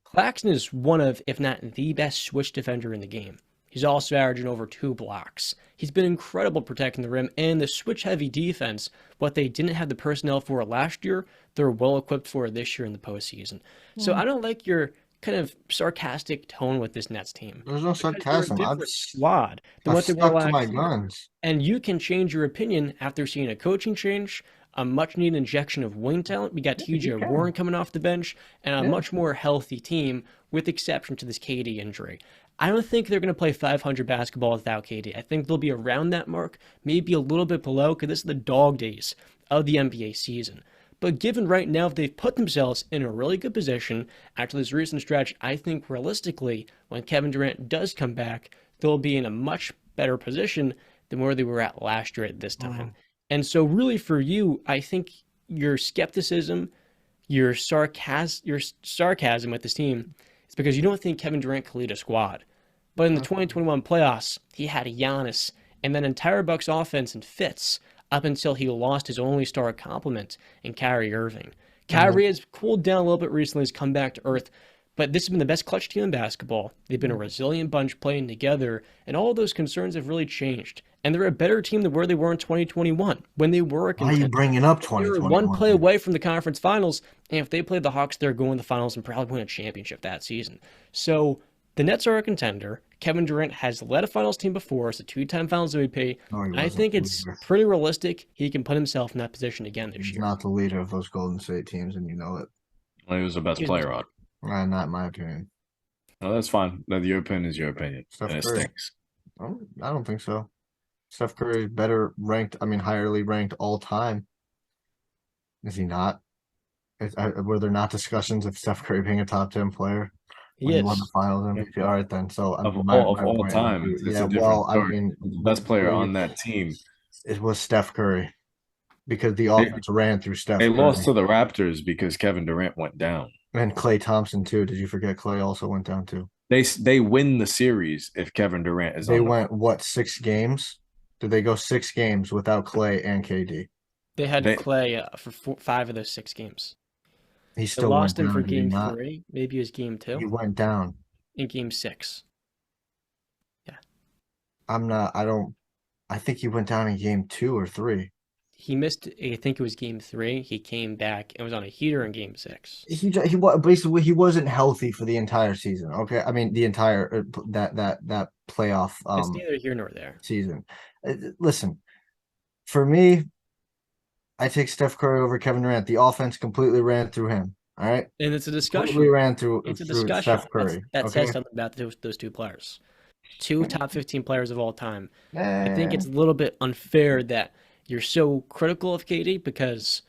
Claxton is one of, if not the best switch defender in the game. He's also averaging over 2 blocks. He's been incredible protecting the rim, and the switch-heavy defense, what they didn't have the personnel for last year, they're well-equipped for this year in the postseason. So I don't like your kind of sarcastic tone with this Nets team. there's no sarcasm. They're a different squad than what they were stuck to last my year. guns. And you can change your opinion after seeing a coaching change, a much-needed injection of wing talent. We got TJ Warren coming off the bench, and a much more healthy team, with exception to this KD injury. I don't think they're going to play 500 basketball without KD. I think they'll be around that mark, maybe a little bit below, because this is the dog days of the NBA season. But given right now, they've put themselves in a really good position after this recent stretch, I think realistically, when Kevin Durant does come back, they'll be in a much better position than where they were at last year at this time. And so really for you, I think your skepticism, your sarcasm with this team is because you don't think Kevin Durant can lead a squad. But in the 2021 playoffs, he had Giannis and that entire Bucks offense in fits up until he lost his only star complement in Kyrie Irving. Kyrie has cooled down a little bit recently, has come back to earth, but this has been the best clutch team in basketball. They've been a resilient bunch playing together, and all of those concerns have really changed. And they're a better team than where they were in 2021, when they were a contender. Why are you bringing up They 2021? were one play away from the conference finals, and if they played the Hawks, they're going to the finals and probably win a championship that season. So the Nets are a contender. Kevin Durant has led a finals team before as a two-time finals MVP. I think it's pretty realistic he can put himself in that position again this He's year. not the leader of those Golden State teams, and you know it. Well, he was the best player on. Not in my opinion. No, that's fine. Your opinion is your opinion. Steph And it Curry. stinks. I don't think so. Steph Curry is better ranked, highly ranked all time. Is he not? Were there not discussions of Steph Curry being a top 10 player? He He won the is. finals MVP. All right, then. So Of my all point time, would be- it's a different story. The best player well, on that team. it was Steph Curry because the offense ran through Steph They Curry. lost to the Raptors because Kevin Durant went down. And Klay Thompson too. Did you forget Klay also went down too? They win the series if Kevin Durant is They on. went what 6 games? Did they go 6 games without Klay and KD? They had Clay for 5 of those 6 games. He They still lost went him for down, did he game not? 3. Maybe it was game 2. He went down. In game 6. I think he went down in game 2 or 3. He missed, I think it was game 3. He came back and was on a heater in game 6. Basically he wasn't healthy for the entire season. Okay, I mean the entire that playoff It's neither here nor there. season. Listen, for me, I take Steph Curry over Kevin Durant. The offense completely ran through him. All right, And it's a discussion. completely ran through. It's a through discussion. Steph Curry. That Okay? says something about those 2 players. 2 top 15 players of all time. I Eh, think it's a little bit unfair that you're so critical of KD because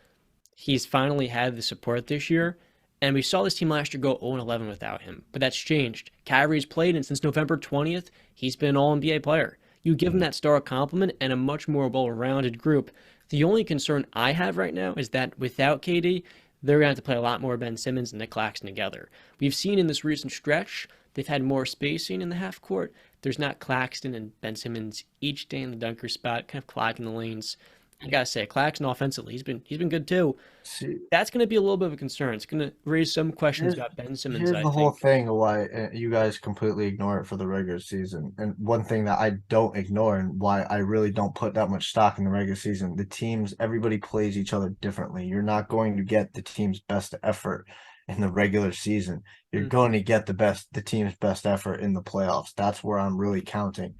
he's finally had the support this year. And we saw this team last year go 0-11 without him. But that's changed. Kyrie's played, and since November 20th, he's been an All-NBA player. You give him that star compliment and a much more well-rounded group. The only concern I have right now is that without KD, they're going to have to play a lot more Ben Simmons and Nick Claxton together. We've seen in this recent stretch, they've had more spacing in the half court. There's not Claxton and Ben Simmons each day in the dunker spot, kind of clogging the lanes. I gotta say, Claxton offensively, he's been good too. see, That's going to be a little bit of a concern. It's going to raise some questions about Ben Simmons. here's I the whole think. thing of why you guys completely ignore it for the regular season. And one thing that I don't ignore and why I really don't put that much stock in the regular season, the teams, everybody plays each other differently. You're not going to get the team's best effort in the regular season. You're going to get the team's best effort in the playoffs. That's where I'm really counting.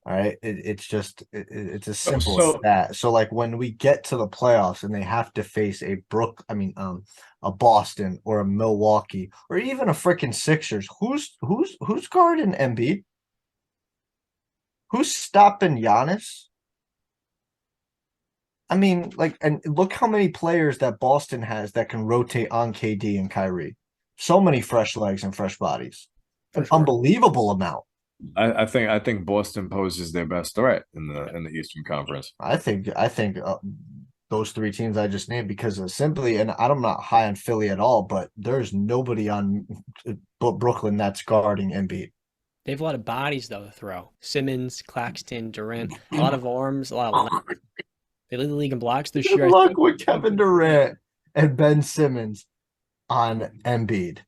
All right. It's as simple as that. So like when we get to the playoffs and they have to face a Boston or a Milwaukee or even a freaking Sixers, who's guarding Embiid? Who's stopping Giannis? I mean, like, and look how many players that Boston has that can rotate on KD and Kyrie. So many fresh legs and fresh bodies. An unbelievable amount. I think Boston poses their best threat in the Eastern Conference. I think those 3 teams I just named because of simply, and I'm not high on Philly at all, but there's nobody on Brooklyn that's guarding Embiid. They have a lot of bodies though to throw. Simmons, Claxton, Durant, a lot of arms, a lot of length. They lead the league in blocks this year. Good luck with Kevin Durant and Ben Simmons on Embiid.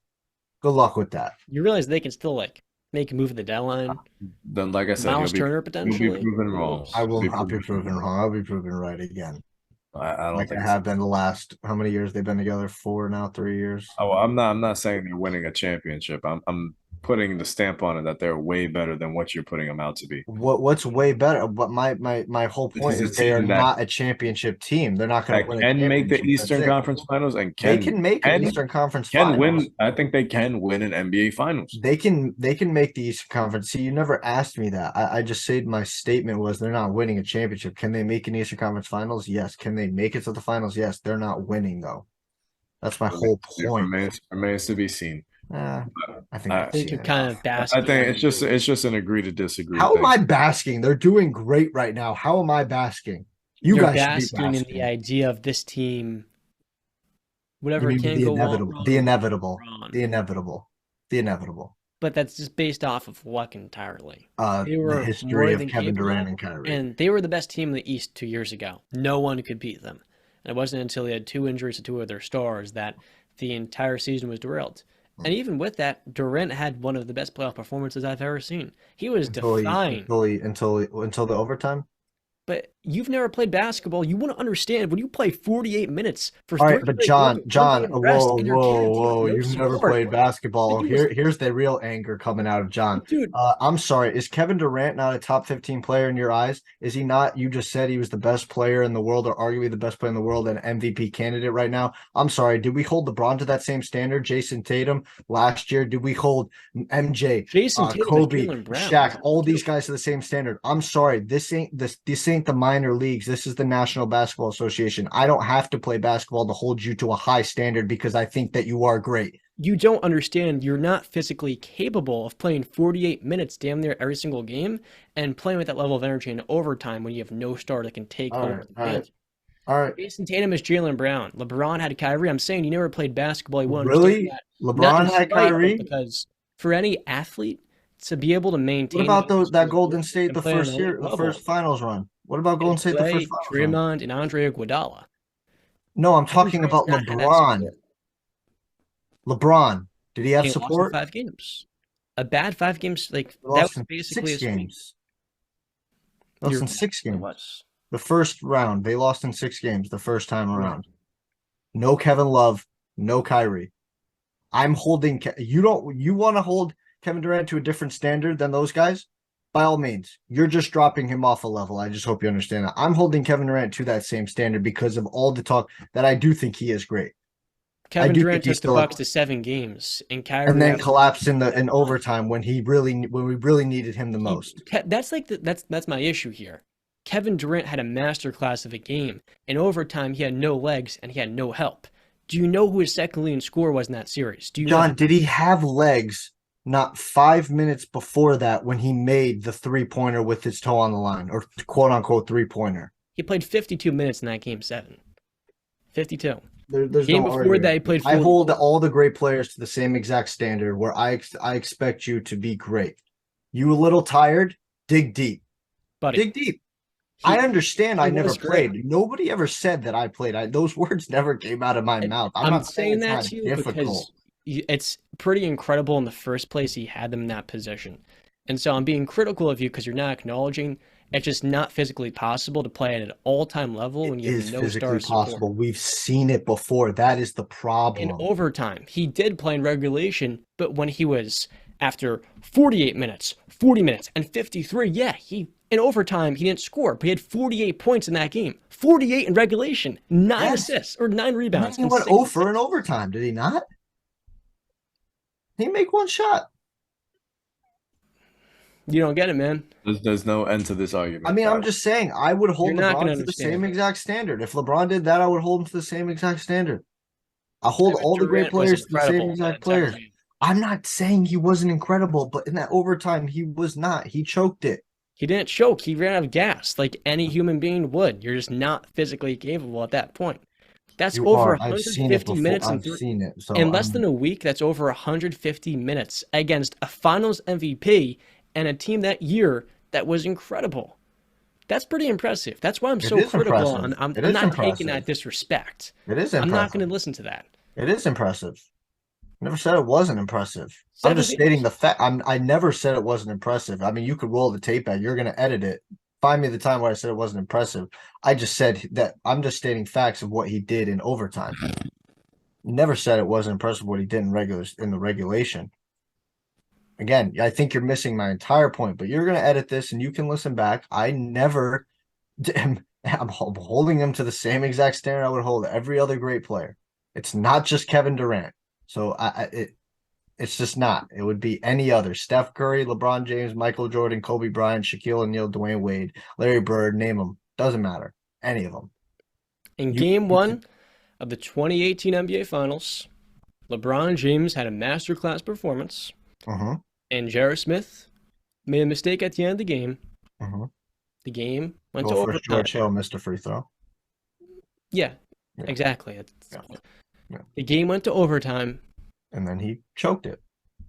Good luck with that. You realize they can still make a move at the deadline. Then, like I said, Miles Turner potentially. He'll be proven wrong. I will not be proven wrong. I'll be proven right again. I don't Like think I have been the last how many years they've been together? 4 now, 3 years. Oh, I'm not saying they're winning a championship. I'm putting the stamp on it that they're way better than what you're putting them out to be. What's way better? But my whole point is they are not a championship team. They're not going to win. Can make the Eastern Conference Finals and they can make an Eastern Conference Finals. Finals. I think they can win an NBA Finals. They can make the Eastern Conference. See, you never asked me that. I just said my statement was they're not winning a championship. Can they make an Eastern Conference Finals? Yes. Can they make it to the finals? Yes. They're not winning though. That's my whole point. It remains to be seen. I think you're kind of basking. I think it's just an agree to disagree. How am I basking? They're doing great right now. How am I basking? You're basking in the idea of this team. Whatever can go wrong. The inevitable. but that's just based off of luck entirely. They The were history more of than Kevin capable, Durant and Kyrie. and they were the best team in the East 2 years ago. No one could beat them. And it wasn't until they had 2 injuries to 2 of their stars that the entire season was derailed. And even with that, Durant had one of the best playoff performances I've ever seen. He was defying. Until the overtime. But you've never played basketball. You want to understand when you play 48 minutes for All 3 right, but straight John, quarters, 1 day of rest, whoa, and you're guaranteed whoa. no You've never support. played basketball. The dude was- Here's the real anger coming out of John. Dude, I'm sorry. Is Kevin Durant not a top 15 player in your eyes? Is he not? You just said he was the best player in the world, or arguably the best player in the world, and MVP candidate right now. I'm sorry. Did we hold LeBron to that same standard? Jason Tatum last year? Did we hold MJ, Jason Tatum, Kobe, Jaylen Brown. Shaq, all these guys to the same standard? I'm sorry. This ain't the minor leagues. This is the National Basketball Association. I don't have to play basketball to hold you to a high standard because I think that you are great. You don't understand. You're not physically capable of playing 48 minutes damn near every single game and playing with that level of energy in overtime when you have no star that can take over the game. All right. Jason Tatum is Jaylen Brown. LeBron had Kyrie. I'm saying you never played basketball. You won't Really? understand that. LeBron had Kyrie? Because for any athlete to be able to maintain. What about that Golden State, and the play on first an year, elite the level? first finals run? What about Golden State, the first finals run? Draymond and Andre Iguodala. No, I'm talking about LeBron. LeBron, did he have He lost in support? 5 games. A bad 5 games, like They that lost was in basically 6 a sweep. games. Lost in 6 It games. was. The first round, they lost in 6 games the first time around. No Kevin Love, no Kyrie. I'm holding you want to hold Kevin Durant to a different standard than those guys? By all means, you're just dropping him off a level. I just hope you understand that. I'm holding Kevin Durant to that same standard because of all the talk that I do think he is great. Kevin Durant took the Bucks to 7 games, and Kyrie and then collapsed in overtime when we really needed him the most. That's my issue here. Kevin Durant had a masterclass of a game. In overtime, he had no legs and he had no help. Do you know who his second leading scorer was in that series? Do you John, know? did he have legs not 5 minutes before that when he made the 3-pointer with his toe on the line, or quote unquote 3-pointer? He played 52 minutes in that game 7. 52. There's game no before argument. that, he played 40. I 40. hold all the great players to the same exact standard where I expect you to be great. You a little tired? Dig deep. Buddy, dig deep. I understand I never great. played. Nobody ever said that I played. Those words never came out of my mouth. I'm not saying that it's to you difficult. because it's pretty incredible in the first place he had them in that position. And so I'm being critical of you because you're not acknowledging it's just not physically possible to play at an all-time level when you have no star support. Possible. We've seen it before. That is the problem. In overtime, he did play in regulation, but when he was after 48 minutes, 40 minutes, and 53, in overtime, he didn't score, but he had 48 points in that game. 48 in regulation, 9 assists or 9 rebounds. He went 0 for in overtime, did he not? He make one shot. You don't get it, man. There's no end to this argument. I mean, I'm just saying, I would hold LeBron to the same exact standard. If LeBron did that, I would hold him to the same exact standard. I hold all the great players to the same exact players. I'm not saying he wasn't incredible, but in that overtime, he was not. He choked it. He didn't choke. He ran out of gas like any human being would. You're just not physically capable at that point. That's over 150 minutes in less than a week. That's over 150 minutes against a Finals MVP and a team that year that was incredible. That's pretty impressive. That's why I'm so critical. I'm not taking that disrespect. It is impressive. I'm not going to listen to that. It is impressive. Never said it wasn't impressive. I'm just stating the fact. I never said it wasn't impressive. I mean, you could roll the tape back. You're going to edit it. Find me the time where I said it wasn't impressive. I just said that I'm just stating facts of what he did in overtime. Never said it wasn't impressive what he did in the regulation. Again, I think you're missing my entire point, but you're going to edit this and you can listen back. I'm holding him to the same exact standard I would hold every other great player. It's not just Kevin Durant. So it's just not. It would be any other. Steph Curry, LeBron James, Michael Jordan, Kobe Bryant, Shaquille O'Neal, Dwayne Wade, Larry Bird, name them. Doesn't matter. Any of them. In Game 1 of the 2018 NBA Finals, LeBron James had a masterclass performance, and J.R. Smith made a mistake at the end of the game. The game went to overtime. George Hill missed a free throw. Yeah. Exactly. The game went to overtime. And then he choked it.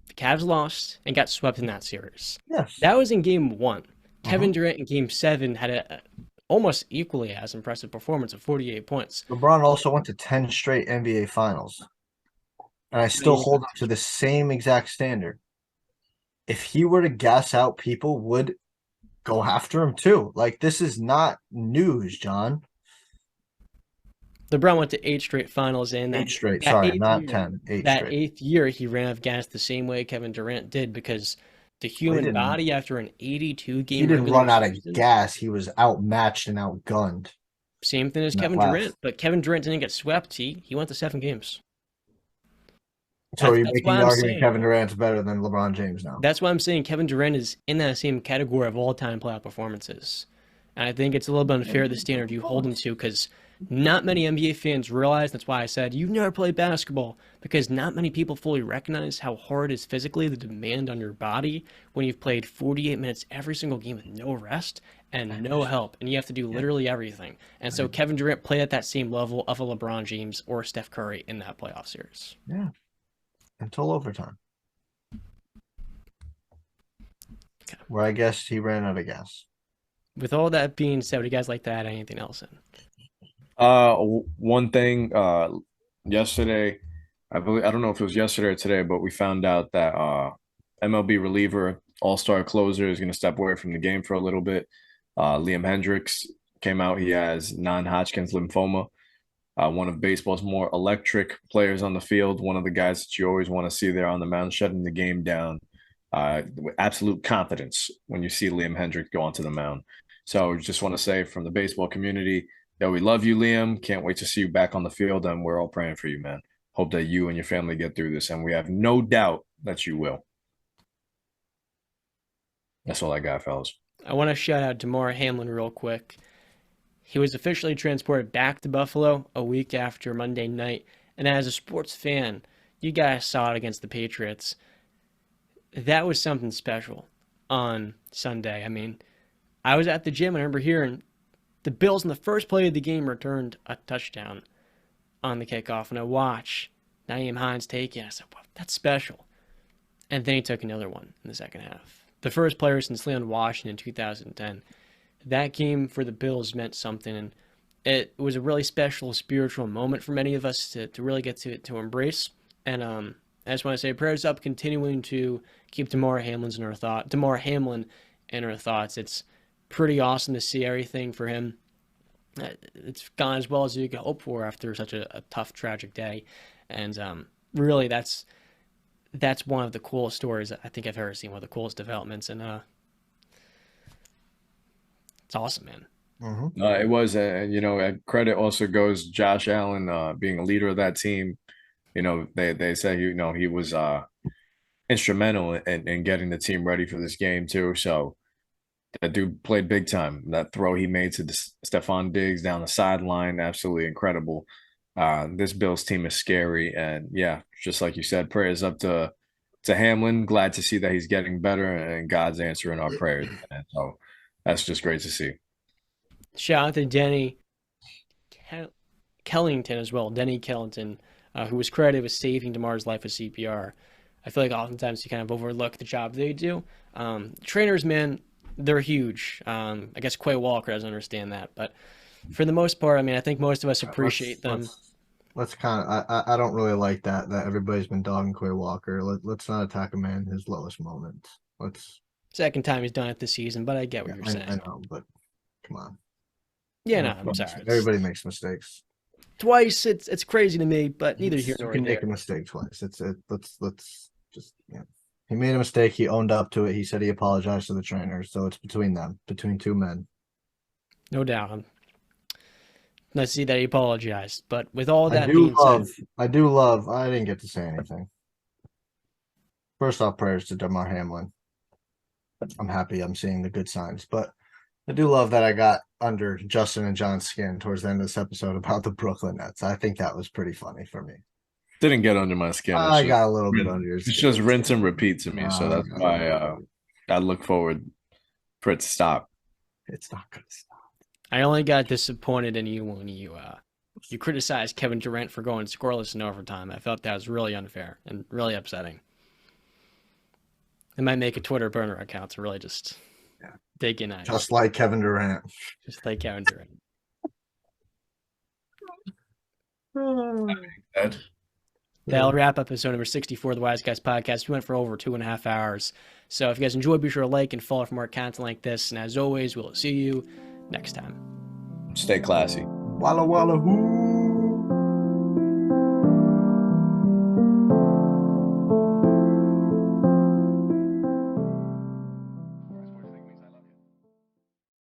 The Cavs lost and got swept in that series. Yes. That was in game 1. Kevin Durant in game 7 had a almost equally as impressive performance of 48 points. LeBron also went to 10 straight NBA finals. And I still hold him to the same exact standard. If he were to gas out, people would go after him too. Like, this is not news, John. LeBron went to 8 straight finals, and 8 straight. Sorry, not 10. 8 that straight. 8th year, he ran out of gas the same way Kevin Durant did, because the human body, after an 82 game, he didn't run out of gas. He was outmatched and outgunned. Same thing as Kevin Durant, but Kevin Durant didn't get swept. He went to 7 games. So you're making the argument Kevin Durant's better than LeBron James now. That's why I'm saying Kevin Durant is in that same category of all-time playoff performances. And I think it's a little bit unfair, the standard you hold him to, because not many NBA fans realize, that's why I said, you've never played basketball, because not many people fully recognize how hard it is physically, the demand on your body, when you've played 48 minutes every single game with no rest and no help, and you have to do literally everything. And so Kevin Durant played at that same level of a LeBron James or Steph Curry in that playoff series. Yeah. Until overtime. Okay. Where I guess he ran out of gas. With all that being said, would you guys like to add anything else in? One thing, yesterday, I don't know if it was yesterday or today, but we found out that MLB reliever, all-star closer is going to step away from the game for a little bit. Liam Hendriks came out. He has non-Hodgkin's lymphoma. One of baseball's more electric players on the field, one of the guys that you always want to see there on the mound, shutting the game down with absolute confidence when you see Liam Hendriks go onto the mound. So just want to say from the baseball community, we love you, Liam. Can't wait to see you back on the field, and we're all praying for you, man. Hope that you and your family get through this, and we have no doubt that you will. That's all I got, fellas. I want to shout out Damar Hamlin real quick. He was officially transported back to Buffalo a week after Monday night. And as a sports fan, you guys saw it against the Patriots. That was something special on Sunday. I mean, I was at the gym and I remember hearing the Bills in the first play of the game returned a touchdown on the kickoff. And I watched Nyheim Hines take it. I said, wow, that's special. And then he took another one in the second half. The first player since Leon Washington in 2010. That game for the Bills meant something, and it was a really special spiritual moment for many of us to really get to embrace. And I just want to say prayers up, continuing to keep Damar Hamlin in our thoughts. It's pretty awesome to see everything for him. It's gone as well as you could hope for after such a tough, tragic day. And really, that's one of the coolest stories I think I've ever seen, one of the coolest developments. And it's awesome, man. Mm-hmm. It was, credit also goes Josh Allen being a leader of that team. They say, he was instrumental in getting the team ready for this game too. So that dude played big time. That throw he made to Stephon Diggs down the sideline, absolutely incredible. This Bills team is scary. And yeah, just like you said, prayers up to Hamlin. Glad to see that he's getting better and God's answering our prayers. And so that's just great to see. Shout out to Denny Kellington as well. Denny Kellington, who was credited with saving Damar's life with CPR. I feel like oftentimes you kind of overlook the job they do. Trainers, man, they're huge. I guess Quay Walker doesn't understand that. But for the most part, I mean, I think most of us appreciate them. Let's kind of, I don't really like that everybody's been dogging Quay Walker. Let's not attack a man in his lowest moments. Second time he's done it this season, but I get what you're saying. I know, but come on. Yeah, no, I'm sorry. Everybody makes mistakes. Twice, it's crazy to me, but neither here nor there. You can make a mistake twice. Let's just, He made a mistake. He owned up to it. He said he apologized to the trainer. So it's between them, between two men. No doubt. Let's see that he apologized. But with all that being said, I didn't get to say anything. First off, prayers to Damar Hamlin. I'm happy I'm seeing the good signs, but I do love that I got under Justin and John's skin towards the end of this episode about the Brooklyn Nets. I think that was pretty funny for me. Didn't get under my skin. I got a little bit under your skin. It's just rinse and repeat to me, so that's why I look forward for it to stop. It's not going to stop. I only got disappointed in you when you criticized Kevin Durant for going scoreless in overtime. I felt that was really unfair and really upsetting. They might make a Twitter burner account to really just dig in on it. Just like Kevin Durant. Just like Kevin Durant. Ed? That'll wrap up episode number 64 of the Wise Guys podcast. We went for over 2.5 hours. So if you guys enjoyed, be sure to like and follow for more content like this. And as always, we'll see you next time. Stay classy. Walla walla hoo.